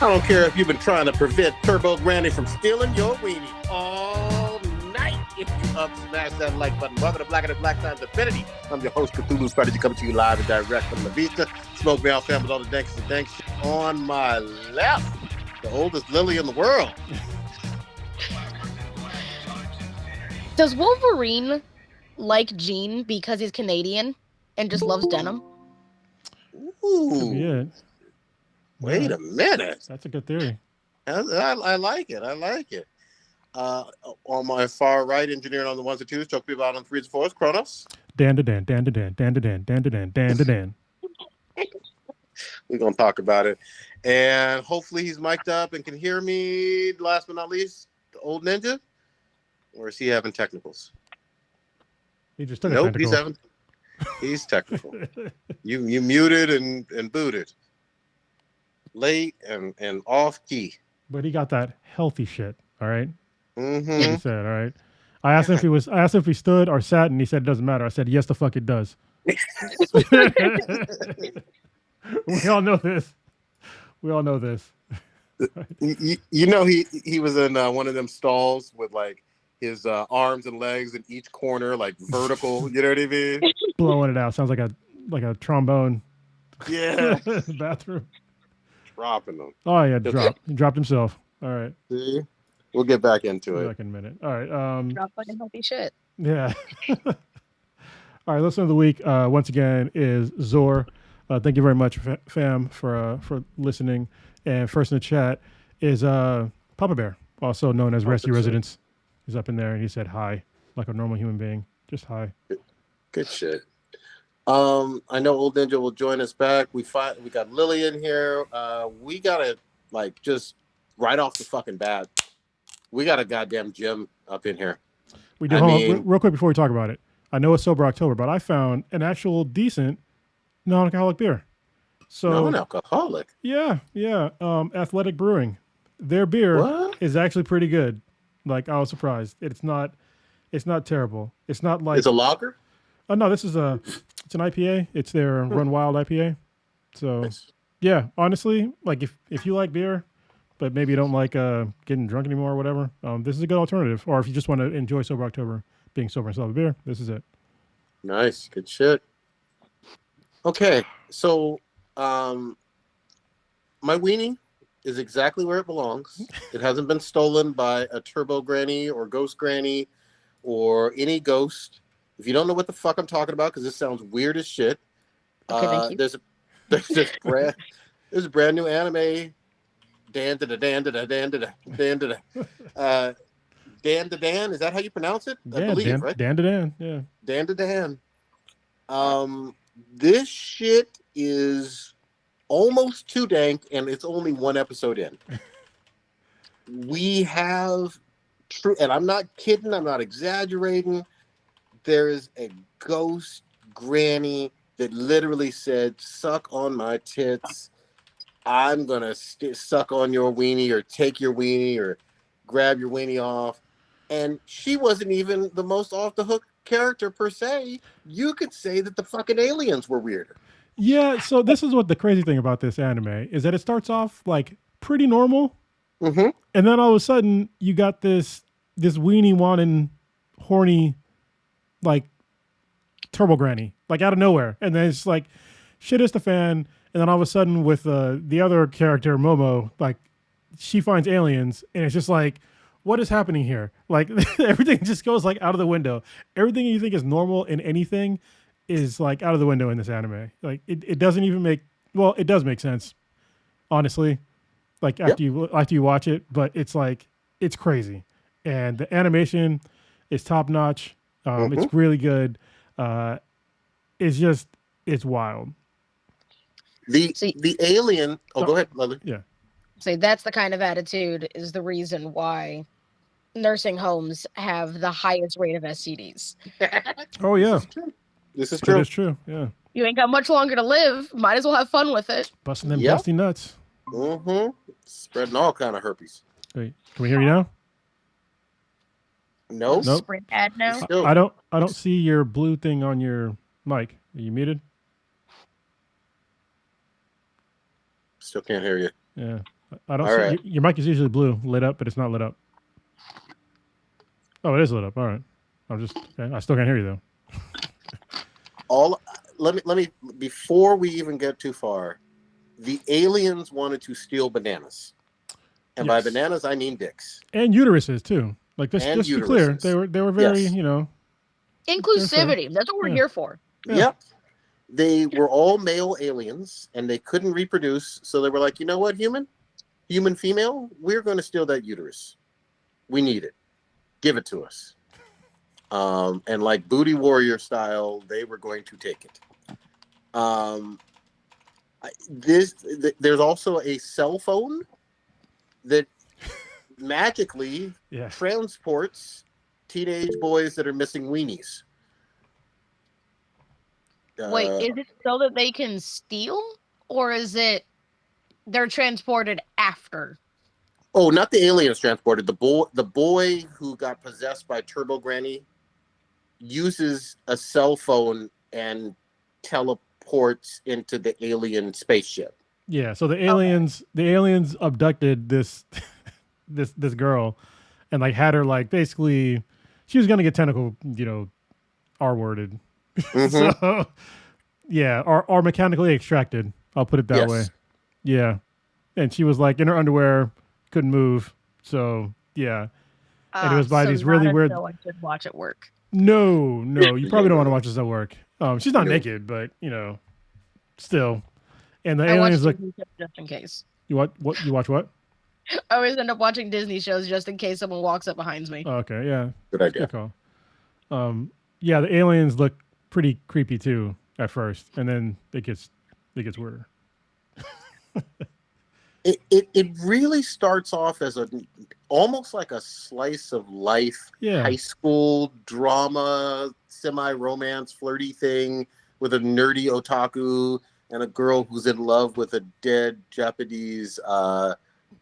I don't care if you've been trying to prevent Turbo Granny from stealing your weenie all night. If you up, smash that like button. Welcome to Black and the Black Times Infinity. I'm your host, Cthulhu Strategy, coming to you live and direct from La Vista. Smoke me out, fam, with all the danks and danks. On my left, the oldest lily in the world. Does Wolverine like Jean because he's Canadian and just loves denim? Ooh. Could be it. Wait a minute. That's a good theory. I like it. I like it. On my far right, engineering on the ones and twos, choke people out on threes and fours, Kronos. Dan. We're going to talk about it. And hopefully he's mic'd up and can hear me. Last but not least, the old ninja. Or is he having technicals? He just took a nope, tentacle. He's technical. You muted and booted. Late and off key. But he got that healthy shit, all right? Mm-hmm. He said, all right. I asked him if he stood or sat, and he said it doesn't matter. I said, yes, the fuck it does. We all know this. You know he was in one of them stalls with like his arms and legs in each corner, like vertical. You know what I mean? Blowing it out sounds like a trombone. Yeah. Bathroom. Dropping them. Oh yeah, he dropped himself. All right. See, we'll get back into it. Back in a minute. All right. Drop fucking healthy shit. Yeah. All right. Listener of the week once again is Zor. Thank you very much, fam, for listening. And first in the chat is Papa Bear, also known as Rescue Residence. He's up in there and he said hi, like a normal human being. Just hi. Good shit. I know Old Ninja will join us back. We got Lily in here. We gotta like just right off the fucking bat. We got a goddamn gym up in here. We do. Real quick before we talk about it. I know it's Sober October, but I found an actual decent non-alcoholic beer. So non-alcoholic. Yeah. Athletic Brewing. Their beer is actually pretty good. Like I was surprised. It's not terrible. It's not like it's a lager. Oh no, it's an IPA. It's their Run Wild IPA. So nice. Yeah, honestly, like if you like beer, but maybe you don't like getting drunk anymore or whatever, this is a good alternative. Or if you just want to enjoy Sober October, being sober and still have a beer, this is it. Nice, good shit. Okay, so my weenie is exactly where it belongs. It hasn't been stolen by a Turbo Granny or Ghost Granny or any ghost. If you don't know what the fuck I'm talking about, because this sounds weird as shit, okay, there's a brand new anime. Dan. Is that how you pronounce it? Yeah, I believe, right? Dan. Yeah. Dan. This shit is almost too dank, and it's only one episode in. We have true, and I'm not kidding. I'm not exaggerating. There is a ghost granny that literally said, "Suck on my tits. I'm gonna suck on your weenie, or take your weenie, or grab your weenie off." And she wasn't even the most off the hook character per se. You could say that the fucking aliens were weirder. Yeah. So this is what the crazy thing about this anime is that it starts off like pretty normal, and then all of a sudden you got this weenie wanting horny, like Turbo Granny, like out of nowhere, and then it's like shit is the fan, and then all of a sudden with the other character Momo, like she finds aliens, and it's just like, what is happening here? Like everything just goes like out of the window. Everything you think is normal in anything is like out of the window in this anime. Like it doesn't even make, well, it does make sense, honestly. Like after you watch it, but it's like it's crazy, and the animation is top notch. It's really good. It's wild. The alien. Oh, go ahead, Lily. Yeah. So that's the kind of attitude is the reason why nursing homes have the highest rate of STDs. Oh yeah, this is true. It is true. Yeah. You ain't got much longer to live. Might as well have fun with it. Busting them dusty nuts. Spreading all kind of herpes. Wait, can we hear you now? Nope. Sprint ad now. I don't see your blue thing on your mic. Are you muted? Still can't hear you. Yeah. I don't All see right. your mic is usually blue, lit up, but it's not lit up. Oh, it is lit up. All right. I still can't hear you though. Let me before we even get too far, the aliens wanted to steal bananas. And by Yes. bananas I mean dicks. And uteruses too. Like just And to be clear, uteruses. they were very, Yes. Inclusivity. That's what we're Yeah. here for. Yeah. Yep. They were all male aliens and they couldn't reproduce, so they were like, you know what, human female, we're going to steal that uterus. We need it. Give it to us. And like booty warrior style, they were going to take it. There's also a cell phone that magically transports teenage boys that are missing weenies. Wait, is it so that they can steal, or is it they're transported after? Oh, not the aliens transported. The boy who got possessed by Turbo Granny uses a cell phone and teleports into the alien spaceship. Yeah, so the aliens abducted this this girl and like had her like basically she was gonna get tentacle, R-worded. Mm-hmm. So yeah, or mechanically extracted. I'll put it that way. Yeah. And she was like in her underwear, couldn't move. So yeah. And it was by these really weird. I should watch at work. No, you probably don't want to watch this at work. She's not naked, but still. And the aliens look just in case. You watch what? I always end up watching Disney shows just in case someone walks up behind me. Oh, okay, yeah. Good idea. Good call. Yeah, the aliens look pretty creepy too at first, and then it gets weirder. It really starts off as almost like a slice of life, high school drama, semi-romance, flirty thing with a nerdy otaku and a girl who's in love with a dead Japanese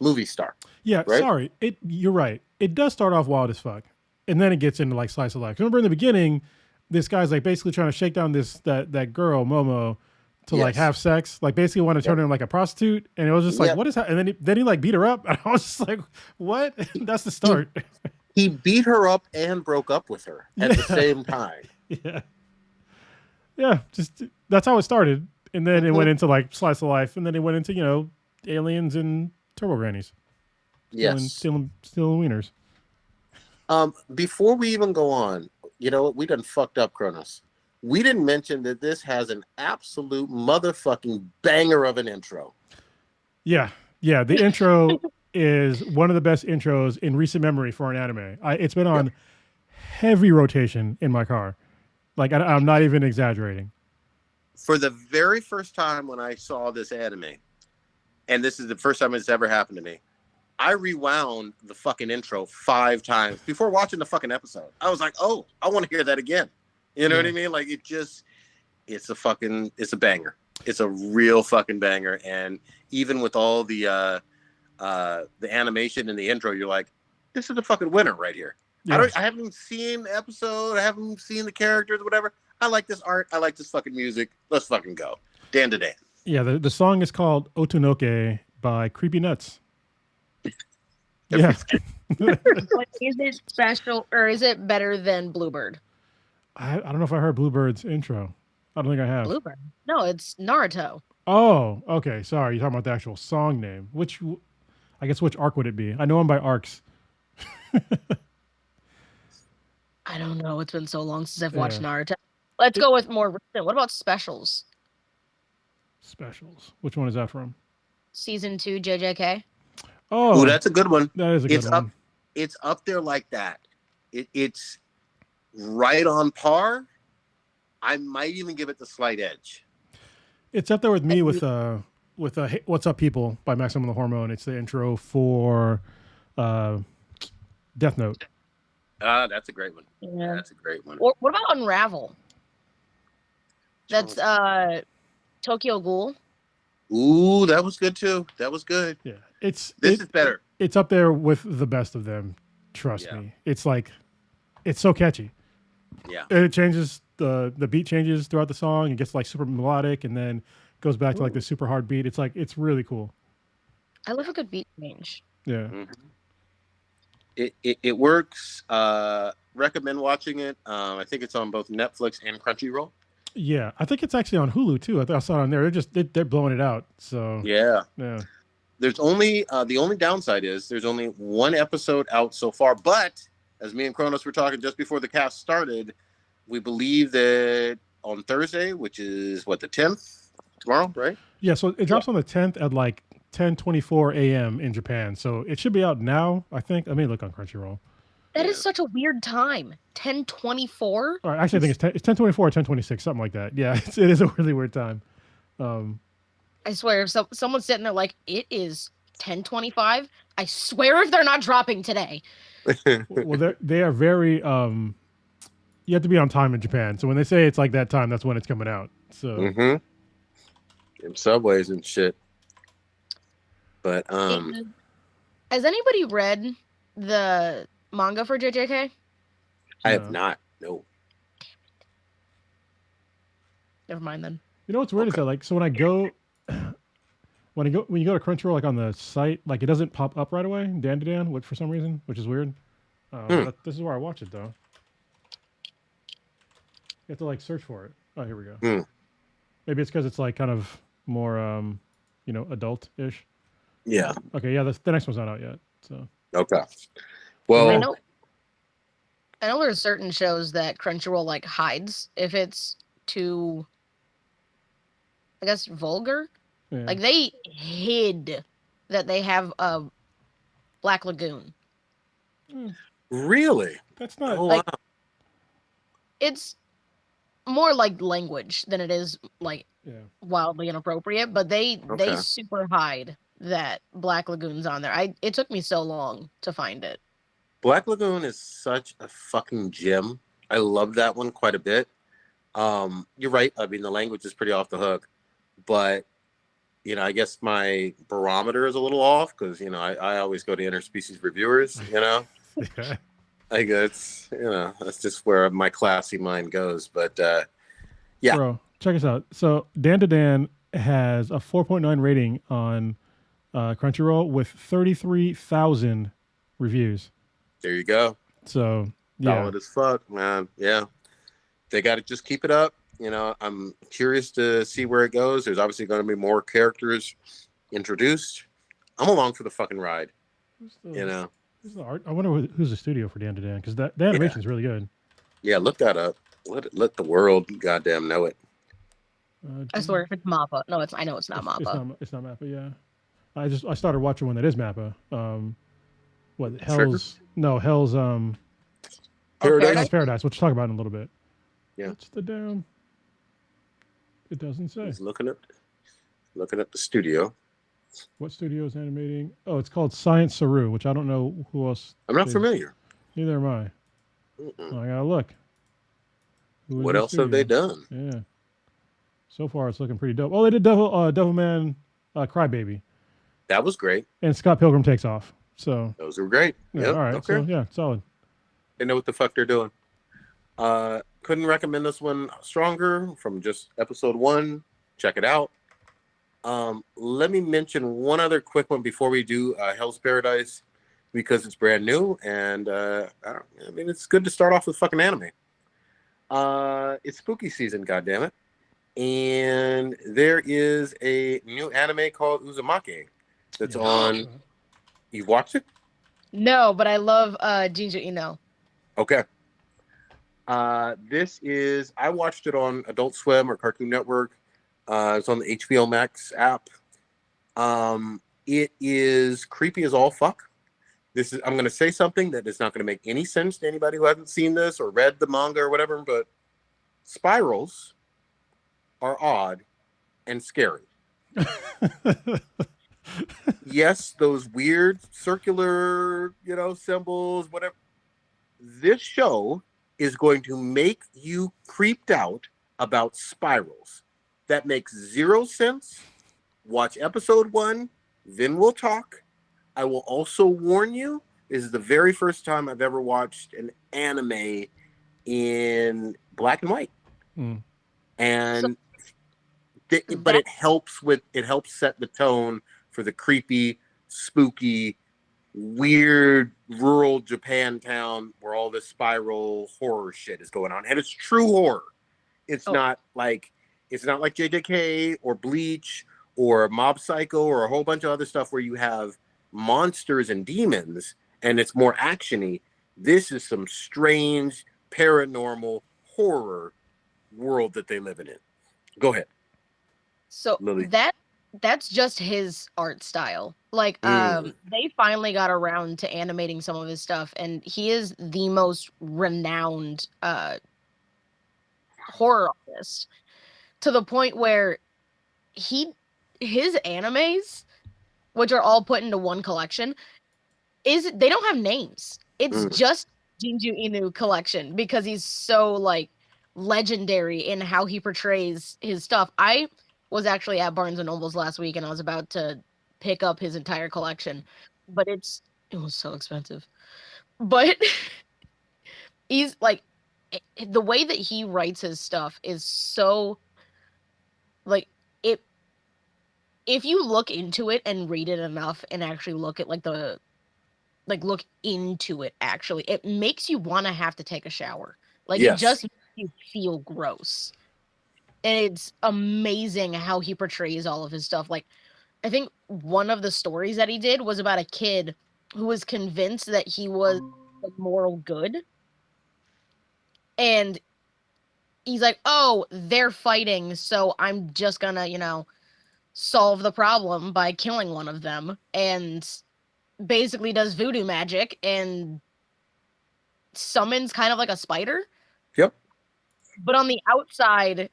movie star. Yeah, right? Sorry. You're right. It does start off wild as fuck. And then it gets into like slice of life. Remember in the beginning, this guy's like basically trying to shake down that girl, Momo, to like have sex. Like basically want to turn her into like a prostitute. And it was just like, what is that? And then he like beat her up. And I was just like, what? That's the start. He beat her up and broke up with her at the same time. Yeah. Just that's how it started. And then it went into like slice of life. And then it went into, aliens and turbo grannies. Stealing wieners. Before we even go on, we done fucked up, Kronos. We didn't mention that this has an absolute motherfucking banger of an intro. Yeah. The intro is one of the best intros in recent memory for an anime. It's been on heavy rotation in my car. Like, I'm not even exaggerating. For the very first time when I saw this anime, and this is the first time it's ever happened to me, I rewound the fucking intro 5 times before watching the fucking episode. I was like, oh, I want to hear that again. You know what I mean? Like, it's a banger. It's a real fucking banger. And even with all the animation in the intro, you're like, this is the fucking winner right here. Yeah. I haven't seen the episode. I haven't seen the characters, whatever. I like this art. I like this fucking music. Let's fucking go. Dan to Dan. Yeah, the song is called Otonoke by Creepy Nuts. Yeah. Is it special or is it better than Bluebird? I don't know if I heard Bluebird's intro. I don't think I have. Bluebird? No, it's Naruto. Oh, okay. Sorry, you're talking about the actual song name. Which arc would it be? I know them by arcs. I don't know. It's been so long since I've watched Naruto. Let's go with more recent. What about Specials? Specials. Which one is that from? Season 2 JJK. Oh, that's a good one. That is a good one. It's up there like that. It's right on par. I might even give it the slight edge. It's up there with me with What's Up People by Maximum the Hormone. It's the intro for Death Note. That's a great one. Yeah. That's a great one. What about Unravel? That's Tokyo Ghoul. Ooh, that was good too. That was good. Yeah. This is better. It's up there with the best of them. Trust me. It's like, it's so catchy. Yeah. And it changes, the beat changes throughout the song. It gets like super melodic and then goes back to like the super hard beat. It's like, it's really cool. I love a good beat change. Yeah. It works. Recommend watching it. I think it's on both Netflix and Crunchyroll. Yeah, I think it's actually on Hulu too. I saw it on there. They're blowing it out. So Yeah. yeah. There's only the only downside is there's only one episode out so far. But as me and Kronos were talking just before the cast started, we believe that on Thursday, which is what, the 10th, tomorrow, right? Yeah, so it drops on the 10th at like 10:24 a.m. in Japan. So it should be out now, I think. Let me look on Crunchyroll. That is such a weird time. 10:24. All right, actually, I think it's 10:24 or 10:26, something like that. Yeah, it is a really weird time. I swear, if someone's sitting there like, it is 10:25, I swear if they're not dropping today. Well, they are very. You have to be on time in Japan. So when they say it's like that time, that's when it's coming out. So in subways and shit. But has anybody read the manga for JJK? I have not. No. Never mind then. You know what's weird is that, like, so when you go to Crunchyroll, like on the site, like it doesn't pop up right away, Dan, which for some reason, which is weird. This is where I watch it though. You have to like search for it. Oh, here we go. Maybe it's because it's like kind of more, adult-ish. Yeah. Okay. Yeah. The next one's not out yet. So. Okay. Well, I know there's certain shows that Crunchyroll like hides if it's too, I guess, vulgar. Yeah. Like they hid that they have a Black Lagoon. Really? That's not like. Wow. It's more like language than it is like wildly inappropriate, but they super hide that Black Lagoon's on there. It took me so long to find it. Black Lagoon is such a fucking gem. I love that one quite a bit. You're right. I mean, the language is pretty off the hook, but I guess my barometer is a little off because I always go to interspecies reviewers. I guess that's just where my classy mind goes. But yeah, bro, check us out. So Dan has a 4.9 rating on Crunchyroll with 33,000 reviews. There you go. So yeah, solid as fuck, man. Yeah, they got to just keep it up. I'm curious to see where it goes. There's obviously going to be more characters introduced. I'm along for the fucking ride. Who's the art? I wonder who's the studio for Dan because the animation is really good. Yeah, look that up. Let the world goddamn know it. I swear, if it's Mappa, no, I know it's not Mappa. It's not Mappa. Yeah, I started watching one that is Mappa. What Hell's Paradise, which we'll talk about in a little bit. Yeah. What's the damn? It doesn't say. He's looking at the studio. What studio is animating? Oh, it's called Science Saru, which I don't know who else. I'm not familiar. Neither am I. I gotta look. What else have they done? Yeah. So far, it's looking pretty dope. Oh, they did Devilman Crybaby. That was great. And Scott Pilgrim Takes Off. So those were great. Yeah. All right. Okay. So yeah, solid. They know what the fuck they're doing. Couldn't recommend this one stronger from just episode 1. Check it out. Let me mention one other quick one before we do Hell's Paradise, because it's brand new and it's good to start off with fucking anime. It's spooky season, goddammit. And there is a new anime called Uzumaki that's on. You've watched it? No, but I love Jinja Ino. Okay. This is, I watched it on Adult Swim or Cartoon Network. It's on the HBO Max app. It is creepy as all fuck. I'm going to say something that is not going to make any sense to anybody who hasn't seen this or read the manga or whatever, but spirals are odd and scary. Yes, those weird circular, symbols, whatever. This show is going to make you creeped out about spirals. That makes zero sense. Watch episode 1, then we'll talk. I will also warn you, this is the very first time I've ever watched an anime in black and white. And but it helps set the tone for the creepy spooky, weird rural Japan town where all this spiral horror shit is going on, and it's true horror. It's not like JJK or Bleach or Mob Psycho or a whole bunch of other stuff where you have monsters and demons and it's more actiony. This is some strange paranormal horror world that they live in. Go ahead. So Lily. that's just his art style. Like, they finally got around to animating some of his stuff, and he is the most renowned horror artist, to the point where his animes, which are all put into one collection, they don't have names. It's just Jinju Inu collection, because he's so like legendary in how he portrays his stuff. I was actually at Barnes and Noble's last week, and I was about to pick up his entire collection, but it was so expensive. But he's like, the way that he writes his stuff is so like, if you look into it and read it enough and actually look at look into it, actually, it makes you want to have to take a shower. Like, it just makes you feel gross. And it's amazing how he portrays all of his stuff. Like, I think one of the stories that he did was about a kid who was convinced that he was a moral good. And he's like, oh, they're fighting, so I'm just gonna, solve the problem by killing one of them. And basically does voodoo magic and summons kind of like a spider. Yep. But on the outside,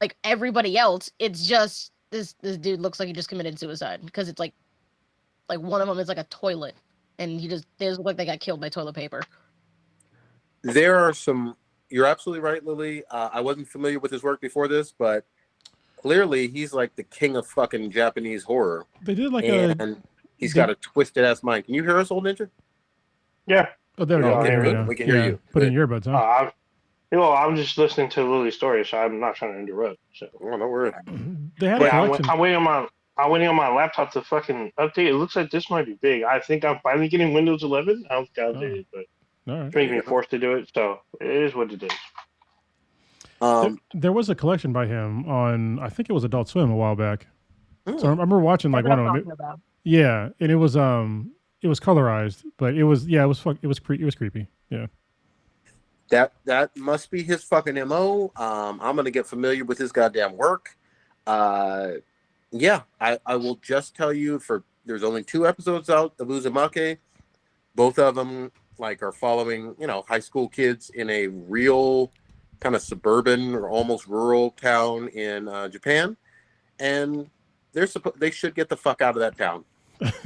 like everybody else, it's just this dude looks like he just committed suicide, because it's like one of them is like a toilet, and they look like they got killed by toilet paper. There are some. You're absolutely right, Lily. I wasn't familiar with his work before this, but clearly he's like the king of fucking Japanese horror. They did like he's got a twisted ass mind. Can you hear us, old ninja? Yeah. Oh, there we go. Okay, we can hear you. Put in earbuds, huh? I'm just listening to Lily's story, so I'm not trying to interrupt. So. Oh, no worries. They had a collection. I'm waiting on my laptop to fucking update. It looks like this might be big. I think I'm finally getting Windows 11. I don't think it, but it's making me forced to do it. So it is what it is. There was a collection by him on, I think it was Adult Swim a while back. So I remember watching like one of them. Yeah, and it was colorized, but it was creepy. Yeah. That must be his fucking MO. I'm gonna get familiar with his goddamn work. Yeah, I will just tell you, there's only 2 episodes out of Uzumaki. Both of them are following, high school kids in a real kind of suburban or almost rural town in Japan, and they should get the fuck out of that town,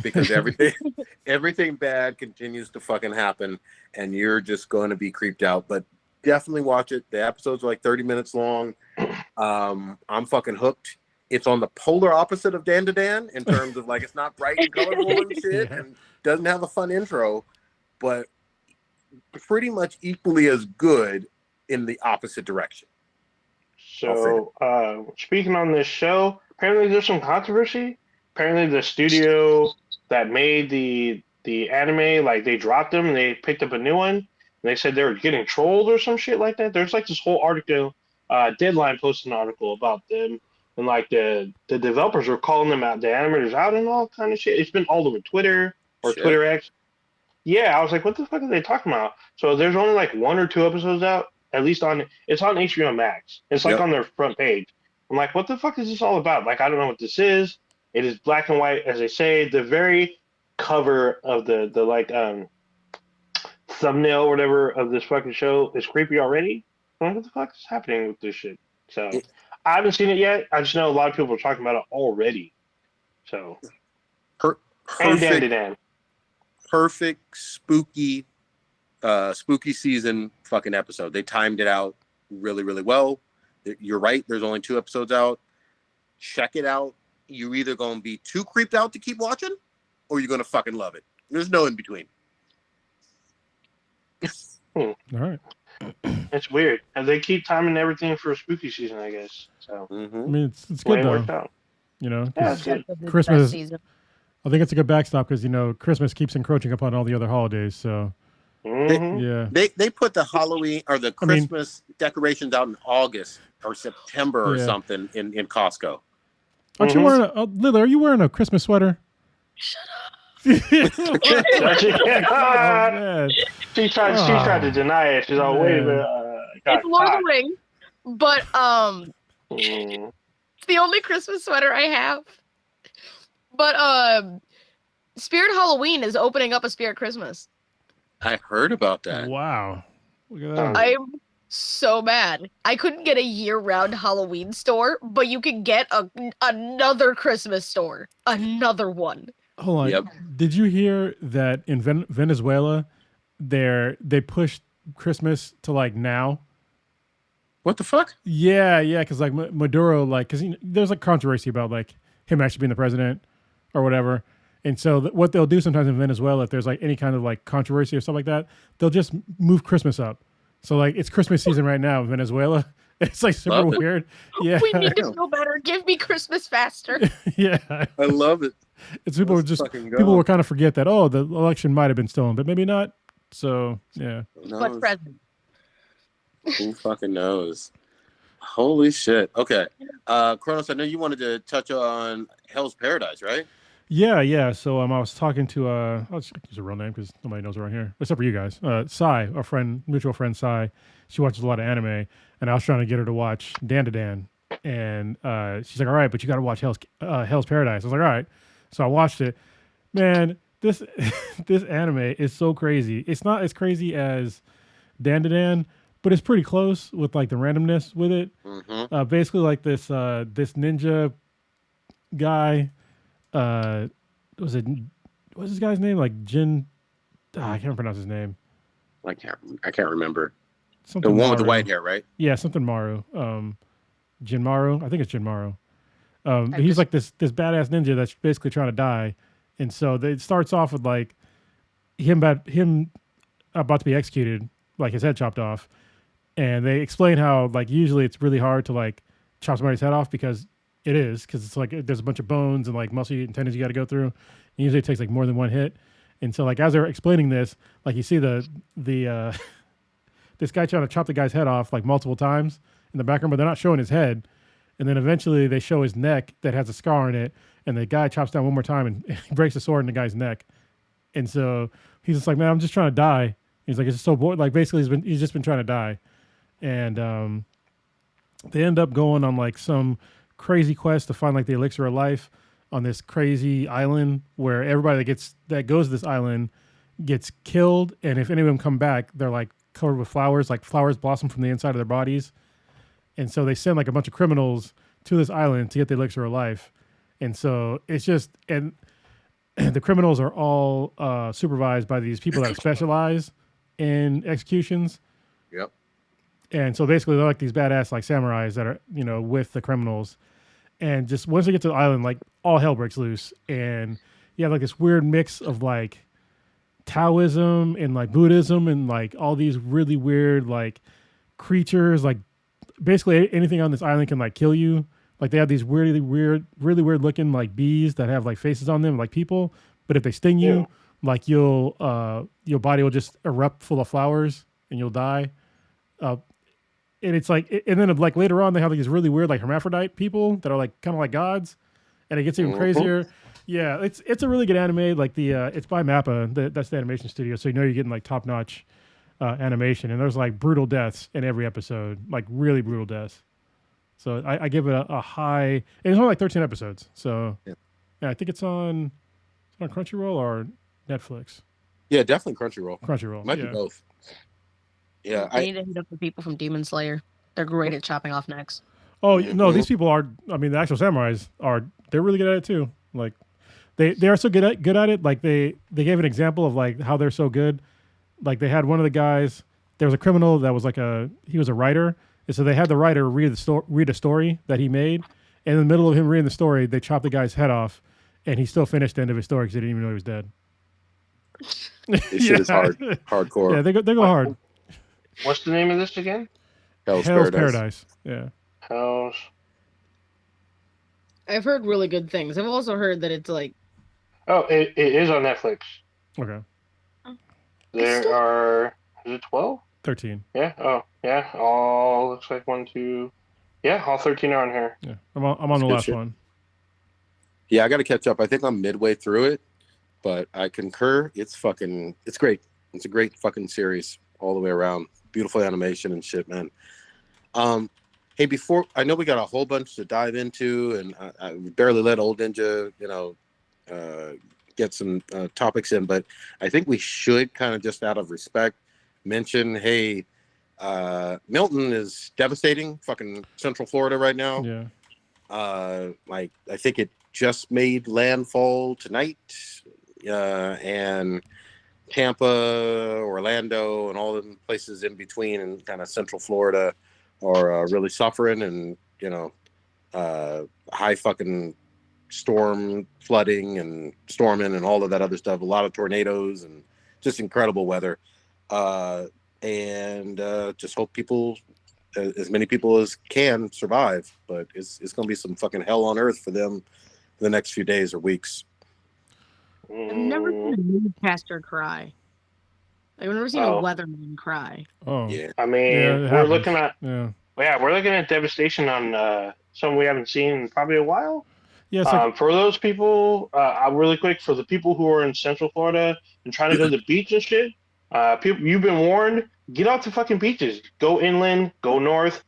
because everything bad continues to fucking happen, and you're just going to be creeped out. But definitely watch it. The episodes are like 30 minutes long. I'm fucking hooked. It's on the polar opposite of Dan to Dan in terms of it's not bright and colorful and shit, and doesn't have a fun intro, but pretty much equally as good in the opposite direction. So, speaking on this show, apparently there's some controversy. Apparently the studio that made the anime, they dropped them and they picked up a new one. And they said they were getting trolled or some shit like that. There's this whole article, Deadline posted an article about them. And the developers were calling them out, the animators out, and all kind of shit. It's been all over Twitter or Twitter X. Yeah, I was like, what the fuck are they talking about? So there's only 1 or 2 episodes out, at least it's on HBO Max. It's on their front page. I'm like, what the fuck is this all about? I don't know what this is. It is black and white, as they say. The very cover of the thumbnail or whatever of this fucking show is creepy already. I'm like, what the fuck is happening with this shit? So I haven't seen it yet. I just know a lot of people are talking about it already. So perfect spooky season fucking episode. They timed it out really, really well. You're right. There's only 2 episodes out. Check it out. You're either going to be too creeped out to keep watching, or you're going to fucking love it. There's no in between. All right. It's weird. And they keep timing everything for a spooky season, I guess. So I mean, it's good though. Worked out. Yeah, it's good. Christmas I think it's a good backstop because Christmas keeps encroaching upon all the other holidays. So they put the Halloween or the Christmas decorations out in August or September or something in Costco. Aren't you wearing Lily? Are you wearing a Christmas sweater? Shut up. She tried to deny it. She's like, wait a minute. It's Lord of the Rings, but it's the only Christmas sweater I have. But Spirit Halloween is opening up a Spirit Christmas. I heard about that. Wow. Look at that. I'm so mad. I couldn't get a year-round Halloween store, but you can get another Christmas store. Another one. Hold on. Yep. Did you hear that in Venezuela, they pushed Christmas to like now? What the fuck? Yeah, because like Maduro, like, because there's like controversy about like him actually being the president or whatever. And so what they'll do sometimes in Venezuela, if there's like any kind of like controversy or stuff like that, they'll just move Christmas up. So like it's Christmas season right now in Venezuela. It's like super weird. Yeah. We need to feel better. Give me Christmas faster. Yeah. I love it. It's people will kind of forget that, the election might have been stolen, but maybe not. So yeah. But present. Who fucking knows? Holy shit. Okay. Kronos, I know you wanted to touch on Hell's Paradise, right? Yeah. So I was talking to I'll just use a real name because nobody knows around here except for you guys. Sai, our friend, mutual friend Sai. She watches a lot of anime, and I was trying to get her to watch Dan to Dan, and she's like, "All right, but you got to watch Hell's Paradise." I was like, "All right," so I watched it. Man, this anime is so crazy. It's not as crazy as Dan to Dan, but it's pretty close with like the randomness with it. Mm-hmm. Basically, like this ninja guy. What's this guy's name? Like Jin. I can't pronounce his name. I can't remember. Something the one Maru. with the white hair, right? Yeah, something Maru. Jinmaru. I think it's Jinmaru. He's like this badass ninja that's basically trying to die, and so it starts off with like him about to be executed, like his head chopped off, and they explain how like usually it's really hard to like chop somebody's head off because it's like there's a bunch of bones and like muscle and tendons you got to go through. And usually it takes like more than one hit, and so like as they're explaining this, like you see the this guy trying to chop the guy's head off like multiple times in the background, but they're not showing his head. And then eventually they show his neck that has a scar in it, and the guy chops down one more time and he breaks the sword in the guy's neck. And so he's just like, man, I'm just trying to die. He's like, it's just so bored. Like basically he's just been trying to die. And they end up going on like some crazy quest to find like the elixir of life on this crazy island where everybody that goes to this island gets killed. And if any of them come back, they're like covered with flowers, like flowers blossom from the inside of their bodies. And so they send like a bunch of criminals to this island to get the elixir of life. And so it's just, and the criminals are all supervised by these people that specialize in executions. Yep. And so basically they're like these badass like samurais that are, with the criminals. And just once they get to the island, like all hell breaks loose. And you have like this weird mix of like Taoism and like Buddhism and like all these really weird like creatures, like basically anything on this island can like kill you. Like they have these really weird looking like bees that have like faces on them like people, but if they sting you, like your body will just erupt full of flowers and you'll die. And it's like, and then like later on they have like these really weird like hermaphrodite people that are like kind of like gods, and it gets even crazier. Yeah, it's a really good anime. Like it's by Mappa, that's the animation studio, so you're getting like top notch animation, and there's like brutal deaths in every episode, like really brutal deaths. So I give it a high. And it's only like 13 episodes, so yeah, I think it's on Crunchyroll or Netflix. Yeah, definitely Crunchyroll. Might be both. Yeah, I need to hit up the people from Demon Slayer. They're great at chopping off necks. Oh no, these people are. I mean, the actual samurais are. They're really good at it too. Like they are so good at it. Like they gave an example of like how they're so good. Like they had one of the guys. There was a criminal that was like he was a writer, and so they had the writer read a story that he made. And in the middle of him reading the story, they chopped the guy's head off, and he still finished the end of his story because they didn't even know he was dead. This shit is hardcore. Yeah, they go hard. What's the name of this again? Hell's Paradise. Yeah. Hell's. I've heard really good things. I've also heard that it's like Oh, it is on Netflix. Okay. There are, is it 12? 13. Yeah. Oh, yeah. All looks like 1, 2. Yeah, all 13 are on here. Yeah, I'm on the last one. Yeah, I got to catch up. I think I'm midway through it, but I concur. It's great. It's a great fucking series all the way around. Beautiful animation and shit, man. Hey, before I know we got a whole bunch to dive into, and I barely let Old Ninja, get some topics in, but I think we should kind of just out of respect mention, hey, Milton is devastating fucking Central Florida right now. Yeah. I think it just made landfall tonight, and Tampa, Orlando, and all the places in between and kind of Central Florida are really suffering, and high fucking storm flooding and storming and all of that other stuff. A lot of tornadoes and just incredible weather. And just hope people, as many people as can, survive. But it's going to be some fucking hell on earth for them for the next few days or weeks. I've never seen a newscaster cry. I've never seen a weatherman cry. Oh, yeah. I mean, we're looking at we're looking at devastation on something we haven't seen in probably a while. Yeah. For those people, really quick, for the people who are in Central Florida and trying to go to the beach and shit, people, you've been warned. Get off the fucking beaches. Go inland. Go north.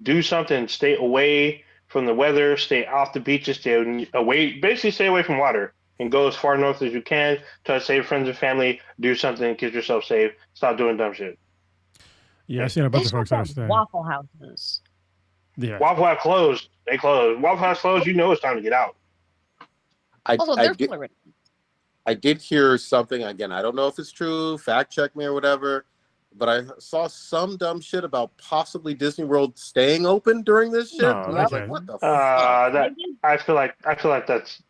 Do something. Stay away from the weather. Stay off the beaches. Stay away. Basically, stay away from water. And go as far north as you can. Try to save friends and family. Do something. Keep yourself safe. Stop doing dumb shit. Yeah, I've seen a bunch of folks understand. Waffle houses. Yeah. Waffle House closed. They closed. Waffle House closed. You know it's time to get out. I did hear something, again, I don't know if it's true, fact check me or whatever, but I saw some dumb shit about possibly Disney World staying open during this shit. No, I was like, what the fuck? I feel like that's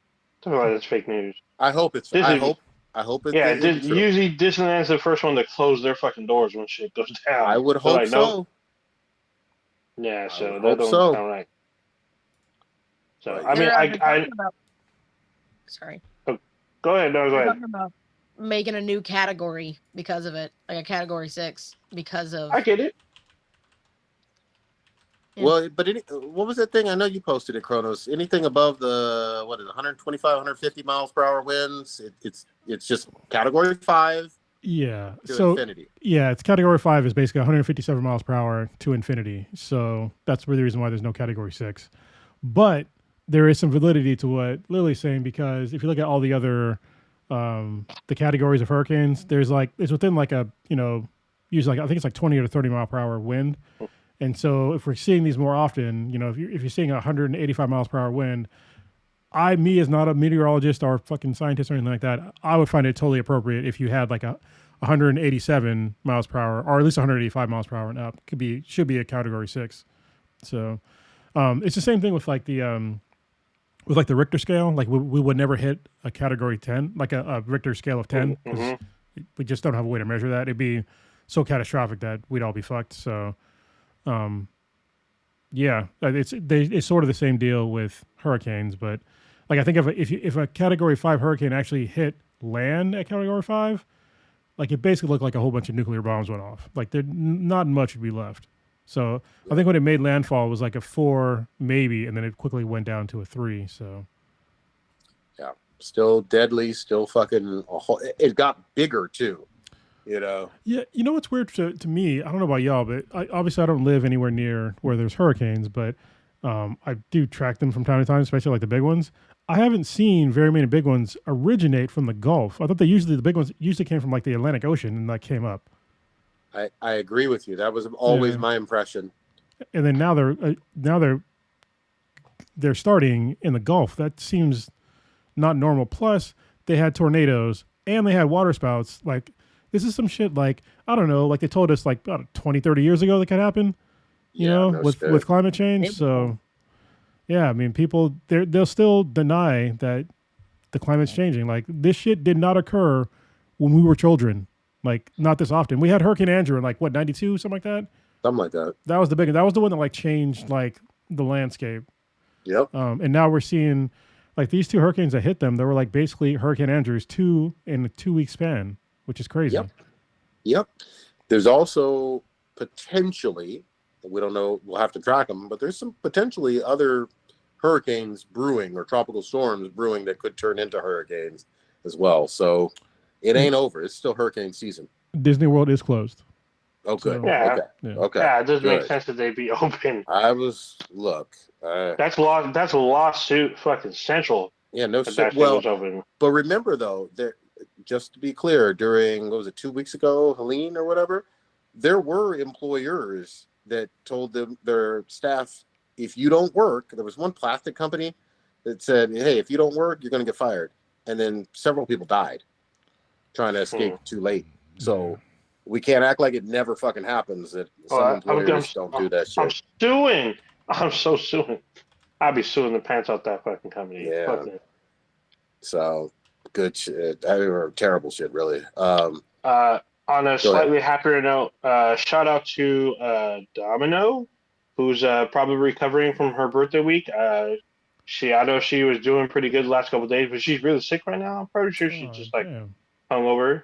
fake news. I hope it's Disney, I hope it's usually Disneyland's the first one to close their fucking doors when shit goes down. I would hope so. Nope. Yeah, so that don't sound right. So I sorry. Oh, go ahead. No, go ahead. Talking about making a new category because of it, like a category 6 because of. I get it. Yeah. Well, but what was that thing? I know you posted it, Kronos. Anything above the 125, 150 miles per hour winds, it's just category 5. Yeah. To infinity. Yeah, it's category 5 is basically 157 miles per hour to infinity. So that's really the reason why there's no category 6. But there is some validity to what Lily's saying, because if you look at all the other the categories of hurricanes, it's within like a, usually I think it's like 20 or 30 mile per hour wind. And so if we're seeing these more often, if you're seeing 185 miles per hour wind, me as not a meteorologist or fucking scientist or anything like that, I would find it totally appropriate if you had like a 187 miles per hour, or at least 185 miles per hour and up. Should be a category 6. So it's the same thing with like the Richter scale. Like we would never hit a category 10, like a Richter scale of 10, because we just don't have a way to measure that. It'd be so catastrophic that we'd all be fucked. So yeah, it's sort of the same deal with hurricanes, but like I think if a category 5 hurricane actually hit land at category 5, like it basically looked like a whole bunch of nuclear bombs went off. Like there not much would be left. So I think when it made landfall, it was like a 4 maybe, and then it quickly went down to a 3. So yeah, still deadly, still fucking. It got bigger too. Yeah, you know what's weird to me? I don't know about y'all, but obviously I don't live anywhere near where there's hurricanes, but I do track them from time to time, especially like the big ones. I haven't seen very many big ones originate from the Gulf. I thought the big ones usually came from like the Atlantic Ocean and came up. I agree with you. That was always my impression. And then now they're starting in the Gulf. That seems not normal. Plus, they had tornadoes and they had water spouts. Like, this is some shit like, I don't know, like they told us like about 20, 30 years ago that could happen, with climate change. So, yeah, I mean, people, they'll still deny that the climate's changing. Like, this shit did not occur when we were children. Like, not this often. We had Hurricane Andrew in 92, something like that? Something like that. That was the one that changed like the landscape. Yep. And now we're seeing Like these 2 hurricanes that hit them, they were like basically Hurricane Andrews 2 in a 2-week span, which is crazy. Yep. There's also potentially, we don't know, we'll have to track them, but there's some potentially other hurricanes brewing or tropical storms brewing that could turn into hurricanes as well. So it ain't over. It's still hurricane season. Disney World is closed. Oh, good. So, Yeah. Okay. Yeah, it does make sense that they be open. That's a lawsuit fucking central. Yeah, no shit. well, Was open. But remember though, there, just to be clear, during, what was it, 2 weeks ago, Helene or whatever, there were employers that told their staff, if you don't work, there was one plastic company that said, hey, if you don't work, you're going to get fired. And then several people died trying to escape too late. So we can't act like it never fucking happens that some employers don't do that shit. I'm suing. I'm so suing. I'd be suing the pants out that fucking company. Yeah. So good shit. Or terrible shit, really. On a slightly happier note, shout out to Domino, who's probably recovering from her birthday week. I know she was doing pretty good the last couple of days, but she's really sick right now. I'm pretty sure she's just like hungover.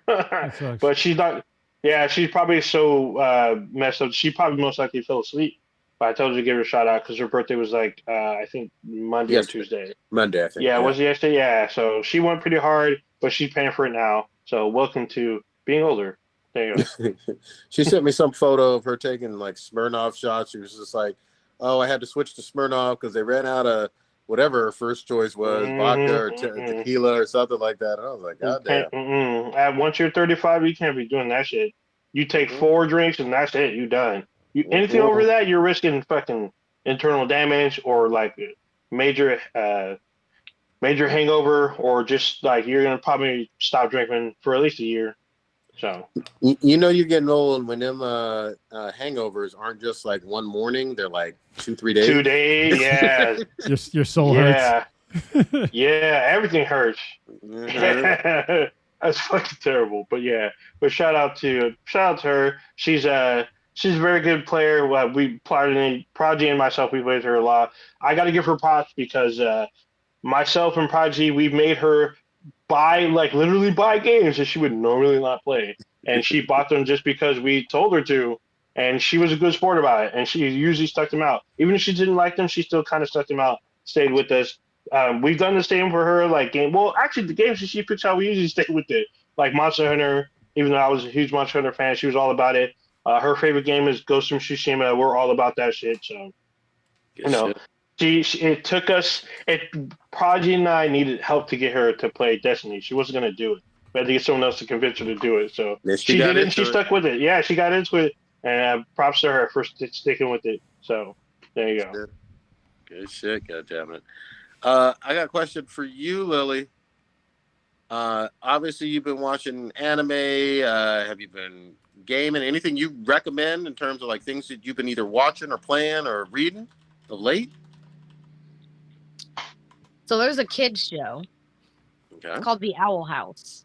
But she's not. Yeah, she's probably so messed up. She probably most likely fell asleep. But I told her to give her a shout out because her birthday was like I think Monday or Tuesday. Monday, I think. Yeah, was it yesterday? Yeah. So she went pretty hard, but she's paying for it now. So welcome to being older. There you go. She sent me some photo of her taking like Smirnoff shots. She was just like, "Oh, I had to switch to Smirnoff because they ran out of whatever her first choice was, vodka or tequila or something like that." And I was like, "God damn!" Once you're 35, you can't be doing that shit. You take 4 drinks and that's it. You done. Anything over that, you're risking fucking internal damage or like major hangover, or just like you're gonna probably stop drinking for at least a year. So you know you're getting old when them hangovers aren't just like one morning; they're like 2-3 days. 2 days, yeah. your soul hurts. Yeah, everything hurts. That's fucking terrible. But yeah, but shout out to her. She's a very good player. Prodigy and myself, we played her a lot. I got to give her props because myself and Prodigy, we've made her literally buy games that she would normally not play, and she bought them just because we told her to, and she was a good sport about it, and she usually stuck them out. Even if she didn't like them, she still kind of stuck them out, stayed with us. We've done the same for her, actually the games that she picks out, we usually stay with it, like Monster Hunter. Even though I was a huge Monster Hunter fan, she was all about it. Her favorite game is Ghost of Tsushima. We're all about that shit. So, it took us. Prodigy and I needed help to get her to play Destiny. She wasn't going to do it. We had to get someone else to convince her to do it. So she did it, and she stuck with it. Yeah, she got into it, and props to her for sticking with it. So there you go. Good shit. God damn it. I got a question for you, Lily. Obviously, you've been watching anime. Have you been gaming? Anything you recommend in terms of like things that you've been either watching or playing or reading of late? So there's a kids show. Okay. It's called The Owl House,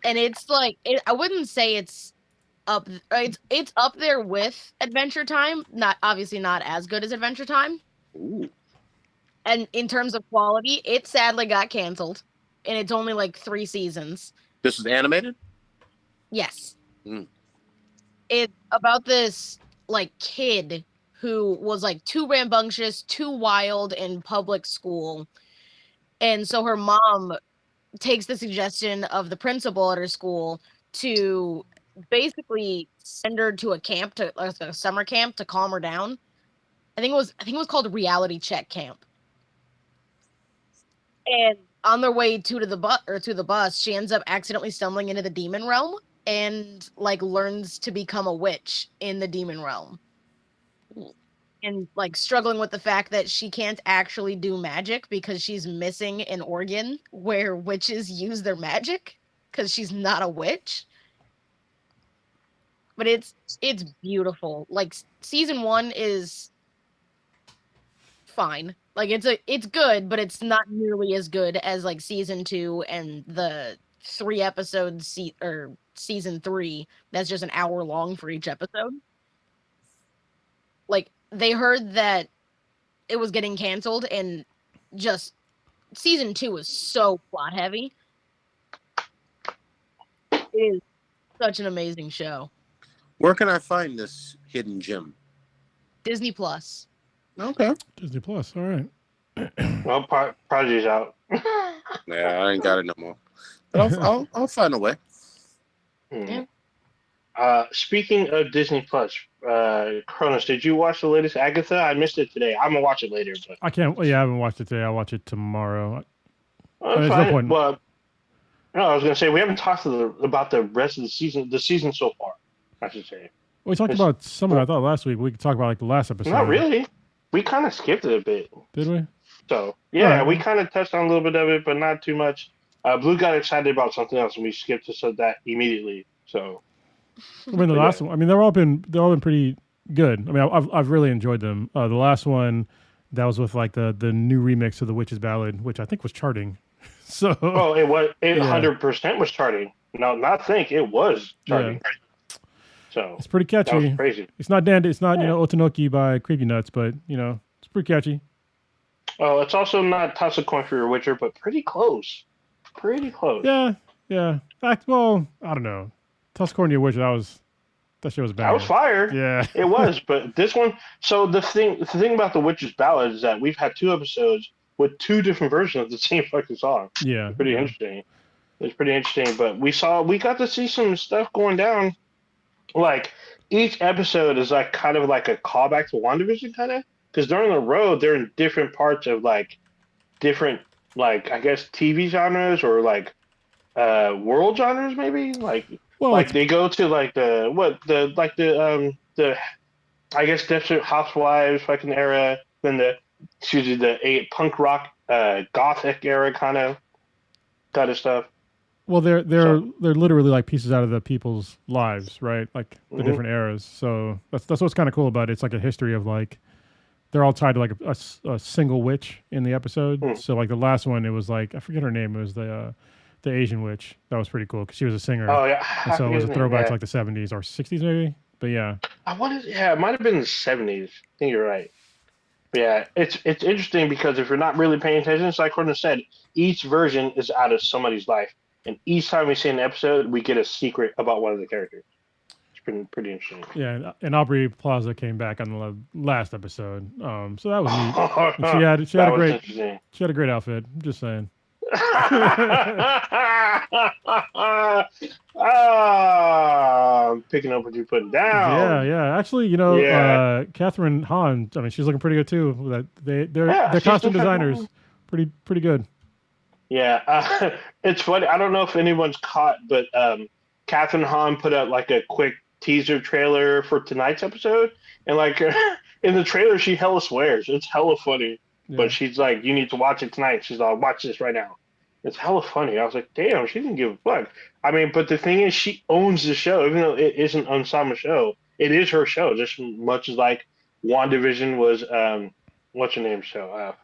and it's like I wouldn't say it's up. It's up there with Adventure Time. Not obviously not as good as Adventure Time. Ooh. And in terms of quality, it sadly got canceled, and it's only like 3 seasons. This is animated? Yes. It's about this like kid who was like too rambunctious, too wild in public school. And so her mom takes the suggestion of the principal at her school to basically send her to a summer camp to calm her down. I think it was called Reality Check Camp. And on their way to the bus, she ends up accidentally stumbling into the demon realm and like learns to become a witch in the demon realm. And like struggling with the fact that she can't actually do magic because she's missing an organ where witches use their magic because she's not a witch. But it's beautiful. Like season 1 is fine. Like it's good, but it's not nearly as good as like season 2 and the 3 episodes season 3. That's just an hour long for each episode. Like they heard that it was getting canceled, and just season 2 is so plot heavy. It is such an amazing show. Where can I find this hidden gem? Disney Plus. Okay. Disney Plus. All right. Well, Prodigy's out. Yeah, I ain't got it no more. But I'll find a way. Yeah. Speaking of Disney Plus, Cronus, did you watch the latest Agatha? I missed it today. I'm gonna watch it later, but I can't. Yeah, I haven't watched it today. I'll watch it tomorrow. there's no point. Well, no, I was gonna say we haven't talked about the rest of the season so far. I should say. We talked about some of it. I thought last week we could talk about like the last episode. Not really. We kind of skipped it a bit. Did we? So yeah, right. we kind of touched on a little bit of it, but not too much. Blue got excited about something else, and we skipped to that immediately. So. I mean, the last one. I mean, they've all been pretty good. I mean, I've really enjoyed them. The last one, that was with like the new remix of the Witch's Ballad, which I think was charting. So. Oh, it was. It 100% was charting. No, not think it was charting. Yeah. So it's pretty catchy. That was crazy. It's not Otonoki by Creepy Nuts, but it's pretty catchy. Oh, it's also not Toss a Coin for Your Witcher, but pretty close. Pretty close. Yeah. In fact, well, I don't know. Toss a Coin for Your Witcher, that shit was bad. That was fire. Yeah. It was, but this one. So the thing about the Witch's Ballad is that we've had 2 episodes with 2 different versions of the same fucking song. Yeah. Pretty interesting. It's pretty interesting, but we got to see some stuff going down. Like each episode is like kind of like a callback to WandaVision, kind of, because during the road they're in different parts of like different, like I guess TV genres or like world genres maybe. Like they go to like the I guess Desperate Housewives fucking era, then the punk rock gothic era kind of stuff. Well, they're literally like pieces out of the people's lives, right? Like the different eras. So that's what's kind of cool about it. It's like a history of like they're all tied to like a single witch in the episode. So like the last one, it was like I forget her name. It was the Asian witch. That was pretty cool because she was a singer. Oh yeah, and so it was a throwback to like the 70s or 60s maybe. But yeah, it might have been the 70s. I think you're right. But yeah, it's interesting because if you're not really paying attention, it's like Gordon said, each version is out of somebody's life. And each time we see an episode, we get a secret about one of the characters. It's been pretty interesting. Yeah, and Aubrey Plaza came back on the last episode, so that was neat. She had a great outfit. I'm just saying. I'm picking up what you're putting down. Yeah. Actually, Catherine Hahn. I mean, she's looking pretty good too. They're costume designers. Pretty good. Yeah, it's funny. I don't know if anyone's caught, but Catherine Hahn put out like a quick teaser trailer for tonight's episode, and like in the trailer, she hella swears. It's hella funny, but she's like, "You need to watch it tonight." She's like, "Watch this right now." It's hella funny. I was like, "Damn, she didn't give a fuck." I mean, but the thing is, she owns the show, even though it is an ensemble show. It is her show, just as much as like WandaVision was. What's her name show?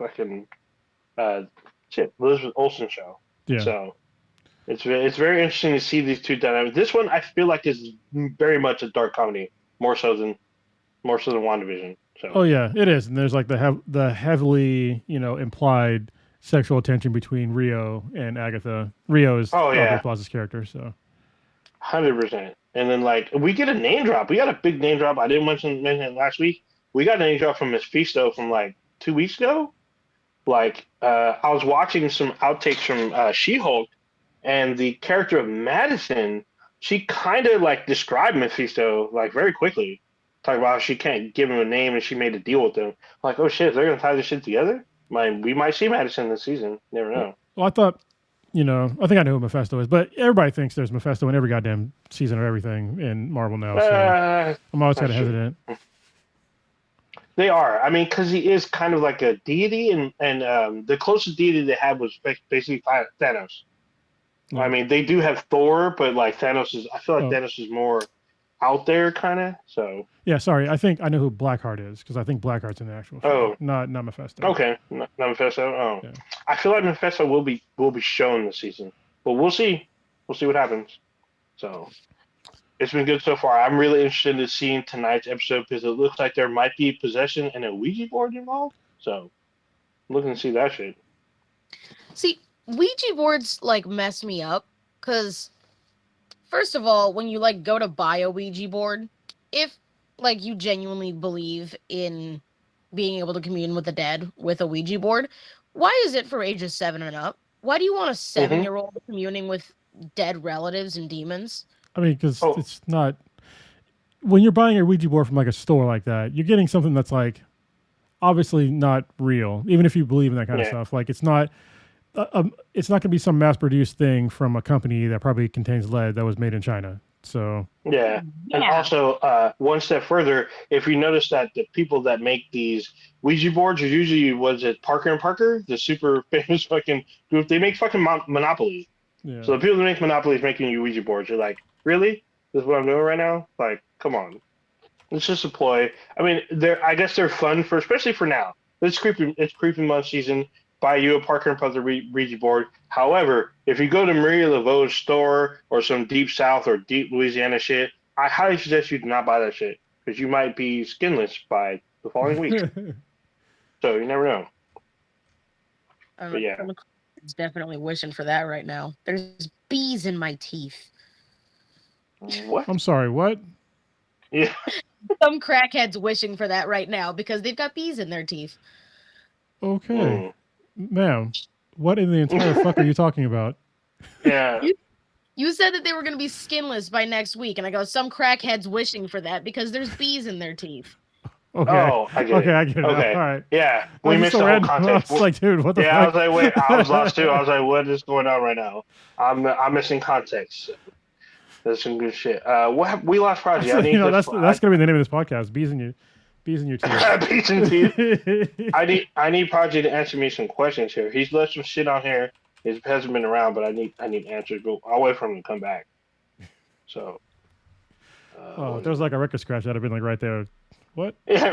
Elizabeth Olsen show. Yeah. So it's very interesting to see these two dynamics. This one I feel like is very much a dark comedy, more so than WandaVision. So. Oh yeah, it is, and there's like the heavily implied sexual tension between Rio and Agatha. Rio is Aubrey Plaza's character, so 100%. And then like we get a name drop. We got a big name drop. I didn't mention it last week. We got a name drop from Mephisto from like 2 weeks ago. Like, I was watching some outtakes from She-Hulk, and the character of Madison, she kind of like described Mephisto like very quickly. Talking about how she can't give him a name and she made a deal with him. Like, oh shit, they're gonna tie this shit together. Like, we might see Madison this season. Never know. Well, I thought, I think I know who Mephisto is, but everybody thinks there's Mephisto in every goddamn season of everything in Marvel now. So I'm always kind of hesitant. They are. I mean, because he is kind of like a deity, and the closest deity they had was basically Thanos. Mm. I mean, they do have Thor, but like Thanos is. I feel like Thanos is more out there, kind of. So. Yeah, sorry. I think I know who Blackheart is because I think Blackheart's in the actual show. Not Mephisto. Okay, not Mephisto. Oh, yeah. I feel like Mephisto will be shown this season, but we'll see. We'll see what happens. So. It's been good so far. I'm really interested in seeing tonight's episode because it looks like there might be possession and a Ouija board involved. So looking to see that shit. See, Ouija boards like mess me up because, first of all, when you like go to buy a Ouija board, if like you genuinely believe in being able to commune with the dead with a Ouija board, why is it for ages 7 and up? Why do you want a 7-year-old communing with dead relatives and demons? I mean, because it's not. When you're buying a Ouija board from like a store like that, you're getting something that's like obviously not real, even if you believe in that kind of stuff. Like it's not going to be some mass-produced thing from a company that probably contains lead that was made in China. So and also one step further, if you notice that the people that make these Ouija boards are usually Parker and Parker, the super famous fucking group. They make fucking Monopoly. Yeah. So the people that make Monopoly is making you Ouija boards. You're like, really? This is what I'm doing right now? Like, come on. It's just a ploy. I mean, I guess they're fun especially for now. It's creepy month season. Buy you a Parker and Parker Ouija board. However, if you go to Maria Laveau's store or some deep South or deep Louisiana shit, I highly suggest you do not buy that shit because you might be skinless by the following week. So you never know. But yeah, it's definitely wishing for that right now. There's bees in my teeth. What? I'm sorry. What? Yeah. Some crackheads wishing for that right now because they've got bees in their teeth. Okay. Ma'am, what in the entire fuck are you talking about? Yeah. You said that they were going to be skinless by next week, and I go, some crackheads wishing for that because there's bees in their teeth. Okay. Oh, I get it. I get it. Okay. All right. Yeah. We missed the whole context. I was like, dude, what the fuck? I was like, wait, I was lost too. I was like, what is going on right now? I'm missing context. That's some good shit. We lost Prodigy. That's gonna be the name of this podcast. Bees in your teeth. Bees in teeth. I need Prodigy to answer me some questions here. He's left some shit on here. He hasn't been around, but I need answers. I'll wait for him to come back. So. If there was like a record scratch, that'd have been like right there. What? Hey,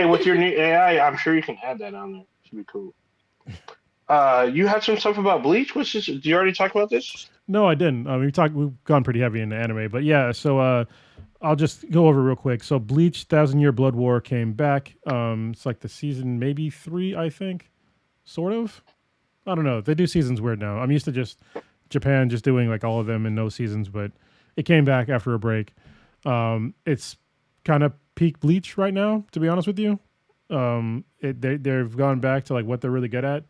with your new AI, I'm sure you can add that on there. Should be cool. You had some stuff about Bleach. What's this? Did you already talk about this? No, I didn't. We've gone pretty heavy into anime, but yeah. So I'll just go over real quick. So Bleach: 1,000-Year Blood War came back. It's like the season maybe 3, I think, sort of. I don't know. They do seasons weird now. I'm used to just Japan just doing like all of them in no seasons, but it came back after a break. It's kind of peak Bleach right now, to be honest with you. They've gone back to like what they're really good at,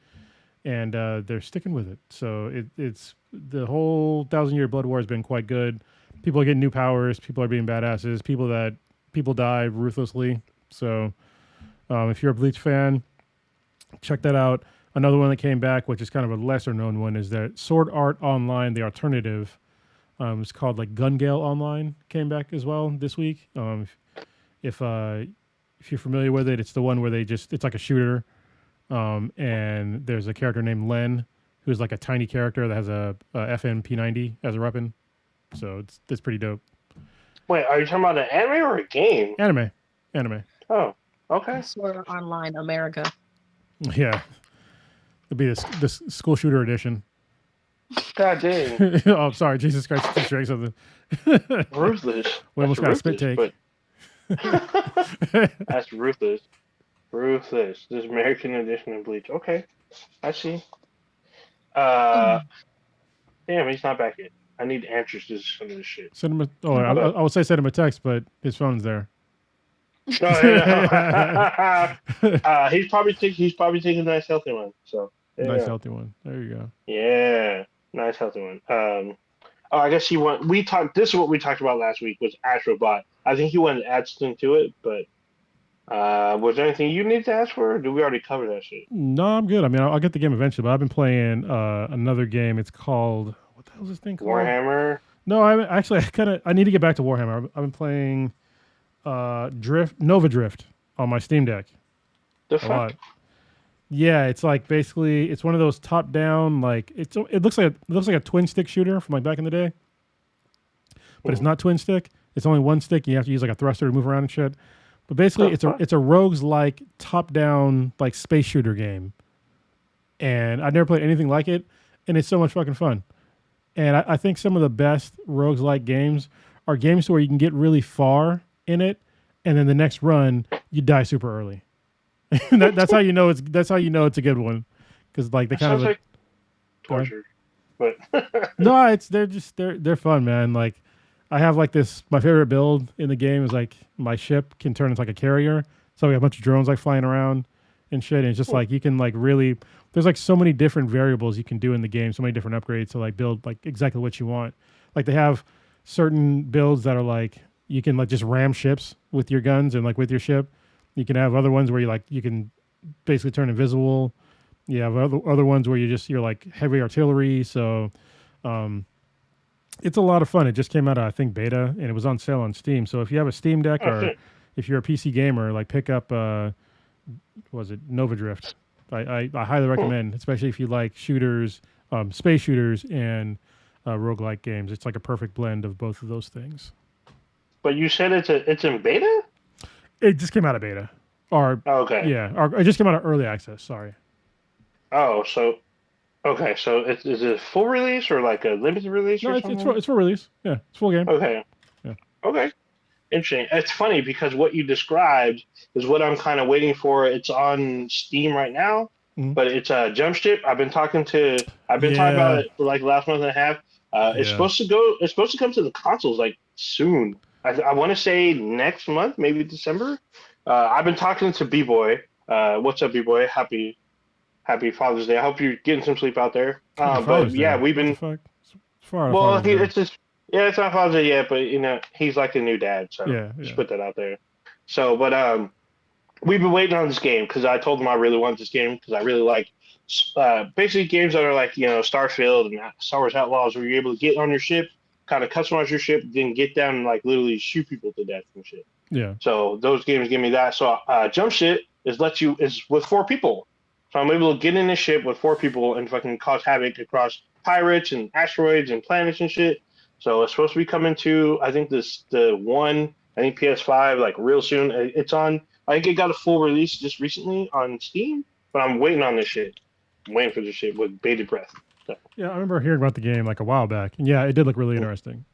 and they're sticking with it. So it's the whole 1,000-Year Blood War has been quite good. People are getting new powers. People are being badasses. People die ruthlessly. So if you're a Bleach fan, check that out. Another one that came back, which is kind of a lesser known one, is that Sword Art Online, the alternative. It's called like Gun Gale Online, came back as well this week. If you're familiar with it, it's the one where it's like a shooter, and there's a character named Len who's like a tiny character that has a FN-P90 as a weapon. So it's pretty dope. Wait, are you talking about an anime or a game? Anime. Oh, okay. Sword Art Online America. Yeah, it'll be this school shooter edition. God dang. Oh, I'm sorry. Jesus Christ, just drank something. Ruthless. We almost got a spit take. That's ruthless. Ruthless. This American edition of Bleach. Okay. I see. Damn, he's not back yet. I need answers to some of this shit. Send him I would say send him a text, but his phone's there. He's probably taking a nice healthy one. So healthy one. There you go. Yeah. Nice healthy one. I guess he went. This is what we talked about last week. Was Astrobot? I think he wanted to add something to it, but was there anything you need to ask for? Or did we already cover that shit? No, I'm good. I mean, I'll get the game eventually, but I've been playing another game. It's called what the hell is this thing called? Warhammer. No, I need to get back to Warhammer. I've been playing Nova Drift on my Steam Deck. The fuck? Yeah, it's like basically it's one of those top-down like it looks like a twin stick shooter from like back in the day, but it's not twin stick. It's only one stick. You have to use like a thruster to move around and shit. But basically, it's a rogues like top-down like space shooter game, and I've never played anything like it, and it's so much fucking fun. And I think some of the best rogues like games are games where you can get really far in it, and then the next run you die super early. That's how you know it's a good one, because like they kind of like torture, but no, they're fun, man. Like I have like this. My favorite build in the game is like my ship can turn into like a carrier, so we have a bunch of drones like flying around and shit. And it's just like you can like really. There's like so many different variables you can do in the game, so many different upgrades to like build like exactly what you want. Like they have certain builds that are like you can like just ram ships with your guns and like with your ship. You can have other ones where you can basically turn invisible. You have other ones where you're like heavy artillery. So it's a lot of fun. It just came out of, I think, beta, and it was on sale on Steam. So if you have a Steam Deck or if you're a PC gamer, like pick up Nova Drift. I highly recommend, especially if you like shooters, space shooters, and roguelike games. It's like a perfect blend of both of those things. But you said it's in beta? It just came out of beta. Okay. Yeah, or it just came out of early access. Sorry. Oh, so okay. So is it full release or like a limited release? No, or it's full release. Yeah, it's full game. Okay. Yeah. Okay. Interesting. It's funny because what you described is what I'm kind of waiting for. It's on Steam right now, but it's a Jump Ship. I've been talking about it for like the last month and a half. It's supposed to come to the consoles like soon. I want to say next month, maybe December. I've been talking to B-Boy. What's up, B-Boy? Happy Father's Day. I hope you're getting some sleep out there. But yeah, we've been. It's not Father's Day yet, but he's like a new dad, so just put that out there. So, but we've been waiting on this game because I told him I really want this game because I really like basically games that are like Starfield and Star Wars Outlaws, where you're able to get on your ship, kind of customize your ship, then get down and like literally shoot people to death and shit. Yeah. So those games give me that. So Jump Ship is with 4 people. So I'm able to get in this ship with 4 people and fucking cause havoc across pirates and asteroids and planets and shit. So it's supposed to be coming to, I think PS5 like real soon. It's on. I think it got a full release just recently on Steam, but I'm waiting on this shit. I'm waiting for this shit with bated breath. So. Yeah, I remember hearing about the game like a while back, and yeah, it did look really interesting.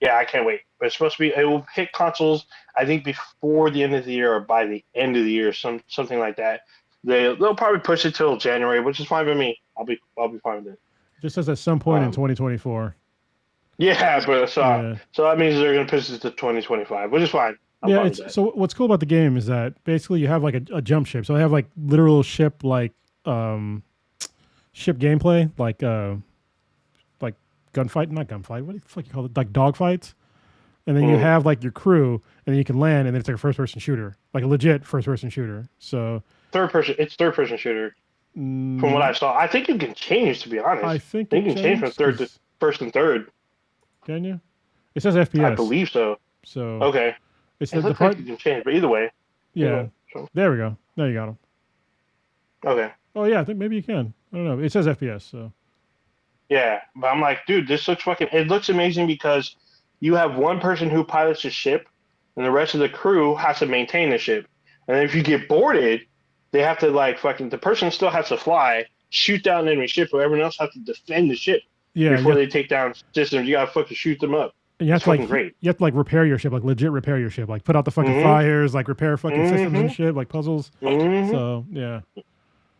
Yeah, I can't wait. But it's supposed to be. It will hit consoles, I think, before the end of the year or by the end of the year, something like that. They'll probably push it till January, which is fine with me. I'll be fine with it. Just says at some point in 2024. Yeah, but so that means they're gonna push it to 2025, which is fine. So what's cool about the game is that basically you have like a jump ship. So I have like literal ship like ship gameplay, like gunfight, not gunfight. What the fuck you call it? Like dogfights. And then you have like your crew, and then you can land, and then it's like a first-person shooter, like a legit first-person shooter. So it's third-person shooter. From what I saw, I think you can change. To be honest, I think you can change from third to first and third. Can you? It says FPS. I believe so. So okay, it looks like you can change, but either way. Yeah. There we go. There you got them. Okay. Oh yeah, I think maybe you can. I don't know. It says FPS, so. Yeah, but I'm like, dude, this looks fucking. It looks amazing because you have one person who pilots the ship, and the rest of the crew has to maintain the ship. And if you get boarded, they have to the person still has to fly, shoot down an enemy ship, or everyone else has to defend the ship before they take down systems. You gotta fucking shoot them up. And you have to great. You have to repair your ship, legit repair your ship, put out the fucking fires, repair fucking systems and shit, puzzles. So yeah,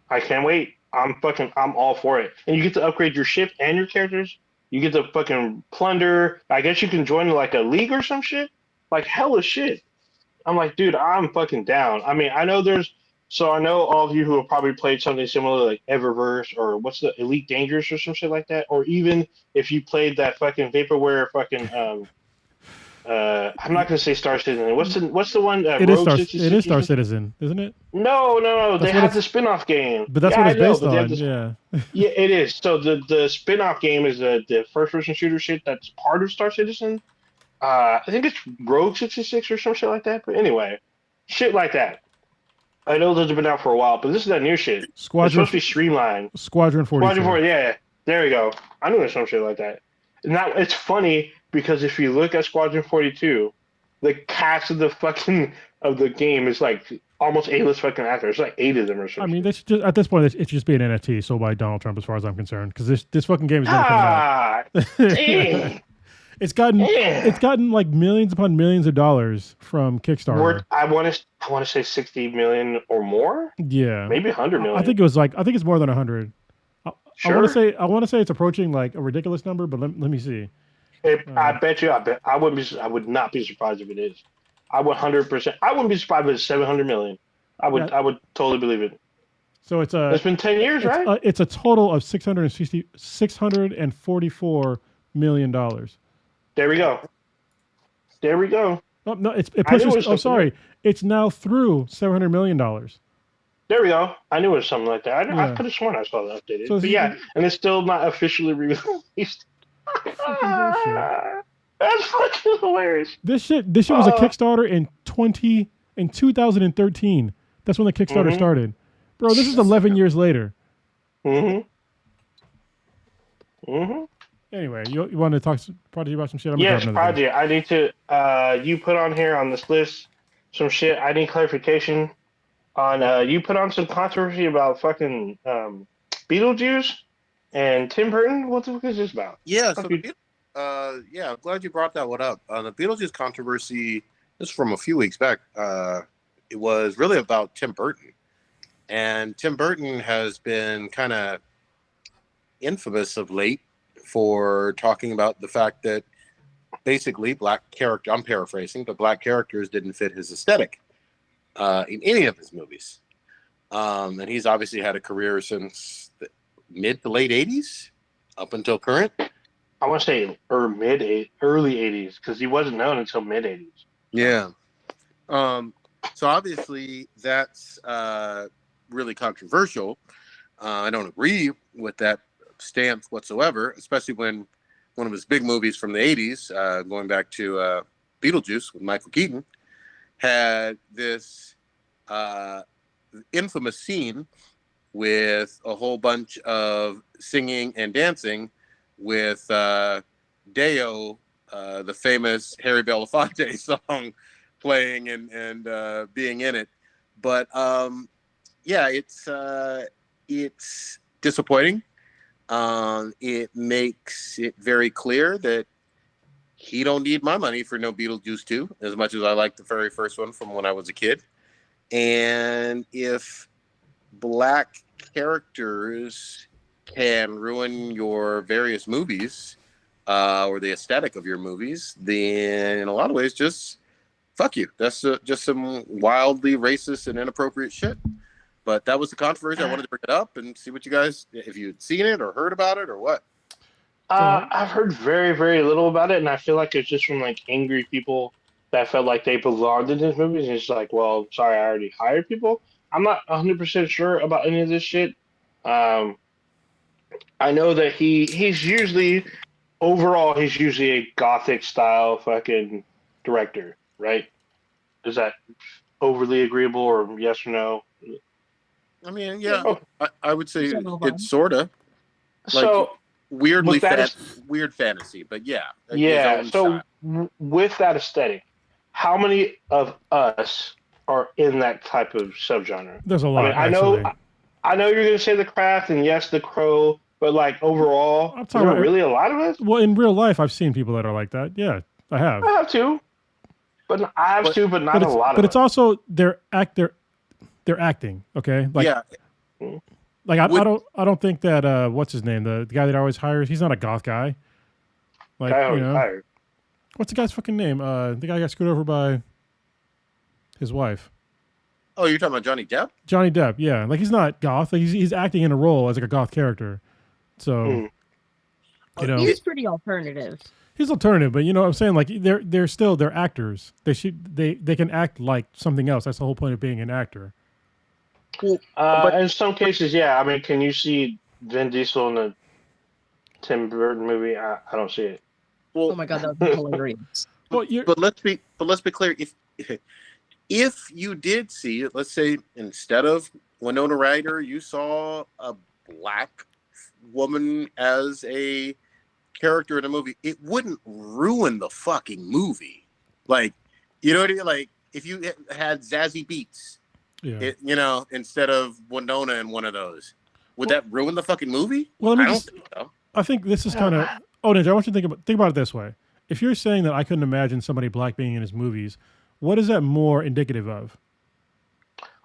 I can't wait. I'm all for it. And you get to upgrade your ship and your characters. You get to fucking plunder. I guess you can join a league or some shit. Hella shit. I'm like, dude, I'm fucking down. I mean, I know all of you who have probably played something similar like Eververse or what's the Elite Dangerous or some shit like that. Or even if you played that fucking Vaporware fucking I'm not gonna say Star Citizen. What's the one? It is Star Citizen, isn't it? No. They have the spin-off game. But that's what it's based on. Yeah. Yeah, it is. So the spin-off game is the first-person shooter shit that's part of Star Citizen. I think it's Rogue 66 or some shit like that. But anyway, shit like that. I know those have been out for a while, but this is that new shit. It's supposed to be streamlined. Squadron 42. Yeah. There you go. I knew there's some shit like that. Now it's funny because if you look at Squadron 42, the cast of the game is almost A-list fucking actors. There's 8 of them or something. I mean, at this point, it should just be an NFT sold by Donald Trump, as far as I'm concerned, because this fucking game is never coming out. It's gotten like millions upon millions of dollars from Kickstarter. I want to say 60 million or more. Yeah, maybe 100 million. I think it's more than 100. Sure. I want to say it's approaching like a ridiculous number, but let me see. I bet I would not be surprised if it is. I would 100%. I wouldn't be surprised if it's 700 million. I would totally believe it. So it's been 10 years, right? It's a total of $644 million. There we go. Oh no, it pushes. Sorry, it's now through $700 million. There we go. I knew it was something like that. I could have sworn I saw that updated. So and it's still not officially released. That's fucking hilarious. This shit was a Kickstarter in 2013. That's when the Kickstarter started. Bro, this is 11 years later. Anyway, you want to talk Prodigy about some shit? Yes, Prodigy. I need to. You put on here on this list some shit. I need clarification on. You put on some controversy about fucking Beetlejuice and Tim Burton. What the fuck is this about? Yeah. So I'm glad you brought that one up. The Beetlejuice controversy. This is from a few weeks back. It was really about Tim Burton, and Tim Burton has been kind of infamous of late for talking about the fact that basically I'm paraphrasing, but black characters didn't fit his aesthetic in any of his movies. And he's obviously had a career since the mid to late 80s up until current. I want to say early 80s because he wasn't known until mid 80s. Yeah. So obviously that's really controversial. I don't agree with that stance whatsoever, especially when one of his big movies from the 80s, going back to Beetlejuice with Michael Keaton, had this infamous scene with a whole bunch of singing and dancing with Deo, the famous Harry Belafonte song playing and being in it. But it's disappointing. It makes it very clear that he don't need my money for no Beetlejuice 2, as much as I like the very first one from when I was a kid. And if black characters can ruin your various movies or the aesthetic of your movies, then in a lot of ways, just fuck you. That's just some wildly racist and inappropriate shit. But that was the controversy. I wanted to bring it up and see what you guys, if you'd seen it or heard about it or what. I've heard very, very little about it, and I feel like it's just from like angry people that felt like they belonged in these movies. And it's like, well, sorry, I already hired people. I'm not 100% sure about any of this shit. I know that he's usually a gothic style fucking director, right? Is that overly agreeable or yes or no? I mean, yeah, I would say it's sort of like so weirdly weird fantasy, but yeah. Yeah. So with that aesthetic, how many of us are in that type of subgenre? There's a lot. I know you're going to say The Craft and yes, The Crow, but like overall, is there really a lot of us? Well, in real life, I've seen people that are like that. Yeah, I have. I have too, but not a lot of. But it's also they're acting. Okay, like yeah. Like I don't think that what's his name, the guy that always hires, he's not a goth guy. Like hired. What's the guy's fucking name? The guy got screwed over by his wife. Oh, you're talking about Johnny Depp? Johnny Depp, yeah. Like he's not goth. Like he's acting in a role as like a goth character. So he's pretty alternative. He's alternative, but you know what I'm saying? Like they're actors. They can act like something else. That's the whole point of being an actor. But in some cases, yeah. I mean, can you see Vin Diesel in the Tim Burton movie? I don't see it. Well, oh my god, that would be hilarious. But let's be clear. If you did see it, let's say instead of Winona Ryder, you saw a black woman as a character in a movie, it wouldn't ruin the fucking movie. Like, you know what I mean? Like, if you had Zazie Beetz. Yeah. Instead of Winona in one of those, would that ruin the fucking movie? Well, I don't think so. I think this is kind of. Oh, Ninja, I want you to think about it this way. if you're saying that I couldn't imagine somebody black being in his movies, what is that more indicative of?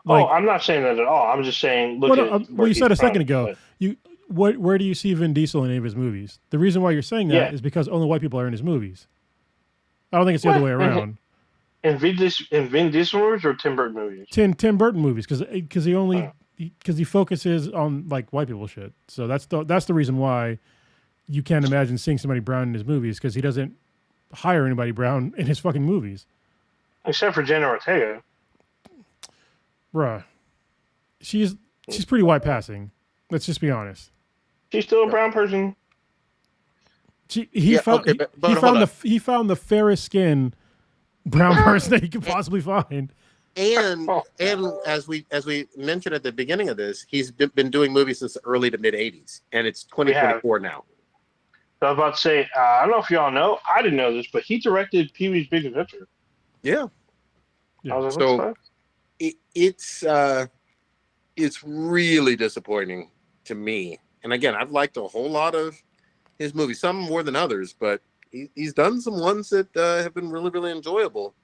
Like, I'm not saying that at all. I'm just saying, look at well, you said a second ago. But, Where do you see Vin Diesel in any of his movies? The reason why you're saying that is because only white people are in his movies. I don't think it's the other way around. In Vin Diesel movies or Tim Burton movies? Tim Burton movies, because he focuses on like white people shit. So that's the reason why you can't imagine seeing somebody brown in his movies, because he doesn't hire anybody brown in his fucking movies. Except for Jenna Ortega. Bruh. She's pretty white passing. Let's just be honest. She's still a brown person. He found the fairest skin brown person that he could possibly find. And as we mentioned at the beginning of this, he's been doing movies since the early to mid '80s, and it's 2024 now. So I was about to say, I don't know if y'all know, I didn't know this, but he directed Pee-wee's Big Adventure. Yeah. I was like, it's really disappointing to me. And again, I've liked a whole lot of his movies, some more than others, but he's done some ones that have been really, really enjoyable.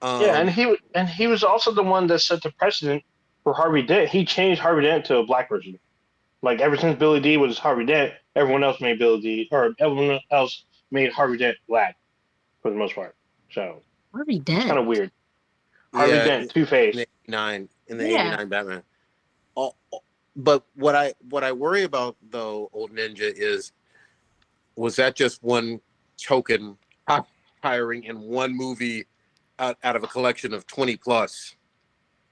And he was also the one that set the precedent for Harvey Dent. He changed Harvey Dent to a black person. Like, ever since Billy D was Harvey Dent, everyone else made Harvey Dent black for the most part. So Harvey Dent, kind of weird. Harvey Dent, Two-Face, in the '89 Batman. But what I worry about though, Old Ninja, was that just one token hiring in one movie out of a collection of 20 plus?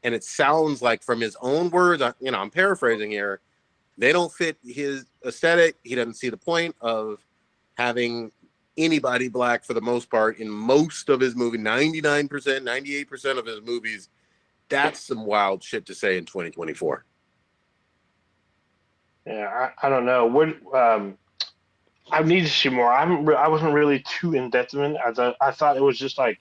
And it sounds like, from his own words, I'm paraphrasing here, they don't fit his aesthetic. He doesn't see the point of having anybody black for the most part in most of his movies. 99%, 98% of his movies. That's some wild shit to say in 2024. Yeah, I don't know. I need to see more. I wasn't really too in depth in it. I thought it was just like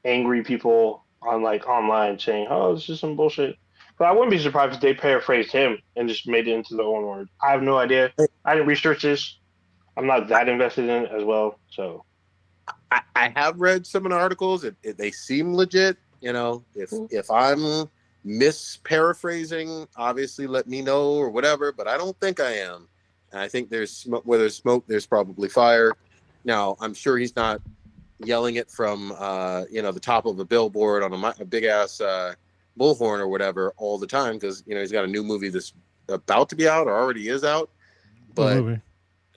angry people on like online saying, "Oh, this is some bullshit." But I wouldn't be surprised if they paraphrased him and just made it into their own word. I have no idea. I didn't research this. I'm not that invested in it as well. So I have read some of the articles. They seem legit. If I'm misparaphrasing, obviously let me know or whatever. But I don't think I am. And I think where there's smoke, there's probably fire. Now, I'm sure he's not yelling it from the top of a billboard on a big ass bullhorn or whatever all the time, because he's got a new movie that's about to be out or already is out. But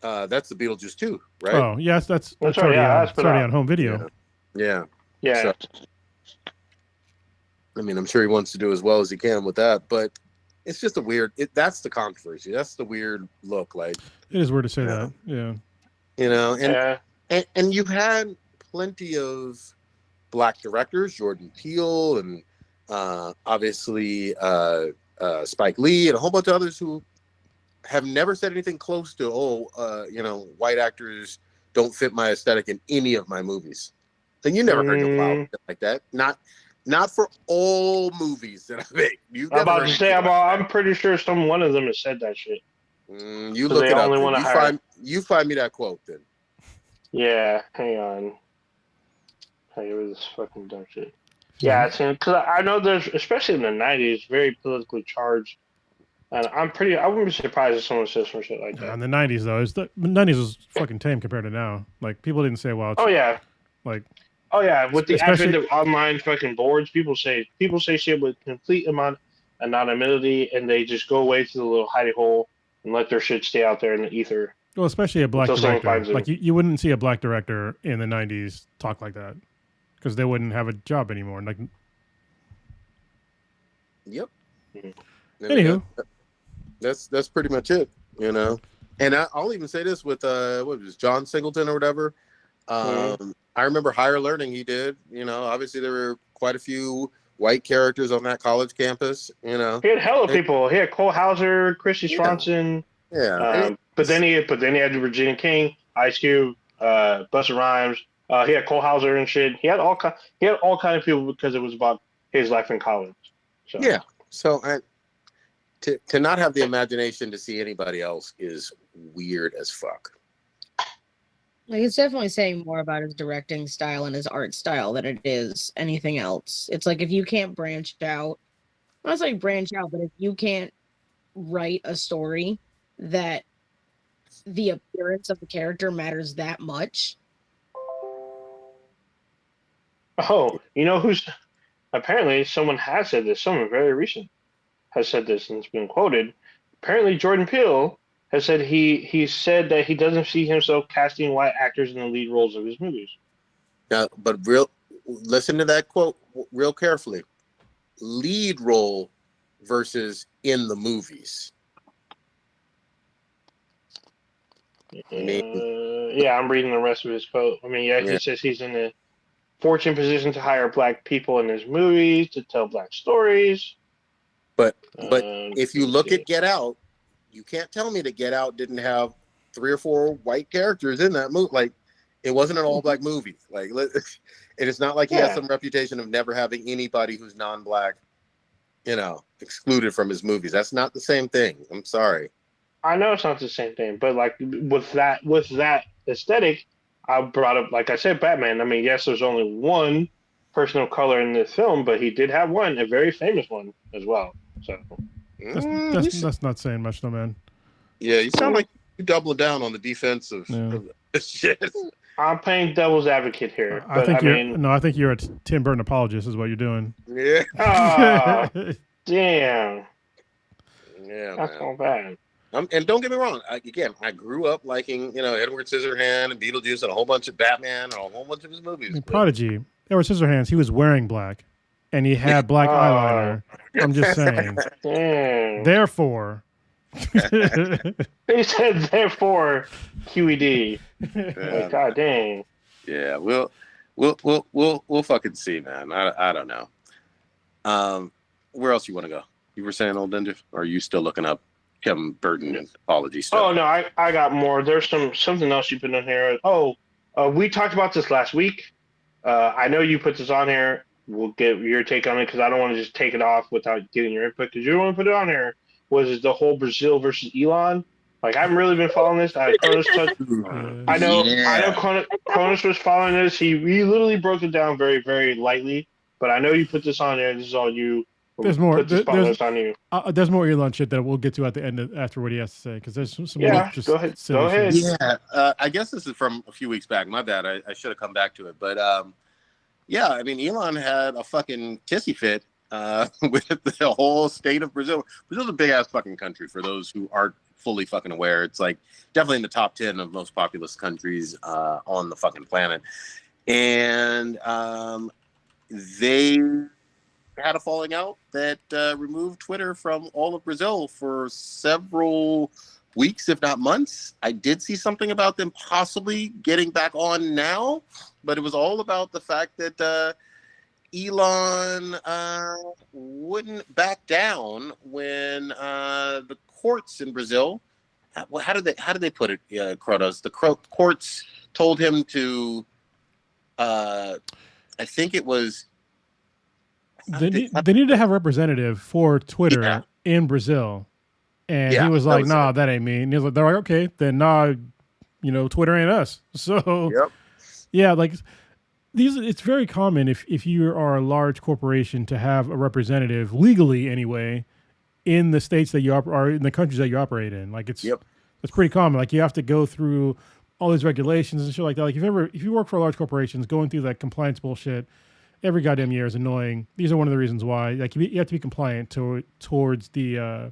that's the Beetlejuice 2, right? Oh yes, that's already on home video. Yeah. So, I'm sure he wants to do as well as he can with that, but it's just that's the controversy. That's the weird look. Like, it is weird to say that. Yeah. And you've had plenty of black directors, Jordan Peele and obviously Spike Lee and a whole bunch of others who have never said anything close to, white actors don't fit my aesthetic in any of my movies. And you never heard no loud like that. Not for all movies that I make. I'm about to say, I'm pretty sure one of them has said that shit. You look it up. You find me that quote then. Yeah, hang on. Hey, it was fucking dumb shit. Yeah, because I know there's, especially in the '90s, very politically charged, and I wouldn't be surprised if someone says some shit like that. In the '90s, though, the '90s was fucking tame compared to now. Like, people didn't say, "Well." With the advent of online fucking boards, people say shit with complete anonymity, and they just go away to the little hidey hole and let their shit stay out there in the ether. Well, especially a black director. Like, you wouldn't see a black director in the '90s talk like that, because they wouldn't have a job anymore. Like, yep. Anywho, that's pretty much it, And I'll even say this with what was John Singleton or whatever. I remember Higher Learning he did. Obviously there were quite a few white characters on that college campus. He had hella people. He had Cole Hauser, Christy Swanson. Yeah. But then he had Virginia King, Ice Cube, Busta Rhymes. He had Cole Hauser and shit. He had all kind of people because it was about his life in college. So. Yeah. So to not have the imagination to see anybody else is weird as fuck. Like, it's definitely saying more about his directing style and his art style than it is anything else. It's like if you can't branch out, not like branch out, but if you can't write a story that the appearance of the character matters that much. Oh, you know who's apparently someone has said this, someone very recent has said this and it's been quoted. Apparently Jordan Peele has said he said that he doesn't see himself casting white actors in the lead roles of his movies. Yeah, but listen to that quote real carefully. Lead role versus in the movies. Yeah, I'm reading the rest of his quote. I mean, he says he's in a fortunate position to hire black people in his movies to tell black stories. But if you look at Get Out, you can't tell me that Get Out didn't have 3 or 4 white characters in that movie. Like, it wasn't an all-black movie. Like, it is not like he has some reputation of never having anybody who's non-black, excluded from his movies. That's not the same thing. I'm sorry. I know it's not the same thing, but like with that aesthetic, I brought up, like I said, Batman. I mean, yes, there's only one person of color in this film, but he did have one, a very famous one as well. So that's not saying much, though, man. Yeah, you sound like you double down on the defense of shit. I'm playing devil's advocate here. I think you're a Tim Burton apologist, is what you're doing. Yeah. Oh, damn. Yeah, that's not bad. And don't get me wrong. I grew up liking, Edward Scissorhands and Beetlejuice and a whole bunch of Batman and a whole bunch of his movies. Prodigy, Edward Scissorhands, he was wearing black, and he had black eyeliner. I'm just saying. Therefore, they said therefore QED. Like, God dang. Yeah, we'll fucking see, man. I don't know. Where else you want to go? You were saying, Old Ninja, or are you still looking up Tim Burton apology stuff? Oh no, I got more. There's something else you put on here. We talked about this last week. I know you put this on here. We'll get your take on it because I don't want to just take it off without getting your input. Because you don't want to put it on here. Was the whole Brazil versus Elon? Like, I haven't really been following this. I know Cronus was following this. He literally broke it down very, very lightly. But I know you put this on there. This is all you. There's more. On you. There's more Elon shit that we'll get to at the end after what he has to say, because there's some just go ahead. Yeah, I guess this is from a few weeks back. My bad. I should have come back to it, but yeah, I mean, Elon had a fucking tissy fit with the whole state of Brazil. Brazil's a big ass fucking country. For those who aren't fully fucking aware, it's like definitely in the top 10 of most populous countries on the fucking planet, and they had a falling out that removed Twitter from all of Brazil for several weeks, if not months. I did see something about them possibly getting back on now, but it was all about the fact that Elon wouldn't back down when the courts in Brazil, how did they put it, Kronos? The courts told him to, I think it was, they need to have a representative for Twitter in Brazil. And he was like, nah, that ain't me. And he was like, they're like, okay, then nah, Twitter ain't us. So yeah, like it's very common if you are a large corporation to have a representative legally anyway in the states that you are in the countries that you operate in. Like it's pretty common. Like you have to go through all these regulations and shit like that. Like if you work for large corporations, going through that compliance bullshit every goddamn year is annoying. These are one of the reasons why. Like you have to be compliant towards the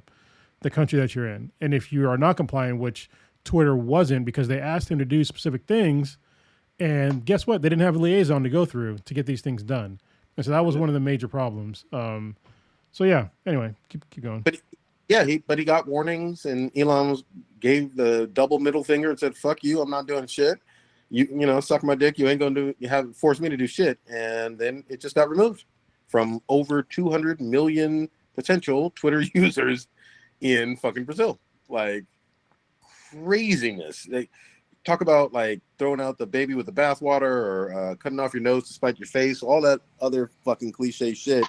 country that you're in. And if you are not compliant, which Twitter wasn't, because they asked him to do specific things, and guess what? They didn't have a liaison to go through to get these things done. And so that was one of the major problems. So yeah, anyway, keep going. But he got warnings, and Elon gave the double middle finger and said, fuck you, I'm not doing shit. You suck my dick, you ain't gonna force me to do shit. And then it just got removed from over 200 million potential Twitter users in fucking Brazil. Like craziness. They talk about like throwing out the baby with the bathwater, or cutting off your nose to spite your face, all that other fucking cliche shit.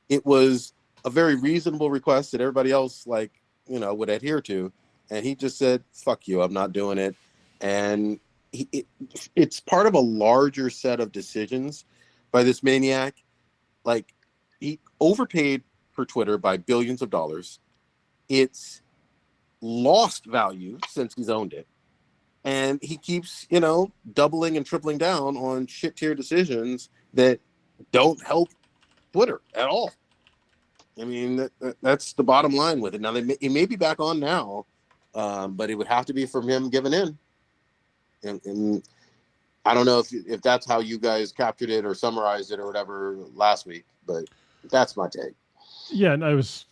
It was a very reasonable request that everybody else would adhere to, and he just said, fuck you, I'm not doing it. And it's part of a larger set of decisions by this maniac. Like, he overpaid for Twitter by billions of dollars. It's lost value since he's owned it. And he keeps, doubling and tripling down on shit tier decisions that don't help Twitter at all. I mean, that's the bottom line with it. Now, he may be back on now, but it would have to be from him giving in. And I don't know if that's how you guys captured it or summarized it or whatever last week, but that's my take. Yeah, I was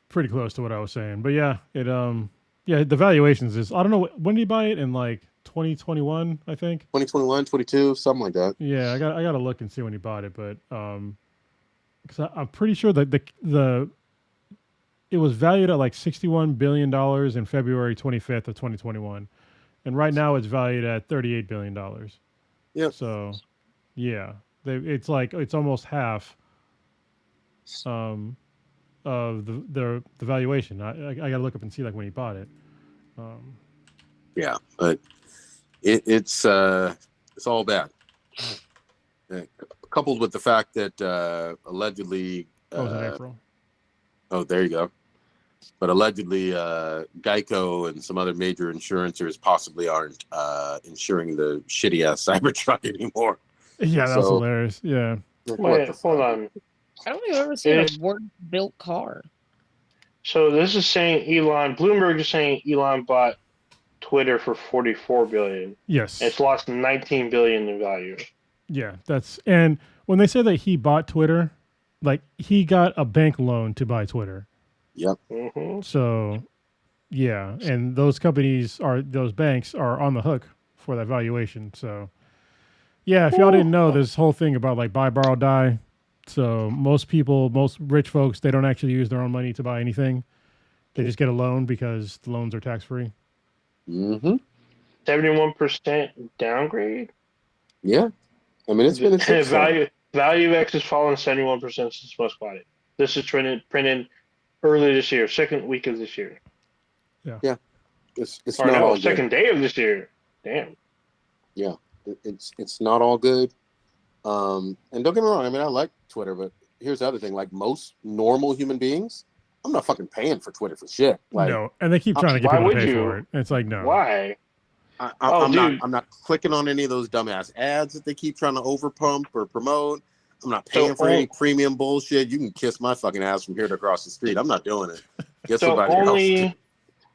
pretty close to what I was saying. But yeah, the valuations is, I don't know, when did he buy it? In like 2021, I think. 2021, 22, something like that. Yeah, I got to look and see when he bought it, but because I'm pretty sure that it was valued at like $61 billion in February 25th of 2021, and right now it's valued at $38 billion. Yeah. So, yeah, it's almost half of the valuation. I got to look up and see like when he bought it. Yeah, but it's all bad. Coupled with the fact that allegedly, in April. Oh, there you go. But allegedly, Geico and some other major insurers possibly aren't insuring the shitty ass Cybertruck anymore. Yeah, that's hilarious. Yeah. Wait, hold on. I don't think I've ever seen a work-built car. So this is saying Bloomberg is saying Elon bought Twitter for $44 billion. Yes. It's lost $19 billion in value. Yeah, and when they say that he bought Twitter, like he got a bank loan to buy Twitter. Yep. Mm-hmm. So, yeah, and those banks are on the hook for that valuation. So, yeah, if y'all didn't know, this whole thing about like buy, borrow, die. So most rich folks, they don't actually use their own money to buy anything. They just get a loan because the loans are tax free. 71% downgrade. Yeah, I mean it's been a value X has fallen 71% since Musk bought it. This is printed early this year, second week of this year. Yeah. It's or not no, all second good. day of this year. Damn. Yeah, it's not all good. And don't get me wrong, I mean I like Twitter, but here's the other thing: like most normal human beings, I'm not fucking paying for Twitter for shit. Like, no, and they keep trying to get people to pay for it. It's like no. Why? I'm not clicking on any of those dumbass ads that they keep trying to overpump or promote. I'm not paying for any premium bullshit. You can kiss my fucking ass from here to across the street. I'm not doing it. Guess somebody else.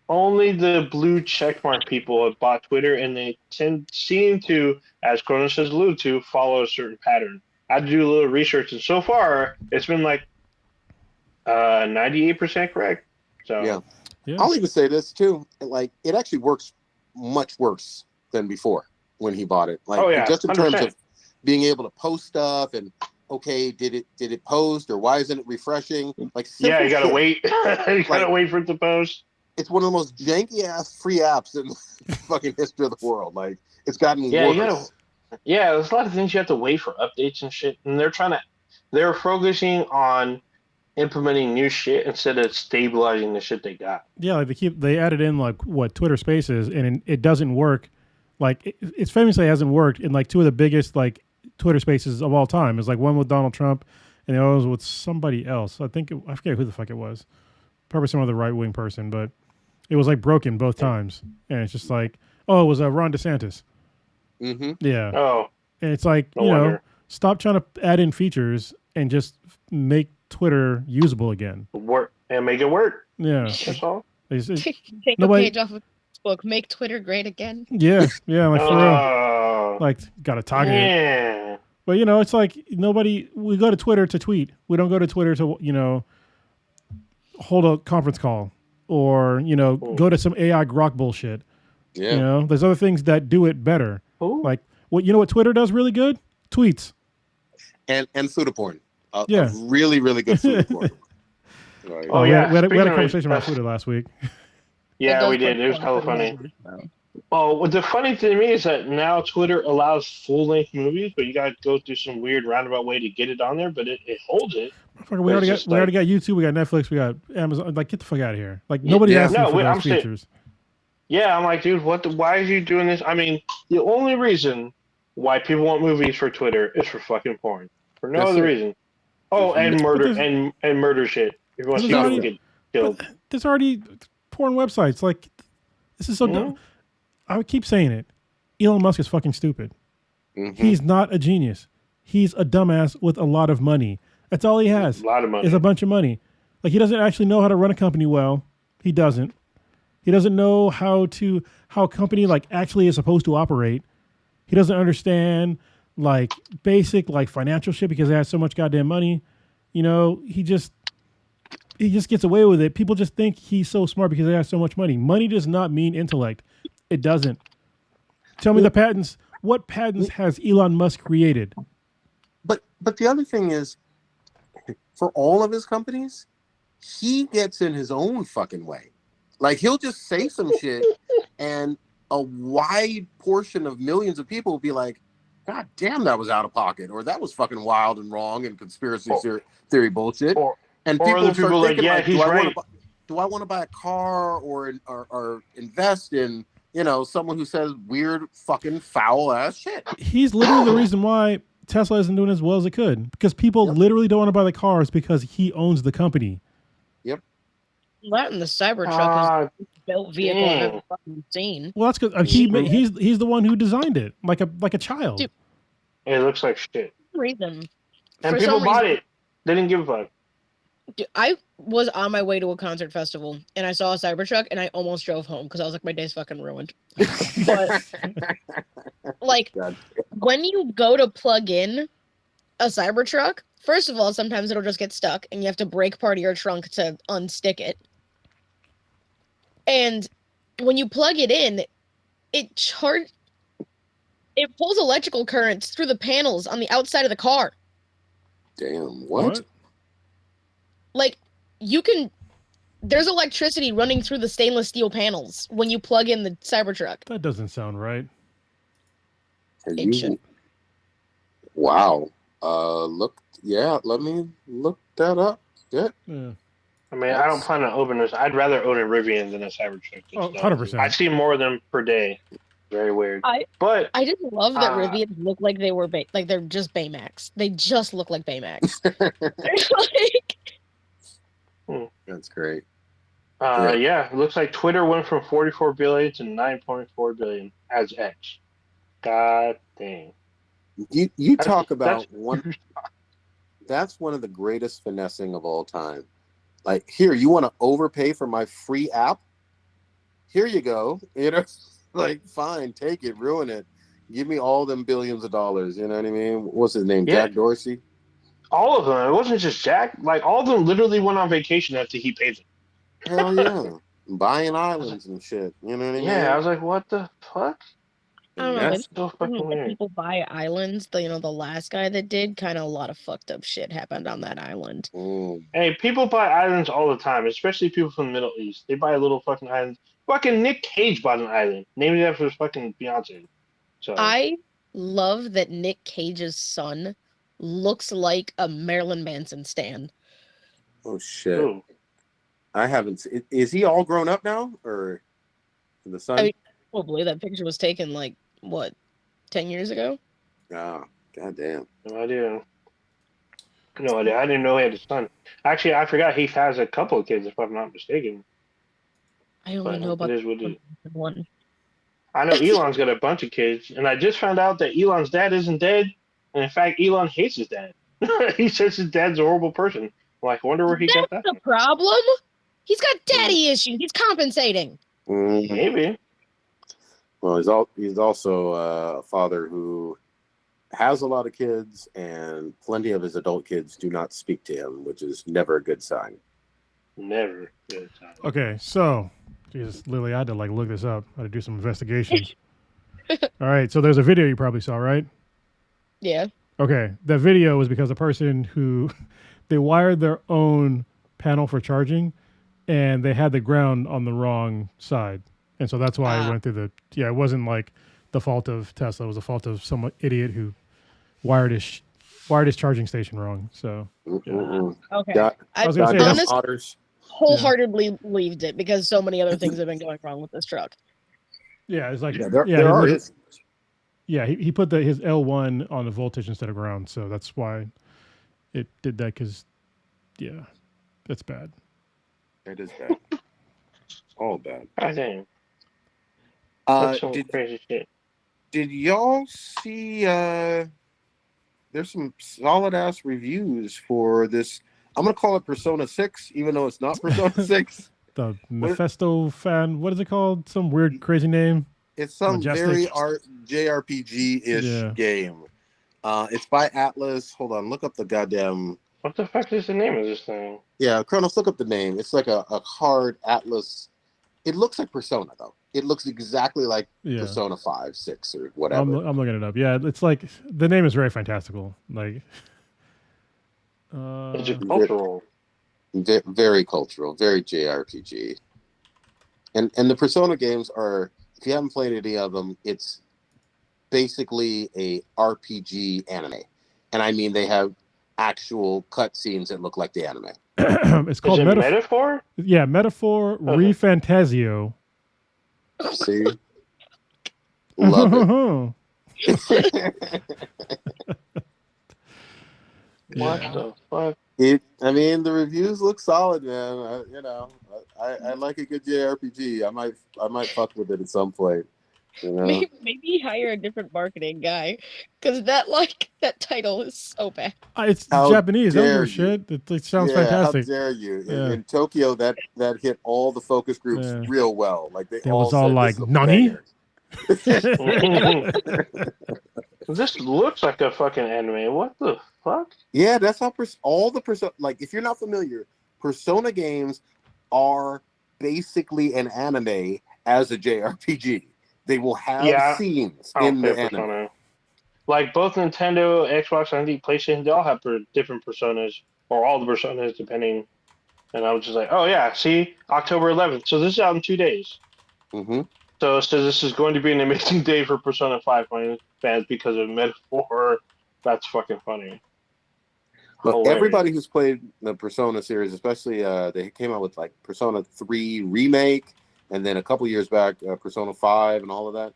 Only the blue checkmark people have bought Twitter, and they seem to, as Cronus has alluded to, follow a certain pattern. I had to do a little research, and so far it's been like 98% correct. So yeah. I'll even say this too: like it actually works much worse than before when he bought it. Like just in 100%. Terms of being able to post stuff and did it post or why isn't it refreshing? Like you gotta wait. You gotta wait for it to post. It's one of the most janky ass free apps in the fucking history of the world. Like it's gotten worse. There's a lot of things you have to wait for updates and shit, and they're focusing on implementing new shit instead of stabilizing the shit they got. Yeah, like they added in like Twitter Spaces, and it doesn't work. Like it's famously hasn't worked in like two of the biggest like Twitter Spaces of all time. It's like one with Donald Trump, and the other was with somebody else. I forget who the fuck it was. Probably some other right wing person, but it was like broken both times, and it's just like, oh, it was Ron DeSantis. Mm-hmm. Yeah. Oh. And it's like stop trying to add in features and just make Twitter usable again. Work and make it work. Yeah. That's all. Take a page off of Facebook. Make Twitter great again. Yeah. Like for real. Like gotta target it. But it's like we go to Twitter to tweet. We don't go to Twitter to hold a conference call or go to some AI grok bullshit. Yeah. There's other things that do it better. Ooh. Like what Twitter does really good? Tweets. And food porn. A really, really good food porn. Right. We had a conversation about food last week. Yeah, we did. It was hella funny. Oh, the funny thing to me is that now Twitter allows full-length movies, but you got to go through some weird roundabout way to get it on there, but it holds it. We already got YouTube, we got Netflix, we got Amazon. Like, get the fuck out of here. Like, nobody asked me for those features. Yeah, I'm like, dude, why are you doing this? I mean, the only reason why people want movies for Twitter is for fucking porn. For no other reason. Oh, and murder and murder shit. You want to see people get killed. But there's already porn websites. Like, this is so dumb. I would keep saying it. Elon Musk is fucking stupid. He's not a genius. He's a dumbass with a lot of money. That's all he has. A lot of money. Is a bunch of money. Like, he doesn't actually know how to run a company well. He doesn't. He doesn't know how a company like actually is supposed to operate. He doesn't understand like basic like financial shit because he has so much goddamn money. You know, he just gets away with it. People just think he's so smart because he has so much money. Money does not mean intellect. It doesn't. Tell me the patents. What patents has Elon Musk created? But the other thing is, for all of his companies, he gets in his own fucking way. Like, he'll just say some shit, and a wide portion of millions of people will be like, God damn, that was out of pocket, or that was fucking wild and wrong and conspiracy theory bullshit. And people start thinking, yeah, like, he's right. Do I want to buy a car or invest in, you know, someone who says weird fucking foul ass shit? He's literally the reason why Tesla isn't doing as well as it could, because people literally don't want to buy the cars because he owns the company. Yep. That and the Cybertruck is the built vehicle I've ever fucking seen. Well, that's because he's the one who designed it, like a child. Dude, it looks like shit. Reason. And people bought it. They didn't give a fuck. Dude, I was on my way to a concert festival and I saw a Cybertruck and I almost drove home because I was like, my day's fucking ruined. But like, when you go to plug in a Cybertruck, first of all, sometimes it'll just get stuck and you have to break part of your trunk to unstick it. And when you plug it in, it pulls electrical currents through the panels on the outside of the car. Damn, what? Like, there's electricity running through the stainless steel panels when you plug in the Cybertruck. That doesn't sound right. It should. Wow. Let me look that up. Yeah. I mean, I don't plan on opening this. I'd rather own a Rivian than a Cybertruck. 100%. I see more of them per day. Very weird. I just love that Rivians look like they were like they're just Baymax. They just look like Baymax. That's great. Yeah, it looks like Twitter went from 44 billion to 9.4 billion as X. God dang. You talk about one. That's one of the greatest finessing of all time. Like, here, you want to overpay for my free app? Here you go. You know, like, fine, take it, ruin it. Give me all them billions of dollars. You know what I mean? What's his name? Yeah. Jack Dorsey? All of them. It wasn't just Jack. Like, all of them literally went on vacation after he paid them. Hell yeah. Buying islands and shit. You know what I mean? Yeah, I was like, what the fuck? I don't know. That's so fucking weird. People buy islands. The last guy that did, kind of a lot of fucked up shit happened on that island. Hey, people buy islands all the time, especially people from the Middle East. They buy little fucking islands. Fucking Nick Cage bought an island, named it after his fucking Beyonce. So I love that Nick Cage's son looks like a Marilyn Manson stan. Oh shit! Ooh. I haven't. Is he all grown up now, or the son? I mean, probably. That picture was taken like what, 10 years ago? Oh, goddamn! No idea. No idea. I didn't know he had a son. Actually, I forgot he has a couple of kids, if I'm not mistaken. I only know about one. I know Elon's got a bunch of kids, and I just found out that Elon's dad isn't dead. And in fact, Elon hates his dad. He says his dad's a horrible person. I'm like, I wonder where he got that. That's the problem. He's got daddy issues. He's compensating. Maybe. Well, he's also a father who has a lot of kids, and plenty of his adult kids do not speak to him, which is never a good sign. Never a good sign. Okay, so, Jesus, Lily, I had to look this up. I had to do some investigations. All right, so there's a video you probably saw, right? Yeah. Okay, that video was because a person who they wired their own panel for charging, and they had the ground on the wrong side, and so that's why it went through the. Yeah, it wasn't like the fault of Tesla; it was the fault of some idiot who wired his charging station wrong. So. Yeah. Okay. I was wholeheartedly believed it because so many other things have been going wrong with this truck. Yeah, it's like there are issues. Yeah, he put his L1 on the voltage instead of ground, so that's why it did that. Because that's bad. It is bad. All bad. I think. Crazy shit. Did y'all see? There's some solid ass reviews for this. I'm gonna call it Persona 6, even though it's not Persona 6. The Mephisto fan. What is it called? Some weird, crazy name. It's some very JRPG-ish game. It's by Atlas. Hold on, look up the goddamn. What the fuck is the name of this thing? Yeah, Kronos, look up the name. It's like a hard Atlas. It looks like Persona though. It looks exactly like Persona 5, 6, or whatever. I'm looking it up. Yeah, it's like the name is very fantastical. Like, it's cultural. Very cultural, very JRPG. And the Persona games are, if you haven't played any of them, it's basically a RPG anime. And I mean, they have actual cutscenes that look like the anime. It's called Metaphor? Yeah, Metaphor ReFantazio. See? Love it. What the fuck? I mean, the reviews look solid, man. I like a good JRPG. I might fuck with it at some point. You know? Maybe hire a different marketing guy, because that title is so bad. It's Japanese. Don't give a shit. It sounds fantastic. How dare you? In Tokyo, that hit all the focus groups real well. Like they all was all like, "Nani?" This looks like a fucking anime. What the fuck? Yeah, that's how all the Persona. Like, if you're not familiar, Persona games are basically an anime as a JRPG. They will have scenes in the anime. Persona. Like both Nintendo, Xbox, and the PlayStation, they all have different personas, or all the personas, depending. And I was just like, oh yeah, see, October 11th. So this is out in 2 days. Mm-hmm. So this is going to be an amazing day for Persona 5 fans because of Metaphor. That's fucking funny. Look, everybody who's played the Persona series, especially they came out with like Persona 3 remake, and then a couple years back Persona 5 and all of that,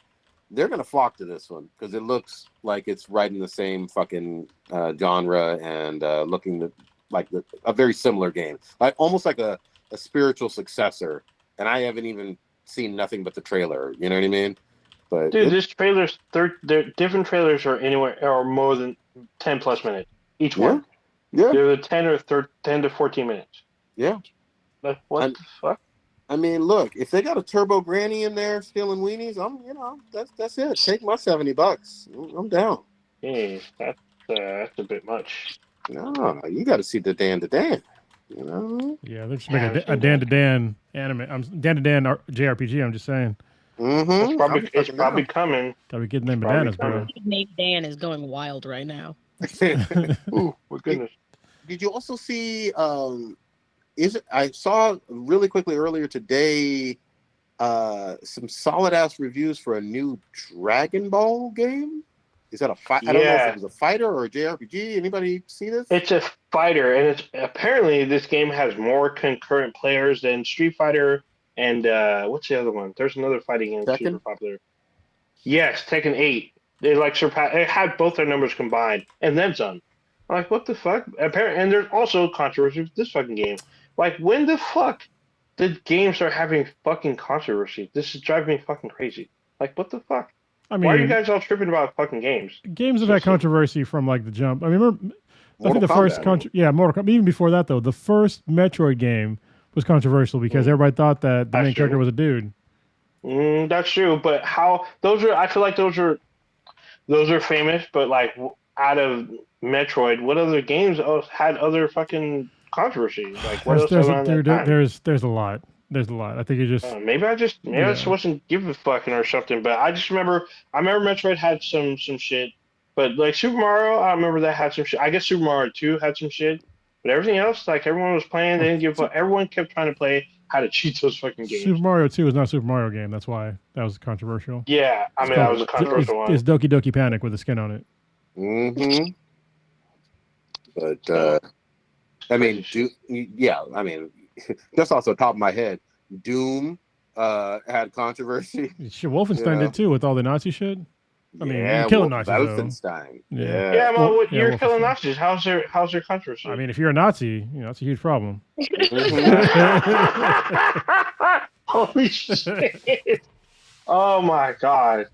they're gonna flock to this one because it looks like it's right in the same fucking genre and looking like a very similar game, like almost like a spiritual successor. And I haven't even seen nothing but the trailer. You know what I mean? But dude, this trailer's different trailers are anywhere or more than 10 plus minutes each one. Yeah, they're the 10 to 14 minutes. Yeah. Like, what the fuck? I mean, look, if they got a turbo granny in there stealing weenies, that's it. Take my $70. I'm down. Jeez, that's a bit much. No, you got to see the Dan to Dan. You know? Yeah, they're just making a Dan to Dan anime. Dan to Dan JRPG. I'm just saying. Mm-hmm. It's probably coming. Gotta be getting them bananas, bro. Name Dan is going wild right now. Ooh, my goodness. Did you also see? I saw really quickly earlier today some solid ass reviews for a new Dragon Ball game. Is that a fight? I don't know if it was a fighter or a JRPG. Anybody see this? It's a fighter, and it's apparently this game has more concurrent players than Street Fighter and what's the other one? There's another fighting game super popular. Yes, Tekken 8. They it had both their numbers combined and then some. I'm like, what the fuck? Apparently, and there's also controversy with this fucking game. Like, when the fuck did games start having fucking controversy? This is driving me fucking crazy. Like, what the fuck? I mean, why are you guys all tripping about fucking games? Games have had controversy from like the jump. I remember, I think the first Mortal Kombat. Even before that though, the first Metroid game was controversial because everybody thought that the main character was a dude. That's true, but how those are? I feel like those are famous, but like out of Metroid, what other games had other fucking controvery? Like what else? There's a lot. There's a lot. I think you just maybe I just wasn't give a fucking or something. But I just remember Metroid had some shit, but like Super Mario, I remember that had some shit. I guess Super Mario 2 had some shit, but everything else, like everyone was playing, they didn't give a fuck. Everyone kept trying to play how to cheat those fucking games. Super Mario 2 is not a Super Mario game. That's why that was controversial. Yeah, I mean that was a controversial one. It's Doki Doki Panic with a skin on it. Mm-hmm. But I mean, I mean, that's also top of my head. Doom had controversy. Shit, Wolfenstein did too with all the Nazi shit. I mean, you're killing Nazis. Wolfenstein. Yeah, well, you're killing Nazis. How's there controversy? I mean, if you're a Nazi, it's a huge problem. Holy shit! Oh my god!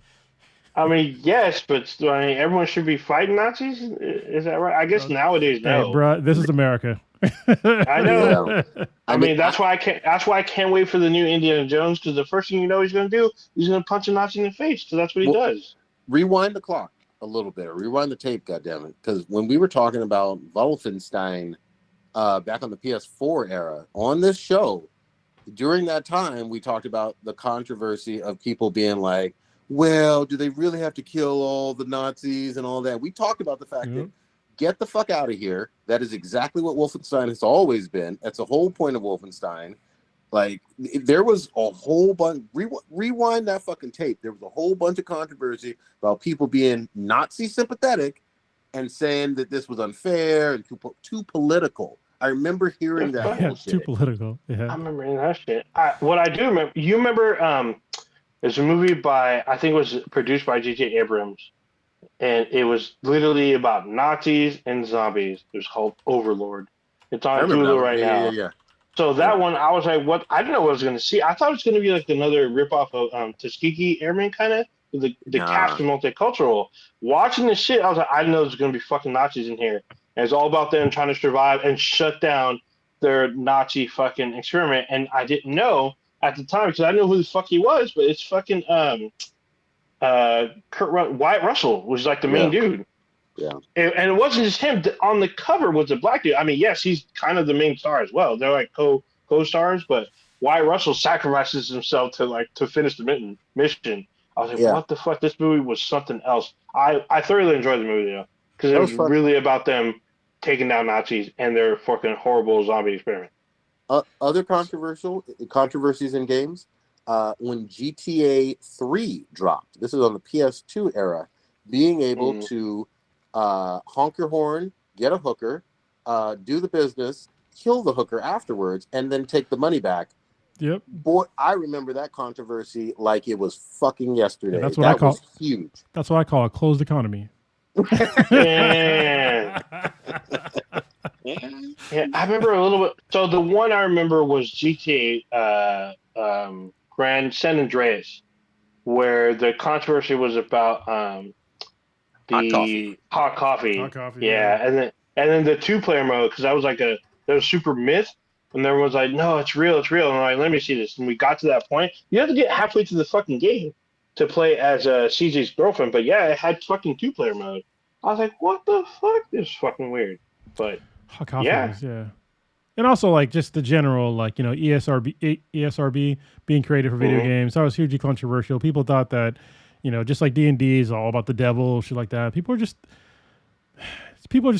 I mean, yes, but everyone should be fighting Nazis. Is that right? I guess nowadays, no. Hey, bro, this is America. I know. Yeah. I mean, that's why I can't. That's why I can't wait for the new Indiana Jones, because the first thing he's going to do, he's going to punch a Nazi in the face, because that's what he does. Rewind the clock a little bit, or rewind the tape, goddammit. Because when we were talking about Wolfenstein back on the PS4 era on this show, during that time, we talked about the controversy of people being like, well, do they really have to kill all the Nazis and all that? We talked about the fact that get the fuck out of here. That is exactly what Wolfenstein has always been. That's the whole point of Wolfenstein. Like, there was a whole bunch, rewind that fucking tape. There was a whole bunch of controversy about people being Nazi sympathetic and saying that this was unfair and too political. I remember hearing that bullshit. Too political. Yeah. I remember hearing that shit. What I do remember, you remember, there's a movie I think it was produced by J.J. Abrams, and it was literally about Nazis and zombies. It was called Overlord. It's on Hulu right now. Yeah. So that one, I was like, what? I didn't know what I was going to see. I thought it was going to be like another ripoff of Tuskegee Airmen, kind of. The cast was multicultural. Watching this shit, I was like, I know there's going to be fucking Nazis in here. And it's all about them trying to survive and shut down their Nazi fucking experiment. And I didn't know at the time, because I didn't know who the fuck he was, but it's fucking Wyatt Russell was like the main dude. Yeah. And it wasn't just him. On the cover was a black dude. I mean, yes, he's kind of the main star as well. They're like co-stars, but Wyatt Russell sacrifices himself to finish the mission. I was like, what the fuck? This movie was something else. I thoroughly enjoyed the movie, though, because it was really about them taking down Nazis and their fucking horrible zombie experiment. Other controversies in games, when GTA 3 dropped, this is on the PS2 era, being able to honk your horn, get a hooker, do the business, kill the hooker afterwards, and then take the money back. Yep. Boy, I remember that controversy like it was fucking yesterday. Yeah, that was huge. That's what I call a closed economy. Yeah. Yeah, I remember a little bit. So the one I remember was GTA Grand San Andreas, where the controversy was about the hot coffee. Hot coffee. Yeah, and then the 2-player mode, because that was like there was super myth, and everyone's like, no, it's real, and I'm like, let me see this. And we got to that point. You have to get halfway through the fucking game to play as CJ's girlfriend, but yeah, it had fucking 2-player mode. I was like, what the fuck? This is fucking weird. But hot coffee yeah. And also, like, just the general, like, ESRB being created for video games. That was hugely controversial. People thought that, just like D&D is all about the devil, shit like that. People are just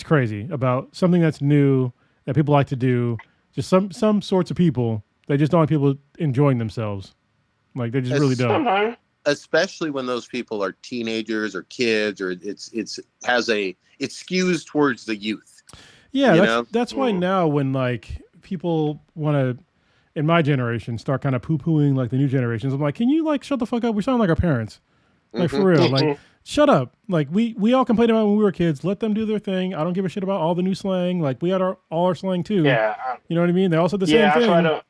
crazy about something that's new that people like to do. Just some sorts of people, they just don't like people enjoying themselves. Like, they just really don't. Sometimes. Especially when those people are teenagers or kids, or it skews towards the youth. Yeah, that's why now when like people want to, in my generation, start kind of poo-pooing like the new generations, I'm like, can you like shut the fuck up? We sound like our parents. Like for real, like shut up. Like we all complained about when we were kids. Let them do their thing. I don't give a shit about all the new slang. Like we had all our slang too. Yeah. You know what I mean? They all said the same thing.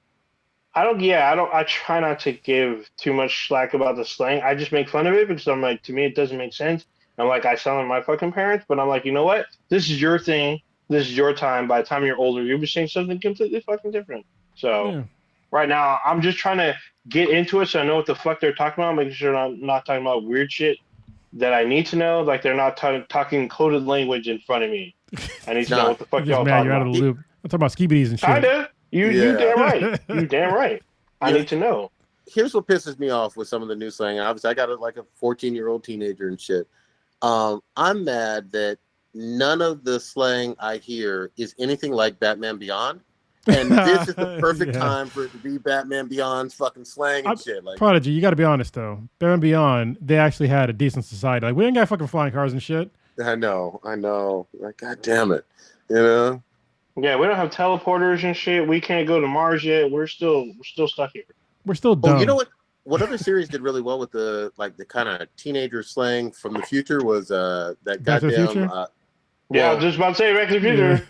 I try not to give too much slack about the slang. I just make fun of it because I'm like, to me, it doesn't make sense. I'm like, I sound like my fucking parents, but I'm like, you know what? This is your thing. This is your time. By the time you're older, you'll be saying something completely fucking different. So right now, I'm just trying to get into it so I know what the fuck they're talking about, making sure I'm not talking about weird shit that I need to know. Like they're not talking coded language in front of me. I need to know what the fuck y'all talking about. Out of the loop. I'm talking about skibidis and shit. Kinda. You damn right. You damn right. I need to know. Here's what pisses me off with some of the new slang. Obviously, I got a 14-year-old teenager and shit. I'm mad that none of the slang I hear is anything like Batman Beyond. And this is the perfect time for it to be Batman Beyond's fucking slang and shit. Like, Prodigy, you got to be honest, though. Batman Beyond, they actually had a decent society. Like, we ain't got fucking flying cars and shit. I know. Like, God damn it. You know? Yeah, we don't have teleporters and shit. We can't go to Mars yet. We're still stuck here. We're still dumb. Oh, you know what? What other series did really well with the kind of teenager slang from the future was that Back to the goddamn. Future? I was just about to say Back to the Future.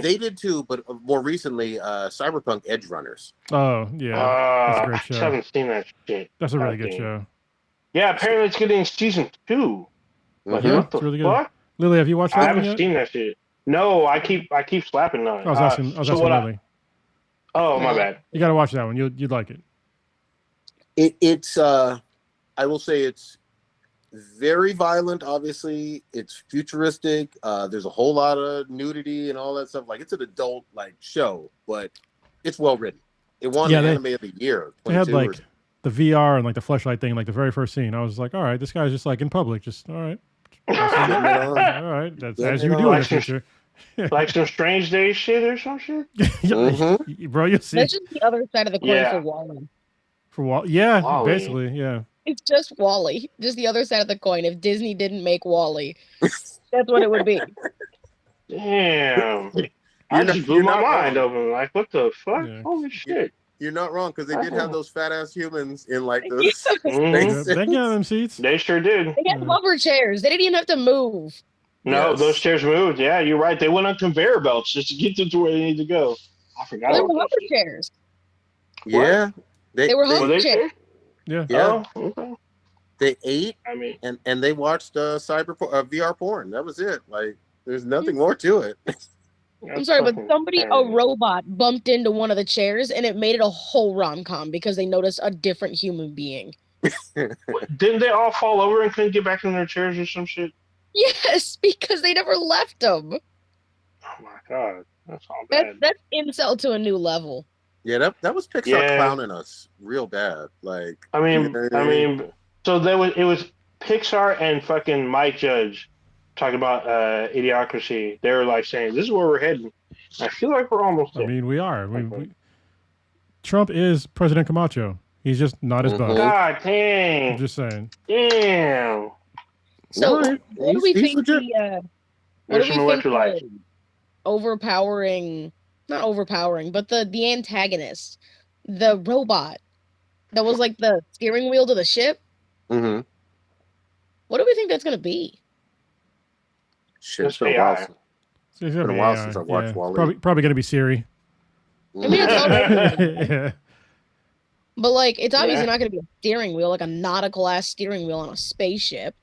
They did too, but more recently, Cyberpunk Edge Runners. Oh yeah, that's a great show. I haven't seen that shit. That's a really good show. Yeah, apparently it's getting season 2. Like, what the really fuck? Good. Lily, have you watched that? I haven't seen that shit. No, I keep slapping on it. I was asking Lily. Oh, my bad. You got to watch that one. You'd like it. It's I will say it's very violent. Obviously, it's futuristic. There's a whole lot of nudity and all that stuff. Like, it's an adult show, but it's well written. It won Anime of the Year. They had the VR and the fleshlight thing, the very first scene. I was like, all right, this guy's just in public, just all right. All right, that's as you do in the future. Like some Strange Days shit or some shit? Bro, you'll see. That's just the other side of the coin for Wall-E. For Wall-E? Yeah, Wall-E. Basically, yeah. It's just Wall-E. Just the other side of the coin. If Disney didn't make Wall-E, that's what it would be. Damn. I just blew my mind open. Like, what the fuck? Yeah. Holy shit. You're not wrong, because they did have those fat ass humans in those. They got them seats. They sure did. They had rubber chairs. They didn't even have to move. No, those chairs moved. Yeah, you're right. They went on conveyor belts just to get them to where they need to go. I forgot. They were hover chairs. Yeah, they were hover chairs. Yeah. Yeah. Oh, okay. They ate. And they watched VR porn. That was it. There's nothing more to it. I'm sorry, but a robot bumped into one of the chairs and it made it a whole rom-com because they noticed a different human being. Didn't they all fall over and couldn't get back in their chairs or some shit? Yes, because they never left them. Oh my god, that's all bad. That's incel to a new level. Yeah, that was Pixar clowning us real bad. So it was Pixar and fucking Mike Judge talking about Idiocracy. They were saying, this is where we're heading. I feel like we're almost there. I mean, we are. Trump is President Camacho. He's just not as bad. God dang. I'm just saying. Damn. So what do we think the overpowering, not overpowering, but the antagonist, the robot that was the steering wheel to the ship? Mm-hmm. What do we think that's going to be? Shit, it's been a while since I watched Wall-E. Probably going to be Siri. I mean, it's already but it's obviously not going to be a steering wheel, a nautical ass steering wheel on a spaceship.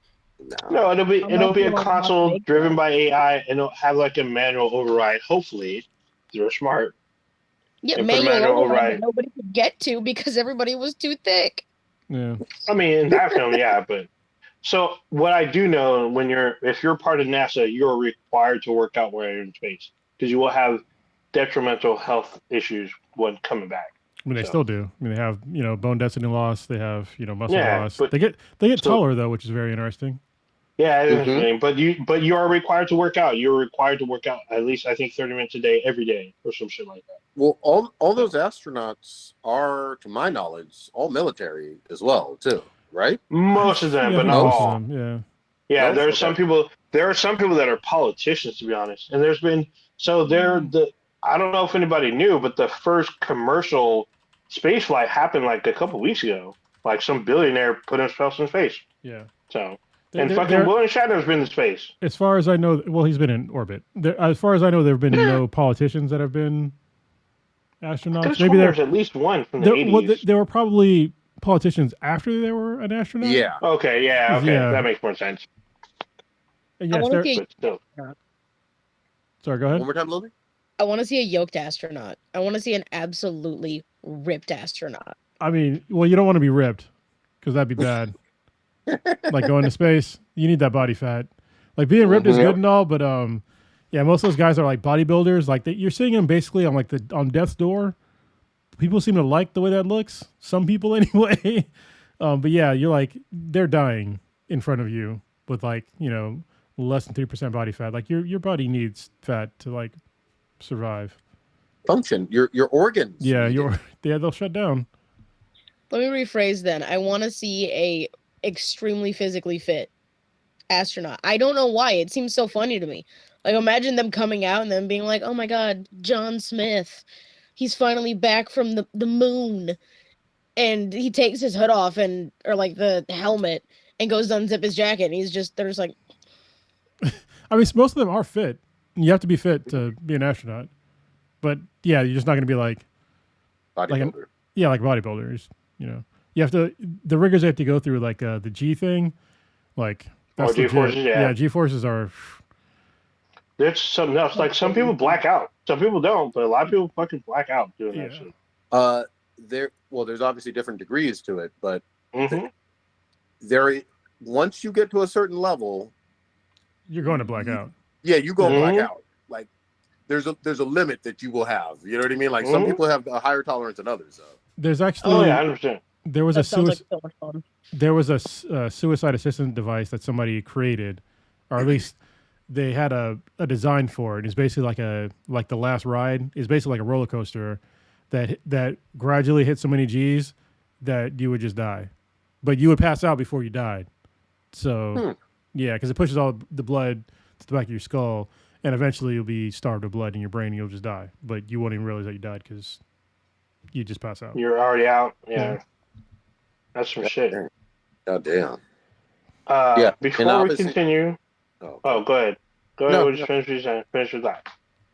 No, it'll be a console driven by AI, and it'll have a manual override. Hopefully, they're smart. Yeah, manual override nobody could get to because everybody was too thick. Yeah. I mean, in that film, yeah, but so what I do know, if you're part of NASA, you're required to work out while you're in space because you will have detrimental health issues when coming back. I mean, they still do. I mean, they have bone density loss. They have muscle loss. But they get taller though, which is very interesting. Yeah, it is interesting. But you are required to work out. You're required to work out at least 30 minutes a day every day or some shit like that. Well, all those astronauts are, to my knowledge, all military as well too, right? Most of them, but not all. Yeah, there are some people. There are some people that are politicians, to be honest. And there's been I don't know if anybody knew, but the first commercial space flight happened a couple weeks ago. Some billionaire put himself in space. Yeah. So. William Shatner's been in space. As far as I know, well, he's been in orbit. As far as I know, there have been no politicians that have been astronauts. Maybe there's at least one from the 80s. Well, there were probably politicians after they were an astronaut. Yeah. Okay. Yeah. Okay. Yeah. That makes more sense. And yes, Sorry. Go ahead. One more time, Lily. I want to see a yoked astronaut. I want to see an absolutely ripped astronaut. I mean, well, you don't want to be ripped because that'd be bad. Going to space, you need that body fat. Being ripped is good and all, but most of those guys are bodybuilders. You're seeing them basically on death's door. People seem to like the way that looks. Some people anyway. But yeah, you're they're dying in front of you with less than 3% body fat. Your body needs fat to survive. Function. Your organs. Yeah, they'll shut down. Let me rephrase then. I want to see a extremely physically fit astronaut. I don't know why. It seems so funny to me. Imagine them coming out and then being like, oh my God, John Smith. he's finally back from the moon, and he takes his hood off or like the helmet and goes to unzip his jacket, and he's just there's like. I mean, most of them are fit. You have to be fit to be an astronaut, but yeah, you're just not going to be like bodybuilder. Like bodybuilders. You know, you have to the rigors they have to go through, like the G thing, like that's G forces. Yeah, G forces are. There's something else. Like some people black out, some people don't, but a lot of people fucking black out doing that shit. There's obviously different degrees to it, but once you get to a certain level, you're going to black out. Yeah, you go black out. Like there's a limit that you will have. You know what I mean? Like some people have a higher tolerance than others. So. There's actually. I understand. There was there was a suicide assistant device that somebody created, or at least they had a design for it. It's basically like the last ride. It's basically like a roller coaster that gradually hit so many G's that you would just die, but you would pass out before you died. So yeah, because it pushes all the blood to the back of your skull, and eventually you'll be starved of blood in your brain and you'll just die. But you won't even realize that you died because you just pass out. You're already out. Yeah. That's some shit. God damn. Before we continue, go ahead. Go ahead. Just finish with that.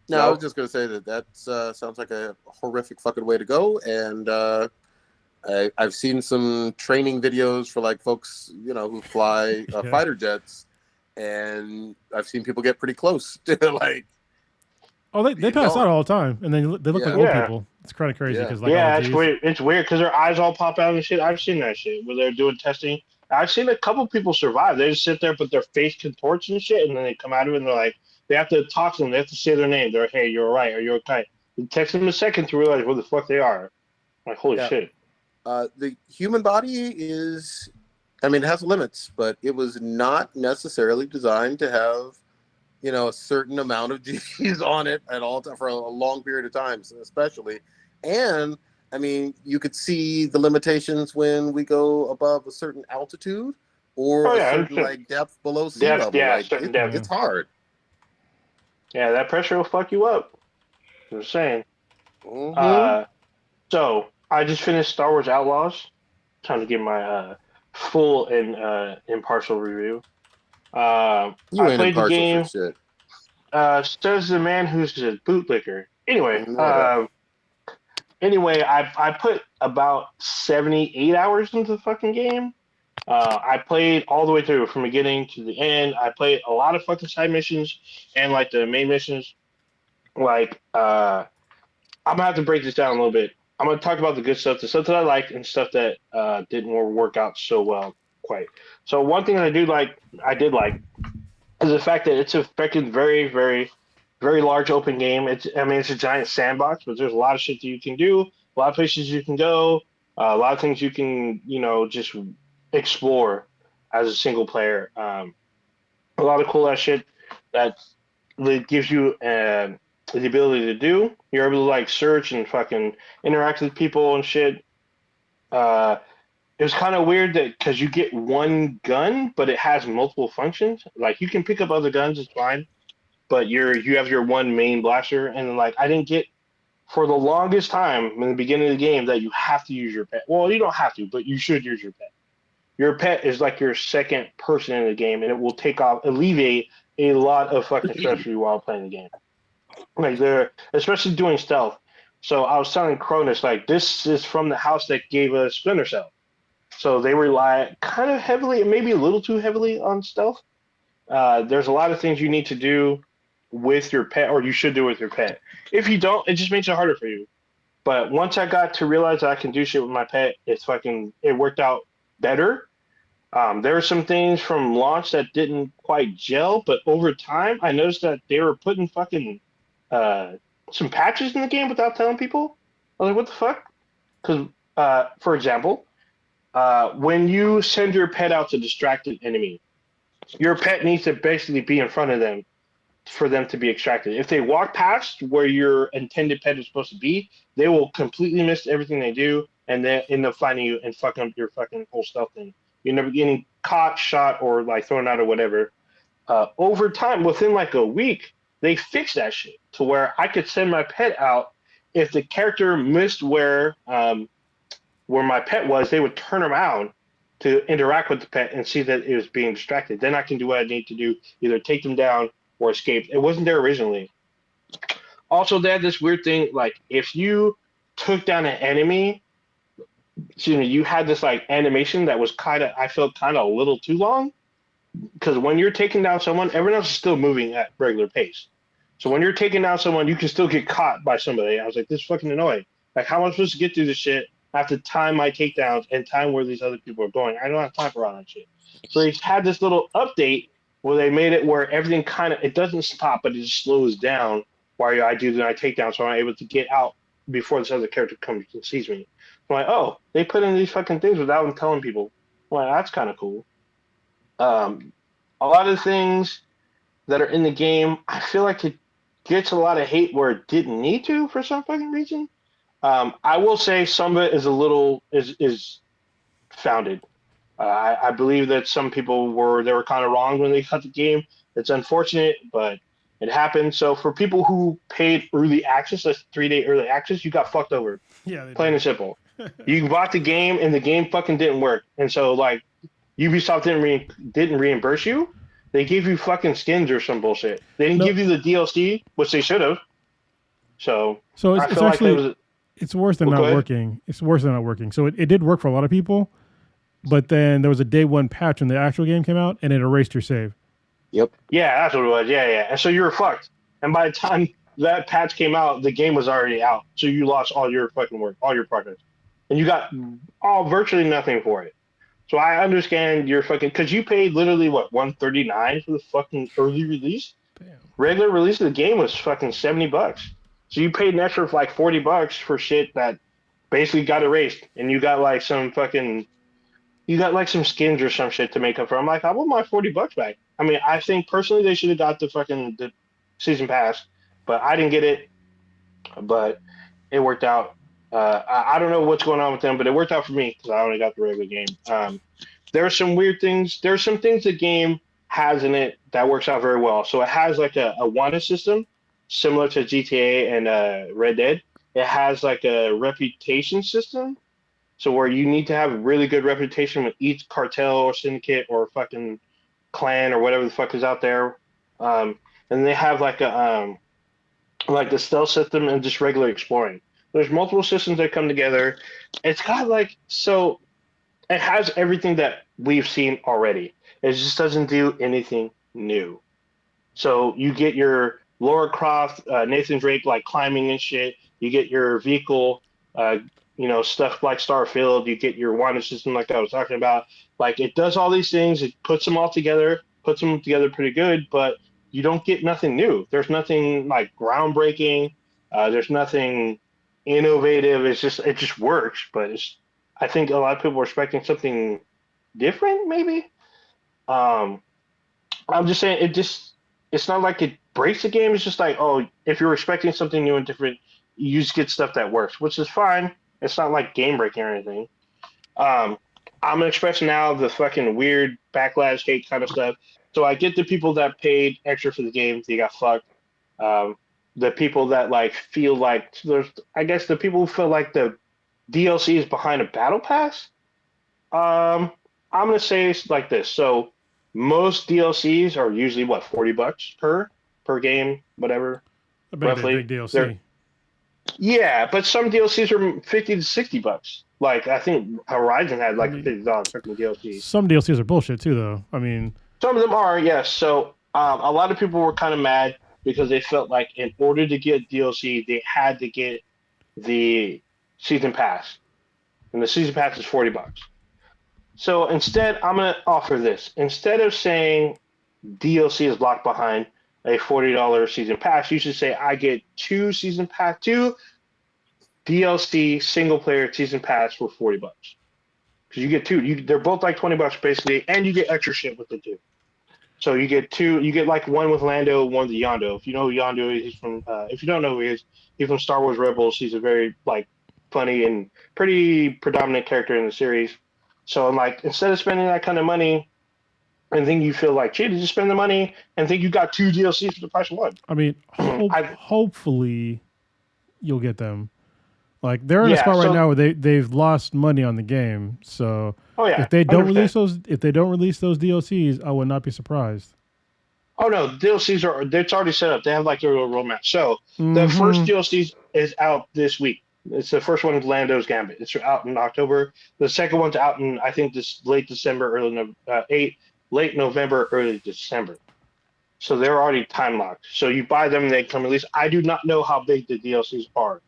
No, I was just gonna say that sounds like a horrific fucking way to go, and I've seen some training videos for like folks, who fly fighter jets, and I've seen people get pretty close to like. Oh, they pass out all the time, and then they look like old people. It's kind of crazy because it's weird. It's weird because their eyes all pop out and shit. I've seen that shit where they're doing testing. I've seen a couple people survive. They just sit there, but their face contorts and shit, and then they come out of it and they're like, they have to talk to them. They have to say their name. They're like, hey, you're all right. Are you okay? It takes them a second to realize where the fuck they are. Like, holy shit. The human body is, it has limits, but it was not necessarily designed to have, a certain amount of G's on it at all time for a long period of time, especially. And you could see the limitations when we go above a certain altitude or a certain depth below sea level. Yeah, certain depth. It's hard. Yeah, that pressure will fuck you up. I'm just saying. So I just finished Star Wars Outlaws. Time to give my full and impartial review. I played the game. Shit. Says the man who's a bootlicker. Anyway, I put about 78 hours into the fucking game. I played all the way through from beginning to the end. I played a lot of fucking side missions and like the main missions. Like, I'm gonna have to break this down a little bit. I'm gonna talk about the good stuff, the stuff that I liked, and stuff that didn't work out so well quite. So one thing that I did like, is the fact that it's a fucking very, very, very large open game. It's a giant sandbox, but there's a lot of shit that you can do, a lot of places you can go, a lot of things you can, just explore as a single player. A lot of cool ass shit that gives you the ability to do. You're able to like search and fucking interact with people and shit. It was kind of weird that because you get one gun, but it has multiple functions. Like you can pick up other guns, it's fine, but you have your one main blaster. And like I didn't get for the longest time in the beginning of the game that you have to use your pet. Well, you don't have to, but you should use your pet. Your pet is like your second person in the game, and it will alleviate a lot of fucking stress for you while playing the game. Like they're especially doing stealth. So I was telling Cronus, like this is from the house that gave us Splinter Cell. So they rely kind of heavily, maybe a little too heavily on stealth. There's a lot of things you need to do with your pet, or you should do with your pet. If you don't, it just makes it harder for you. But once I got to realize that I can do shit with my pet, it worked out better. There were some things from launch that didn't quite gel, but over time, I noticed that they were putting fucking some patches in the game without telling people. I was like, what the fuck? Because, for example, when you send your pet out to distract an enemy, your pet needs to basically be in front of them for them to be extracted. If they walk past where your intended pet is supposed to be, they will completely miss everything they do and then end up finding you and fucking up your fucking whole stealth thing. You're never getting caught, shot, or like thrown out or whatever. Over time, within like a week, they fixed that shit to where I could send my pet out if the character missed where my pet was, they would turn around to interact with the pet and see that it was being distracted. Then I can do what I need to do, either take them down or escape. It wasn't there originally. Also, they had this weird thing, like if you took down an enemy, you had this like animation that was I felt kind of a little too long. Because when you're taking down someone, everyone else is still moving at regular pace. So when you're taking down someone, you can still get caught by somebody. I was like, this is fucking annoying. Like, how am I supposed to get through this shit? I have to time my takedowns and time where these other people are going. I don't have time for all that shit. So they had this little update where they made it where everything it doesn't stop, but it just slows down while I do my takedown, so I'm able to get out before this other character comes and sees me. I'm like, oh, they put in these fucking things without them telling people. Well, that's kind of cool. A lot of the things that are in the game, I feel like it gets a lot of hate where it didn't need to for some fucking reason. I will say some of it is founded. I believe that some people were kind of wrong when they cut the game. It's unfortunate, but it happened. So for people who paid early access, that's 3-day early access, you got fucked over. Yeah, plain and simple. You bought the game and the game fucking didn't work, and so like Ubisoft didn't reimburse you. They gave you fucking skins or some bullshit. They didn't give you the DLC, which they should have. So it's actually it's worse than not working. It's worse than not working. So it did work for a lot of people, but then there was a day one patch when the actual game came out, and it erased your save. Yep. Yeah, that's what it was. Yeah. And so you were fucked. And by the time that patch came out, the game was already out. So you lost all your fucking work, all your progress. And you got virtually nothing for it. So I understand your fucking, because you paid literally what, $139 for the fucking early release. Damn. Regular release of the game was fucking $70. So you paid an extra like $40 for shit that basically got erased, and you got like some skins or some shit to make up for. I'm like, I want my $40 back. I mean, I think personally they should have got the season pass, but I didn't get it. But it worked out. I don't know what's going on with them, but it worked out for me because I only got the regular game. There are some weird things. There are some things the game has in it that works out very well. So it has like a wanted system similar to GTA and Red Dead. It has like a reputation system. So where you need to have a really good reputation with each cartel or syndicate or fucking clan or whatever the fuck is out there. And they have like the stealth system and just regular exploring. There's multiple systems that come together. It's got it has everything that we've seen already. It just doesn't do anything new. So you get your Lara Croft, Nathan Drake like climbing and shit. You get your vehicle, stuff like Starfield. You get your wanted system like I was talking about. Like it does all these things. It puts them together pretty good, but you don't get nothing new. There's nothing like groundbreaking. There's nothing innovative. It just works, but I think a lot of people are expecting something different, maybe. I'm just saying it's not like it breaks the game. It's just like, oh, if you're expecting something new and different, you just get stuff that works, which is fine. It's not like game breaking or anything. I'm expressing now the fucking weird backlash, hate kind of stuff. So I get the people that paid extra for the game, they got fucked. The people that like feel like the people who feel like the DLC is behind a battle pass. I'm gonna say it's like this. So most DLCs are usually what, $40 per game, whatever. Roughly. Big DLC. Yeah, but some DLCs are $50 to $60. Like I think Horizon had like $50 fucking DLC. Some DLCs are bullshit too, though. I mean, some of them are, yes. So a lot of people were kind of mad because they felt like in order to get DLC, they had to get the season pass, and the season pass is $40. So instead, I'm gonna offer this. Instead of saying DLC is locked behind a $40 season pass, you should say I get two DLC single player season pass for $40. Because you get two. They're both like $20 basically, and you get extra shit with the two. So you get two. You get like one with Lando, one with Yondo. If you know who Yondo is, he's from. If you don't know who he is, he's from Star Wars Rebels. He's a very like funny and pretty predominant character in the series. So I'm like, instead of spending that kind of money, and think you feel like cheated, just spend the money and think you got two DLCs for the price of one. I mean, hopefully you'll get them. Like they're in a spot right now where they've lost money on the game. So if they don't 100%. If they don't release those DLCs, I would not be surprised. Oh no, DLCs it's already set up. They have like their little roadmap. So the first DLC is out this week. It's the first one is Lando's Gambit. It's out in October. The second one's out in I think this late November, early December. So they're already time locked. So you buy them and they come release. I do not know how big the DLCs are.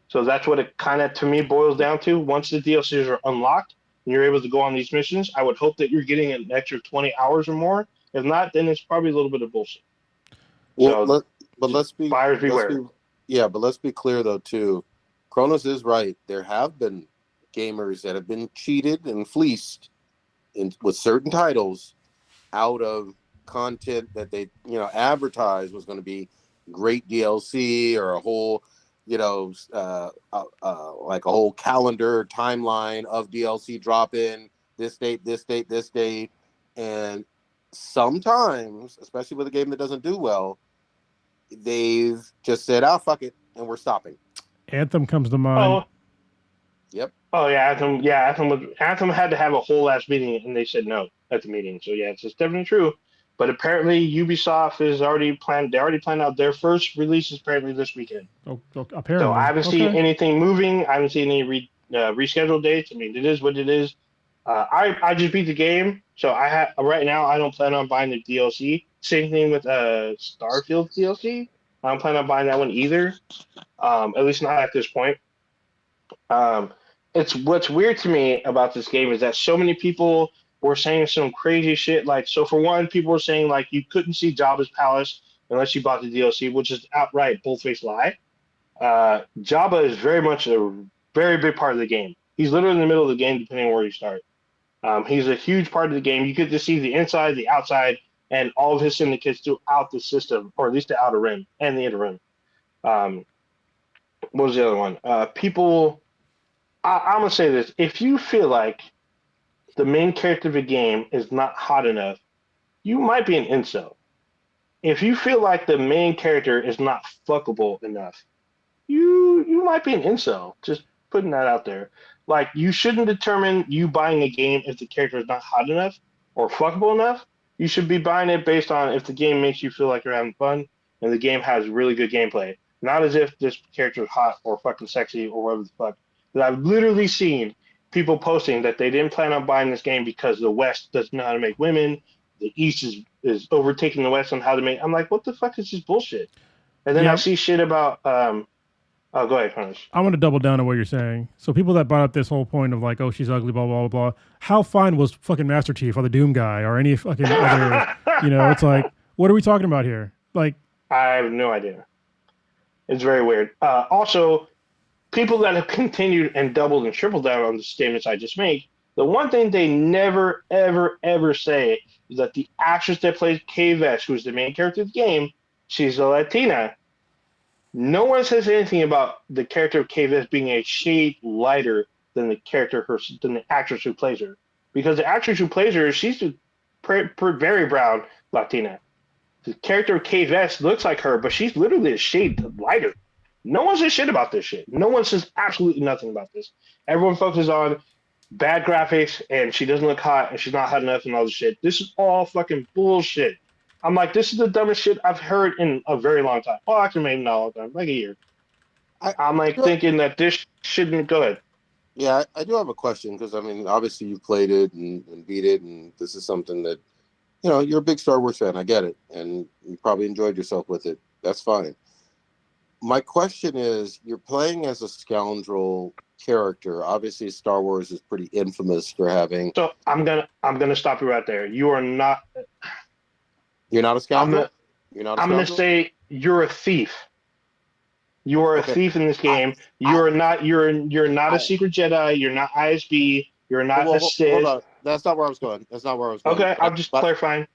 So that's what it kind of to me boils down to. Once the DLCs are unlocked and you're able to go on these missions, I would hope that you're getting an extra 20 hours or more. If not, then it's probably a little bit of bullshit. Well, let's be buyers beware. But let's be clear though too. Kronos is right. There have been gamers that have been cheated and fleeced with certain titles out of content that they advertised was going to be great DLC or a whole like a whole calendar timeline of DLC drop in this date, and sometimes, especially with a game that doesn't do well, they've just said, "Oh, fuck it," and we're stopping. Anthem comes to mind. Yep. Oh yeah, Anthem had to have a whole ass meeting, and they said no at the meeting. So yeah, it's definitely true. But apparently, Ubisoft is already planned. They already planned out their first release is apparently this weekend. Oh, apparently. So I haven't seen anything moving. I haven't seen any rescheduled dates. I mean, it is what it is. I just beat the game, so right now I don't plan on buying the DLC. Same thing with Starfield DLC. I don't plan on buying that one either. At least not at this point. It's what's weird to me about this game is that so many people were saying some crazy shit. Like, so for one, people were saying like you couldn't see Jabba's palace unless you bought the DLC, which is outright bull-faced lie. Jabba is very much a very big part of the game. He's literally in the middle of the game, depending on where you start. He's a huge part of the game. You get to see the inside, the outside, and all of his syndicates throughout the system, or at least the outer rim and the inner rim. What was the other one? People, I'm going to say this. If you feel like the main character of the game is not hot enough, you might be an incel. If you feel like the main character is not fuckable enough, you might be an incel. Just putting that out there. Like, you shouldn't determine you buying a game if the character is not hot enough or fuckable enough. You should be buying it based on if the game makes you feel like you're having fun and the game has really good gameplay. Not as if this character is hot or fucking sexy or whatever the fuck. That I've literally seen people posting that they didn't plan on buying this game because the West doesn't know how to make women. The East is overtaking the West on how to make. I'm like, what the fuck is this bullshit? And then I see shit about. Go ahead, Punish. I want to double down on what you're saying. So people that brought up this whole point of like, oh, she's ugly, blah blah blah blah. How fine was fucking Master Chief or the Doom guy or any fucking other? It's like, what are we talking about here? Like, I have no idea. It's very weird. Also, people that have continued and doubled and tripled down on the statements I just made, the one thing they never, ever, ever say is that the actress that plays K-Vess, who's the main character of the game, she's a Latina. No one says anything about the character of K-Vess being a shade lighter than the actress who plays her. Because the actress who plays her, she's a very brown Latina. The character of K-Vess looks like her, but she's literally a shade lighter. No one says shit about this shit. No one says absolutely nothing about this. Everyone focuses on bad graphics and she doesn't look hot and she's not hot enough and all this shit. This is all fucking bullshit. I'm like, this is the dumbest shit I've heard in a very long time. Well, actually, maybe not a long time, like a year. I'm like thinking that this shouldn't go ahead. Yeah, I do have a question because, I mean, obviously you played it and beat it, and this is something that, you're a big Star Wars fan. I get it. And you probably enjoyed yourself with it. That's fine. My question is, you're playing as a scoundrel character. Obviously, Star Wars is pretty infamous for having. So I'm gonna stop you right there. You are not. You're not a scoundrel. I'm gonna say you're a thief. You are a thief in this game. You're not a secret Jedi. You're not ISB. You're not a Sith. Hold on. That's not where I was going. Okay, I'm just clarifying.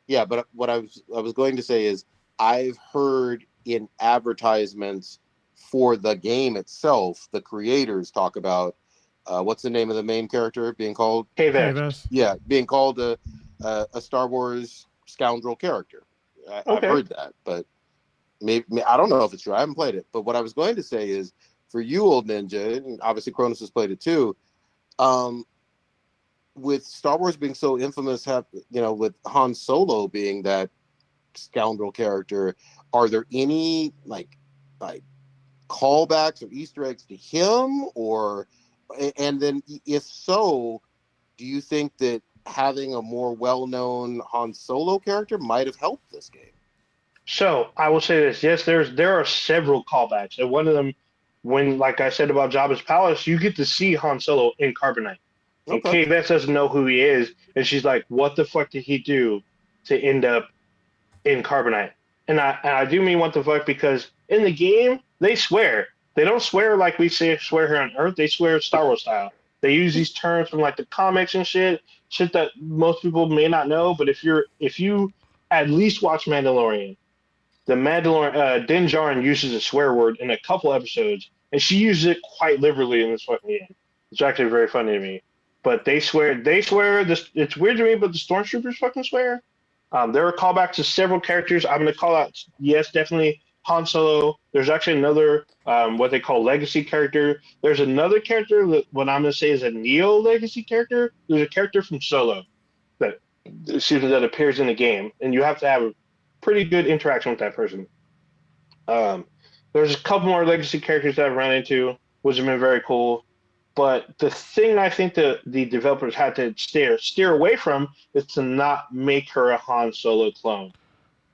Yeah, but what I was going to say is, I've heard in advertisements for the game itself, the creators talk about what's the name of the main character being called? K-Vess. Yeah, being called a Star Wars scoundrel character. I've heard that, but maybe I don't know if it's true. I haven't played it, but what I was going to say is, for you, old ninja, and obviously Cronus has played it too. With Star Wars being so infamous, with Han Solo being that scoundrel character, are there any like callbacks or Easter eggs to him, and then if so, do you think that having a more well-known Han Solo character might have helped this game? So I will say this: yes, there are several callbacks, and one of them, when like I said about Jabba's palace, you get to see Han Solo in Carbonite, and Kate Vance doesn't know who he is, and she's like, "What the fuck did he do to end up in Carbonite?" And I do mean what the fuck, because in the game they swear. They don't swear like we swear here on Earth. They swear Star Wars style. They use these terms from like the comics and shit that most people may not know. But if you at least watch Mandalorian, the Mandalorian Din Djarin uses a swear word in a couple episodes, and she uses it quite liberally in this fucking game. It's actually very funny to me. But they swear. This, it's weird to me, but the Stormtroopers fucking swear. There are callbacks to several characters. I'm going to call out, yes, definitely Han Solo. There's actually another, what they call legacy character. There's another character that what I'm going to say is a Neo legacy character. There's a character from Solo that appears in the game, and you have to have a pretty good interaction with that person. There's a couple more legacy characters that I've run into, which have been very cool. But the thing I think the developers had to steer away from is to not make her a Han Solo clone.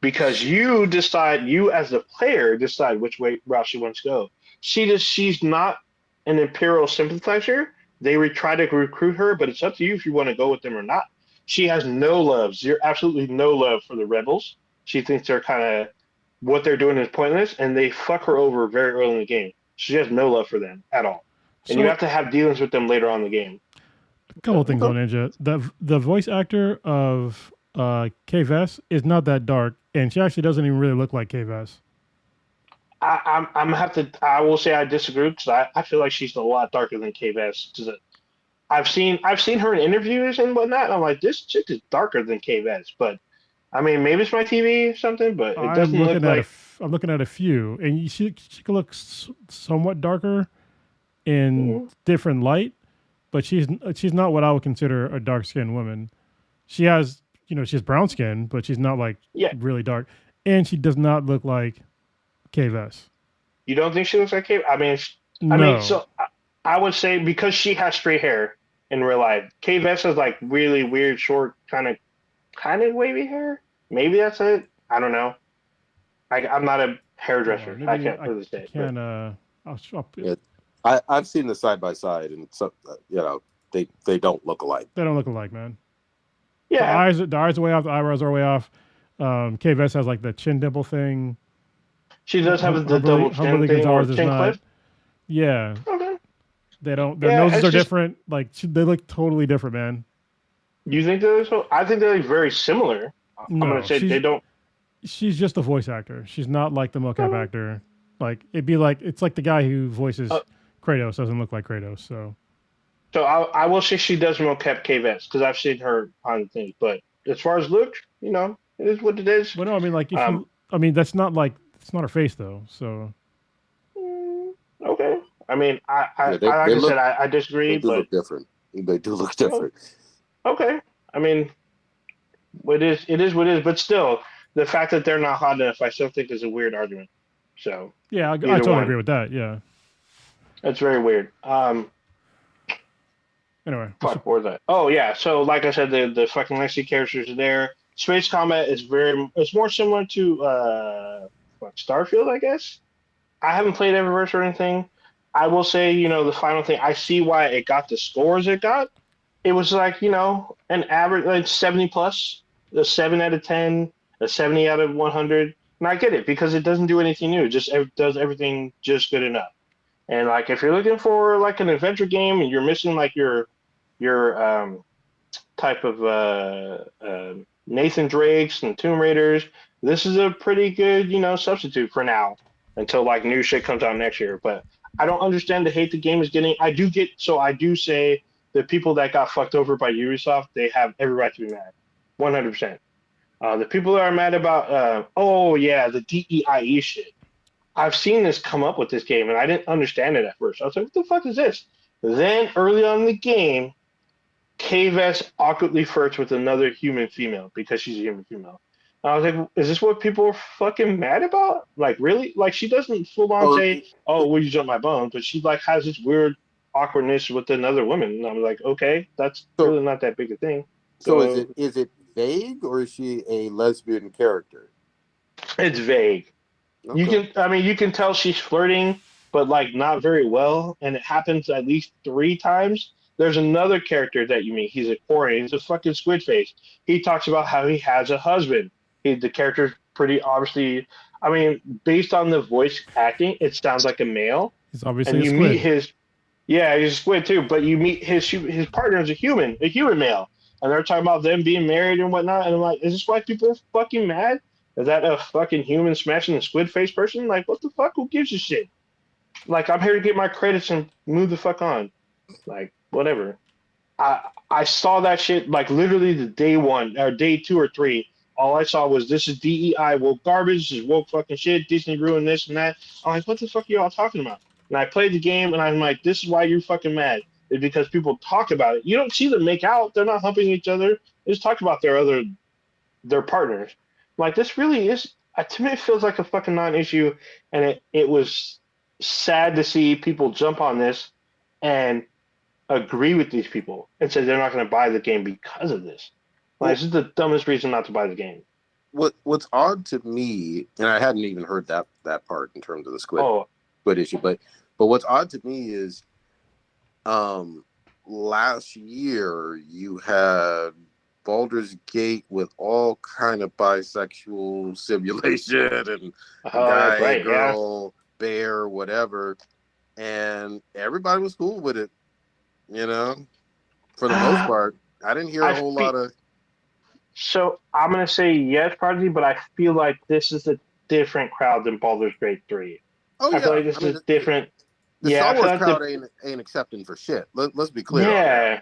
Because you as the player decide which route she wants to go. She's not an Imperial sympathizer. They try to recruit her, but it's up to you if you want to go with them or not. She has absolutely no love for the rebels. She thinks they're kind of, what they're doing is pointless, and they fuck her over very early in the game. She has no love for them at all. And you have to have dealings with them later on in the game. A couple of things on Ninja. The voice actor of Kay Vess is not that dark, and she actually doesn't even really look like Kay Vess. I will say I disagree, because I feel like she's a lot darker than Kay Vess. I've seen her in interviews and whatnot, and I'm like, this chick is darker than Kay Vess. But I mean, maybe it's my TV or something, but it doesn't look like. I'm looking at a few, and she could look somewhat darker in different light, but she's not what I would consider a dark-skinned woman. She has brown skin, but she's not like really dark, and she does not look like Kay Vess. You don't think she looks like Kay? So I would say, because she has straight hair in real life, Kay Vess has like really weird, short, kind of wavy hair. Maybe that's it. I don't know. I'm not a hairdresser. I can't really say. I've seen the side by side, and so they don't look alike. They don't look alike, man. Yeah, the eyes are way off. The eyebrows are way off. Kay Vess has like the chin dimple thing. She does have the double chin thing or chin clip. Yeah. Okay. They don't. Their noses are different. Like they look totally different, man. You think they're so? I think they're very similar. No, I'm gonna say they don't. She's just a voice actor. She's not like the mocap actor. Like it's like the guy who voices Kratos doesn't look like Kratos. So I will say she does mocap Kay Vess, because I've seen her on things. But as far as look, it is what it is. But no, I mean, like that's not like, it's not her face though. So okay. I mean, I disagree. They look different. They do look different. Okay. I mean, it is what it is. But still, the fact that they're not hot enough, I still think is a weird argument. So yeah, I totally agree with that. Yeah, that's very weird. Anyway, what was that? Oh yeah. So like I said, the fucking legacy characters are there. Space combat is it's more similar to Starfield, I guess. I haven't played Eververse or anything. I will say, the final thing, I see why it got the scores it got. It was like, an average, like 70 plus, a 7 out of 10, a 70 out of 100. And I get it, because it doesn't do anything new. It just does everything just good enough. And like, if you're looking for like an adventure game and you're missing like your type of Nathan Drakes and Tomb Raiders, this is a pretty good, substitute for now, until like new shit comes out next year. But I don't understand the hate the game is getting. I do say the people that got fucked over by Ubisoft, they have every right to be mad, 100%. The people that are mad about, the DEIE shit. I've seen this come up with this game, and I didn't understand it at first. I was like, what the fuck is this? Then, early on in the game, K-Vest awkwardly flirts with another human female because she's a human female. And I was like, is this what people are fucking mad about? Like, really? Like, she doesn't full on say, oh, will you jump my bone? But she, like, has this weird awkwardness with another woman. And I'm like, okay, that's really not that big a thing. So is it vague, or is she a lesbian character? It's vague. Okay. You can tell she's flirting, but like not very well, and it happens at least 3 times. There's another character that you meet. He's a Korean. He's a fucking squid face. He talks about how he has a husband. The character's pretty obviously. I mean, based on the voice acting, it sounds like a male. He's obviously and a you squid. meet his. Yeah, he's a squid too. But you meet his partner is a human male, and they're talking about them being married and whatnot. And I'm like, is this why people are fucking mad? Is that a fucking human smashing a squid face person? Like, what the fuck? Who gives a shit? Like, I'm here to get my credits and move the fuck on. Like, whatever. I saw that shit, like, literally the day 1, or day 2 or 3. All I saw was, this is DEI woke garbage, this is woke fucking shit, Disney ruined this and that. I'm like, what the fuck are y'all talking about? And I played the game, and I'm like, this is why you're fucking mad. It's because people talk about it. You don't see them make out. They're not humping each other. They just talk about their partners. Like, this really is, to me, it feels like a fucking non-issue, and it was sad to see people jump on this and agree with these people and say they're not going to buy the game because of this. Like, this is the dumbest reason not to buy the game. What's odd to me, and I hadn't even heard that part in terms of the squid issue, but what's odd to me is, last year you had Baldur's Gate with all kind of bisexual simulation and guy, girl, bear, whatever, and everybody was cool with it. You know, for the most part, I didn't hear a whole lot of. So I'm gonna say yes, Prodigy, but I feel like this is a different crowd than Baldur's Gate 3. Oh yeah, I feel like this is different. The Star Wars crowd ain't accepting for shit. Let's be clear. Yeah.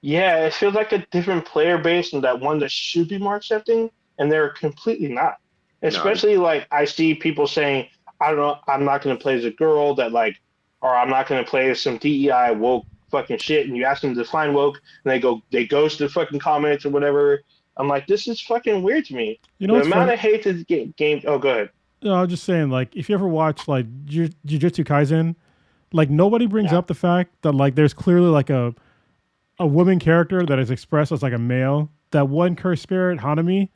Yeah, it feels like a different player base and that one that should be more accepting, and they're completely not. Especially like I see people saying, I don't know, I'm not going to play as a girl that like, or I'm not going to play as some DEI woke fucking shit. And you ask them to define woke, and they ghost the fucking comments or whatever. I'm like, this is fucking weird to me. You know, the amount of hate to the game. Oh, go ahead. No, I was just saying, like, if you ever watch like Jujutsu Kaisen, like nobody brings up the fact that like there's clearly like a woman character that is expressed as like a male. That one cursed spirit, Hanami.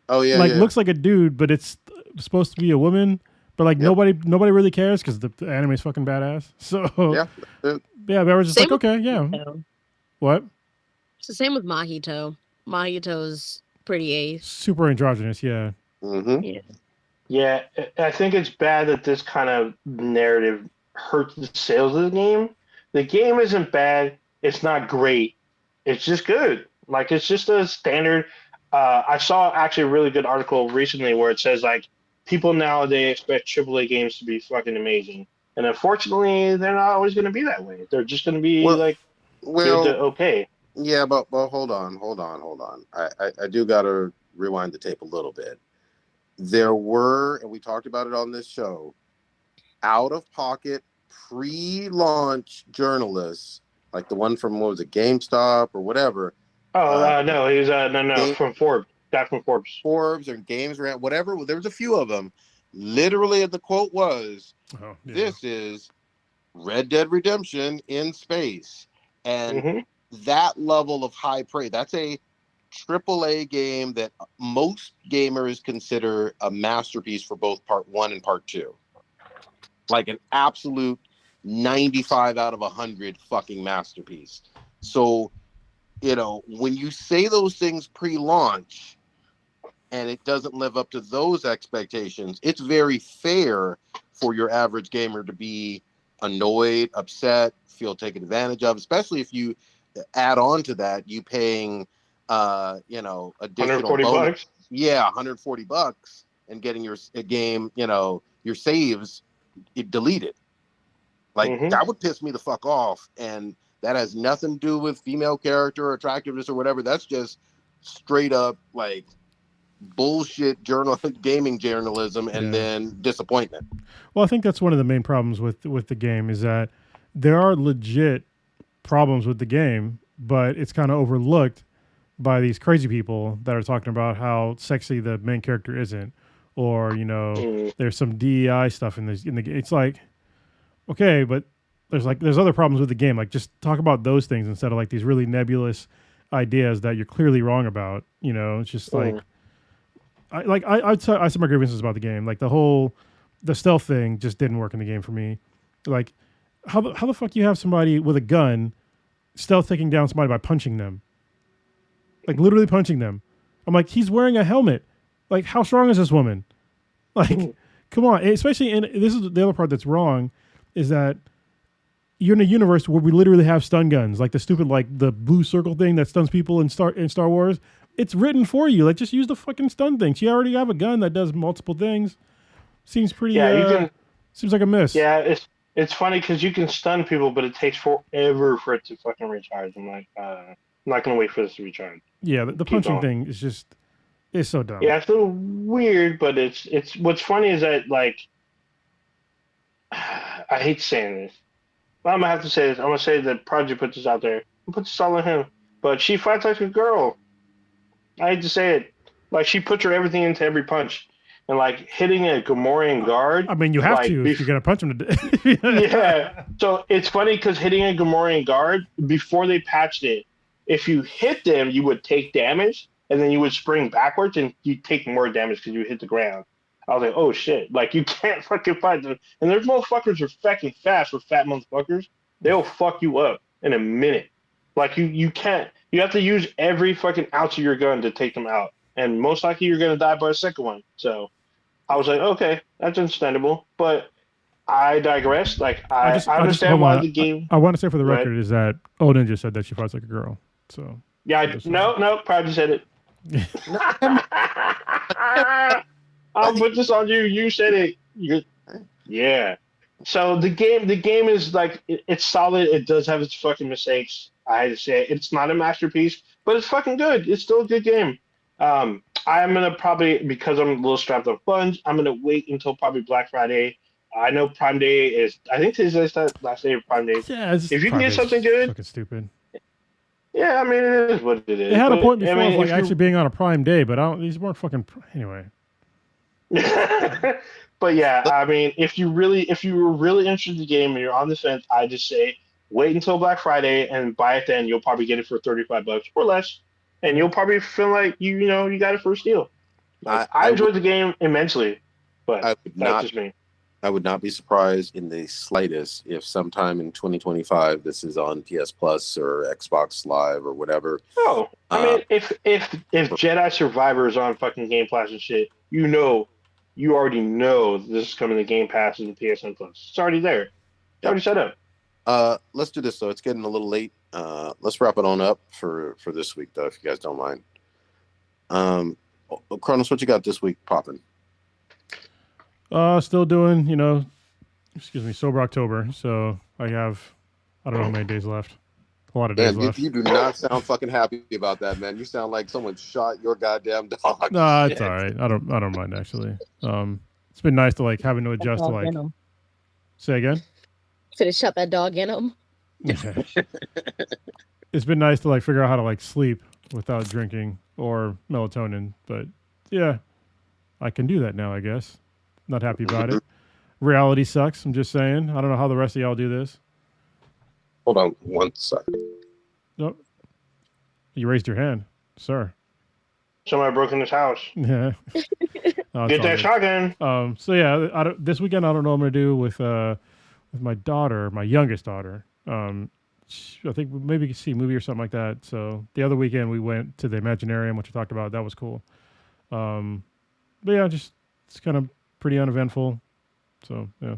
Oh yeah, looks like a dude, but it's supposed to be a woman. But like nobody really cares because the anime is fucking badass. So but I was just like, okay, yeah. Mahito. What? It's the same with Mahito. Mahito's pretty ace. Super androgynous, yeah. Mm-hmm. Yeah, I think it's bad that this kind of narrative hurts the sales of the game. The game isn't bad. It's not great. It's just good. Like, it's just a standard. I saw actually a really good article recently where it says, like, people nowadays expect AAA games to be fucking amazing. And unfortunately, they're not always going to be that way. They're just going to be, okay. Yeah, but hold on. I do got to rewind the tape a little bit. There were, and we talked about it on this show, out-of-pocket, pre-launch journalists, like the one from, what was it, GameStop or whatever. No, he was from Forbes. Guy from Forbes. Forbes or Games Rant, whatever. There was a few of them. Literally, the quote was, "This is Red Dead Redemption in space," and that level of high praise. That's a AAA game that most gamers consider a masterpiece for both Part 1 and Part 2. Like an absolute 95 out of 100 fucking masterpiece. So, you know, when you say those things pre-launch and it doesn't live up to those expectations, it's very fair for your average gamer to be annoyed, upset, feel taken advantage of, especially if you add on to that, you paying additional bonus. $140. Yeah, $140 and getting your game, your saves deleted. Like that would piss me the fuck off, and that has nothing to do with female character or attractiveness or whatever. That's just straight up like bullshit gaming journalism, and then disappointment. Well, I think that's one of the main problems with the game is that there are legit problems with the game, but it's kind of overlooked by these crazy people that are talking about how sexy the main character isn't, or there's some DEI stuff in the game. It's like, okay, but there's other problems with the game. Like, just talk about those things instead of like these really nebulous ideas that you're clearly wrong about. It's just like, I said my grievances about the game. Like the stealth thing just didn't work in the game for me. Like, how the fuck you have somebody with a gun stealth taking down somebody by punching them? Like, literally punching them. I'm like, he's wearing a helmet. Like, how strong is this woman? Like, come on. Especially this is the other part that's wrong, is that you're in a universe where we literally have stun guns, like the stupid, like the blue circle thing that stuns people in Star Wars. It's written for you. Like, just use the fucking stun thing. You already have a gun that does multiple things. Seems pretty. Seems like a miss. Yeah, it's funny because you can stun people, but it takes forever for it to fucking recharge. I'm like, I'm not gonna wait for this to recharge. Yeah, the punching thing is just, it's so dumb. Yeah, it's a little weird, but it's what's funny is that, like, I hate saying this. I'm gonna have to say this. I'm gonna say that Prodigy put this out there. I put this all on him, but she fights like a girl. I hate to say it. Like, she puts her everything into every punch. And, like, hitting a Gamorrean guard. I mean, you have to if you're going to punch him to death. Yeah. So it's funny because hitting a Gamorrean guard, before they patched it, if you hit them, you would take damage, and then you would spring backwards, and you take more damage because you hit the ground. I was like, oh, shit. Like, you can't fucking fight them. And there's motherfuckers who are fucking fast with fat motherfuckers. They'll fuck you up in a minute. Like, you can't. You have to use every fucking ounce of your gun to take them out. And most likely you're going to die by a second one. So I was like, okay, that's understandable. But I digress. Like, I understand why the game. I want to say for the record is that Odin just said that she fights like a girl. So yeah, no, probably said it. I'll put this on you. You said it. Yeah. So the game is like, it's solid. It does have its fucking mistakes. I had to say it. It's not a masterpiece, but it's fucking good. It's still a good game. I'm gonna probably, because I'm a little strapped on funds, I'm gonna wait until probably Black Friday. I know Prime Day is, I think today's the last day of Prime Day. Yeah, if you can get something good, fucking stupid. Yeah, I mean, it is what it is. They had a point before of like actually being on a Prime Day, but these weren't fucking anyway. But yeah, I mean, if you were really interested in the game and you're on the fence, I just say wait until Black Friday and buy it then. You'll probably get it for $35 or less. And you'll probably feel like you got it for a steal. I enjoyed the game immensely, but that's just me. I would not be surprised in the slightest if sometime in 2025 this is on PS Plus or Xbox Live or whatever. Oh, I mean, if Jedi Survivor is on fucking Game Pass and shit, you already know this is coming to Game Pass and PSN Plus. It's already there. It's already set up. Let's do this though. It's getting a little late. Let's wrap it on up for this week though, if you guys don't mind. Kronos, what you got this week popping? Still doing, Sober October. So I don't know how many days left. A lot of days left. You do not sound fucking happy about that, man. You sound like someone shot your goddamn dog. No, it's all right. I don't mind actually. It's been nice to like having to adjust to like. Say again. Should have shot that dog in him. Okay. It's been nice to like figure out how to like sleep without drinking or melatonin, but yeah, I can do that now, I guess. Not happy about it. Reality sucks. I'm just saying. I don't know how the rest of y'all do this. Hold on one second. Nope. You raised your hand, sir. Somebody broke in this house. Yeah. Get that shotgun. So yeah, this weekend I don't know what I'm gonna do with my daughter, my youngest daughter. I think maybe we could see a movie or something like that. So the other weekend we went to the Imaginarium, which we talked about. That was cool. But yeah, it's kind of pretty uneventful. So yeah.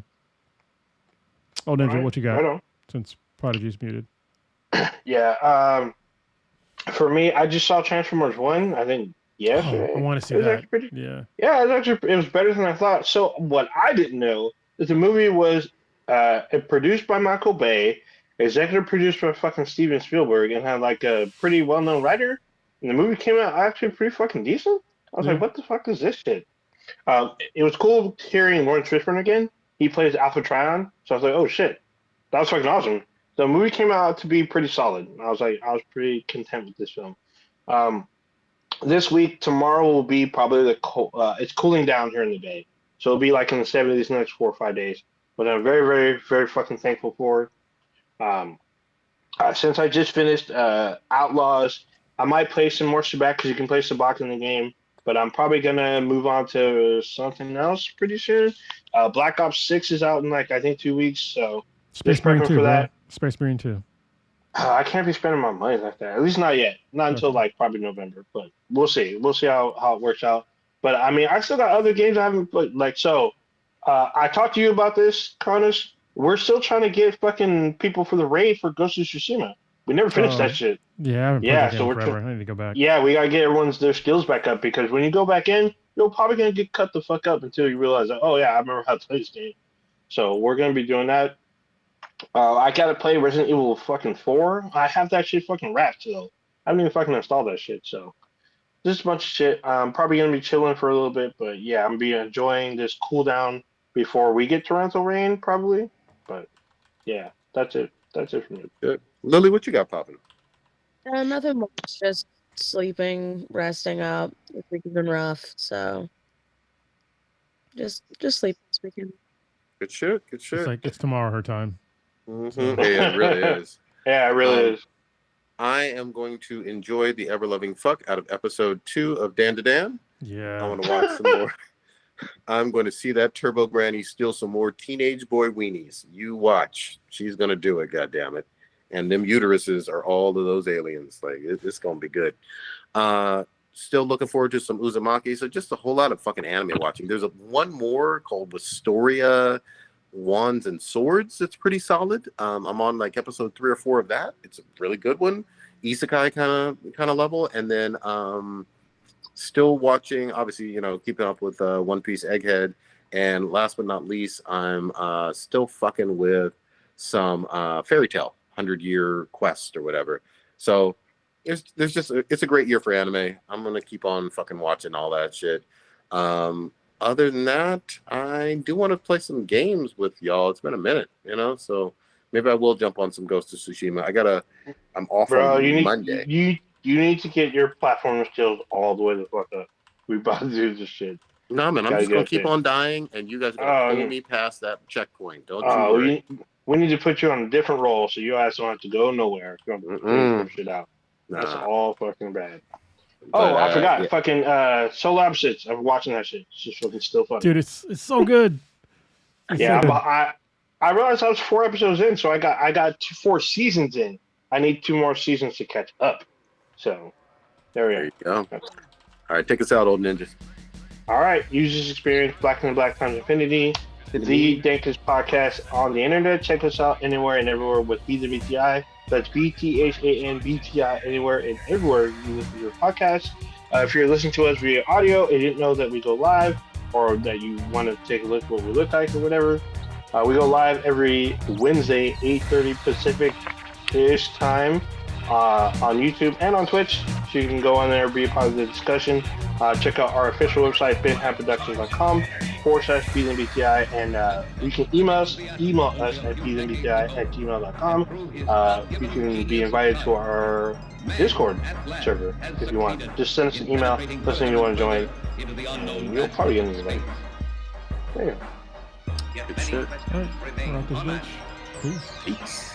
Oh, Ninja, right. What you got? Since Prodigy's muted. Yeah. For me, I just saw Transformers 1. I think yesterday. I want to see that. Yeah, it was better than I thought. So what I didn't know is the movie was produced by Michael Bay, executive produced by fucking Steven Spielberg, and had like a pretty well-known writer. And the movie came out actually pretty fucking decent. I was like, what the fuck is this shit? It was cool hearing Lawrence Fishburne again. He plays Alpha Trion, so I was like, oh shit, that was fucking awesome. The movie came out to be pretty solid. I was pretty content with this film. This week, tomorrow will be probably it's cooling down here in the Bay, so it'll be like in the 70s next 4 or 5 days. But I'm very, very, very fucking thankful for it. Since I just finished Outlaws, I might play some more Shabak because you can play Shabak in the game. But I'm probably gonna move on to something else pretty soon. Black Ops 6 is out in I think 2 weeks, so Space Marine 2 for that. Space Marine 2. I can't be spending my money like that. At least not yet. Not until probably November. But we'll see. We'll see how it works out. But I mean, I still got other games I haven't played. I talked to you about this, Cronus. We're still trying to get fucking people for the raid for Ghost of Tsushima. We never finished that shit. Yeah, so I need to go back. Yeah, we gotta get their skills back up because when you go back in, you're probably gonna get cut the fuck up until you realize that, oh yeah, I remember how to play this game. So we're gonna be doing that. I gotta play Resident Evil fucking 4. I have that shit fucking wrapped though. I haven't even fucking installed that shit. So just a bunch of shit. I'm probably gonna be chilling for a little bit, but yeah, I'm gonna be enjoying this cooldown before we get Toronto Rain probably. But yeah, that's it. That's it for me. Good. Lily, what you got popping? Nothing much. Just sleeping, resting up. This week has been rough, so just sleep this weekend. Good shit. It's tomorrow her time. Mm-hmm. Yeah, it really is. Yeah, it really is. I am going to enjoy the ever-loving fuck out of episode 2 of Dan to Dan. Yeah. I want to watch some more. I'm going to see that Turbo Granny steal some more teenage boy weenies. You watch. She's going to do it, goddammit. And them uteruses are all of those aliens. It's going to be good. Still looking forward to some Uzumaki. So just a whole lot of fucking anime watching. There's one more called Wisteria Wands and Swords. It's pretty solid. I'm on episode 3 or 4 of that. It's a really good one. Isekai kind of level. And then still watching, obviously, keeping up with One Piece Egghead. And last but not least, I'm still fucking with some Fairy Tail 100-Year Quest or whatever. So there's just it's a great year for anime. I'm gonna keep on fucking watching all that shit. Other than that, I do want to play some games with y'all. It's been a minute, so maybe I will jump on some Ghost of Tsushima. I'm off on Monday. You need to get your platform skills all the way the fuck up. We about to do this shit. No, man, I'm just gonna keep on dying, and you guys are gonna pull me past that checkpoint. Don't you worry. We need to put you on a different role so your ass don't have to go nowhere. Figure shit out. Nah. That's all fucking bad. I forgot. Yeah. Fucking Soul Opposites. I'm watching that shit. It's just fucking still funny. Dude, it's so good. I realized I was 4 episodes in, so I got 4 seasons in. I need 2 more seasons to catch up. So there you go. All right, take us out, old ninjas. All right, users experience Black and Black times Infinity. The dankest podcast on the internet. Check us out anywhere and everywhere with BTHANBTI. That's BTHANBTI anywhere and everywhere you listen to your podcast. If you're listening to us via audio and didn't know that we go live or that you want to take a look at what we look like or whatever, we go live every Wednesday, 8:30 Pacific-ish time on YouTube and on Twitch. So you can go on there, be a part of the discussion. Check out our official website, benthamproductions.com/BTI, and you can email us at bthanbti@gmail.com. You can be invited to our Discord server if you want. Just send us an email, let us know you want to join, and you'll probably get an invite. There you go. Good shit. All right, we're out this bitch. Peace. Peace.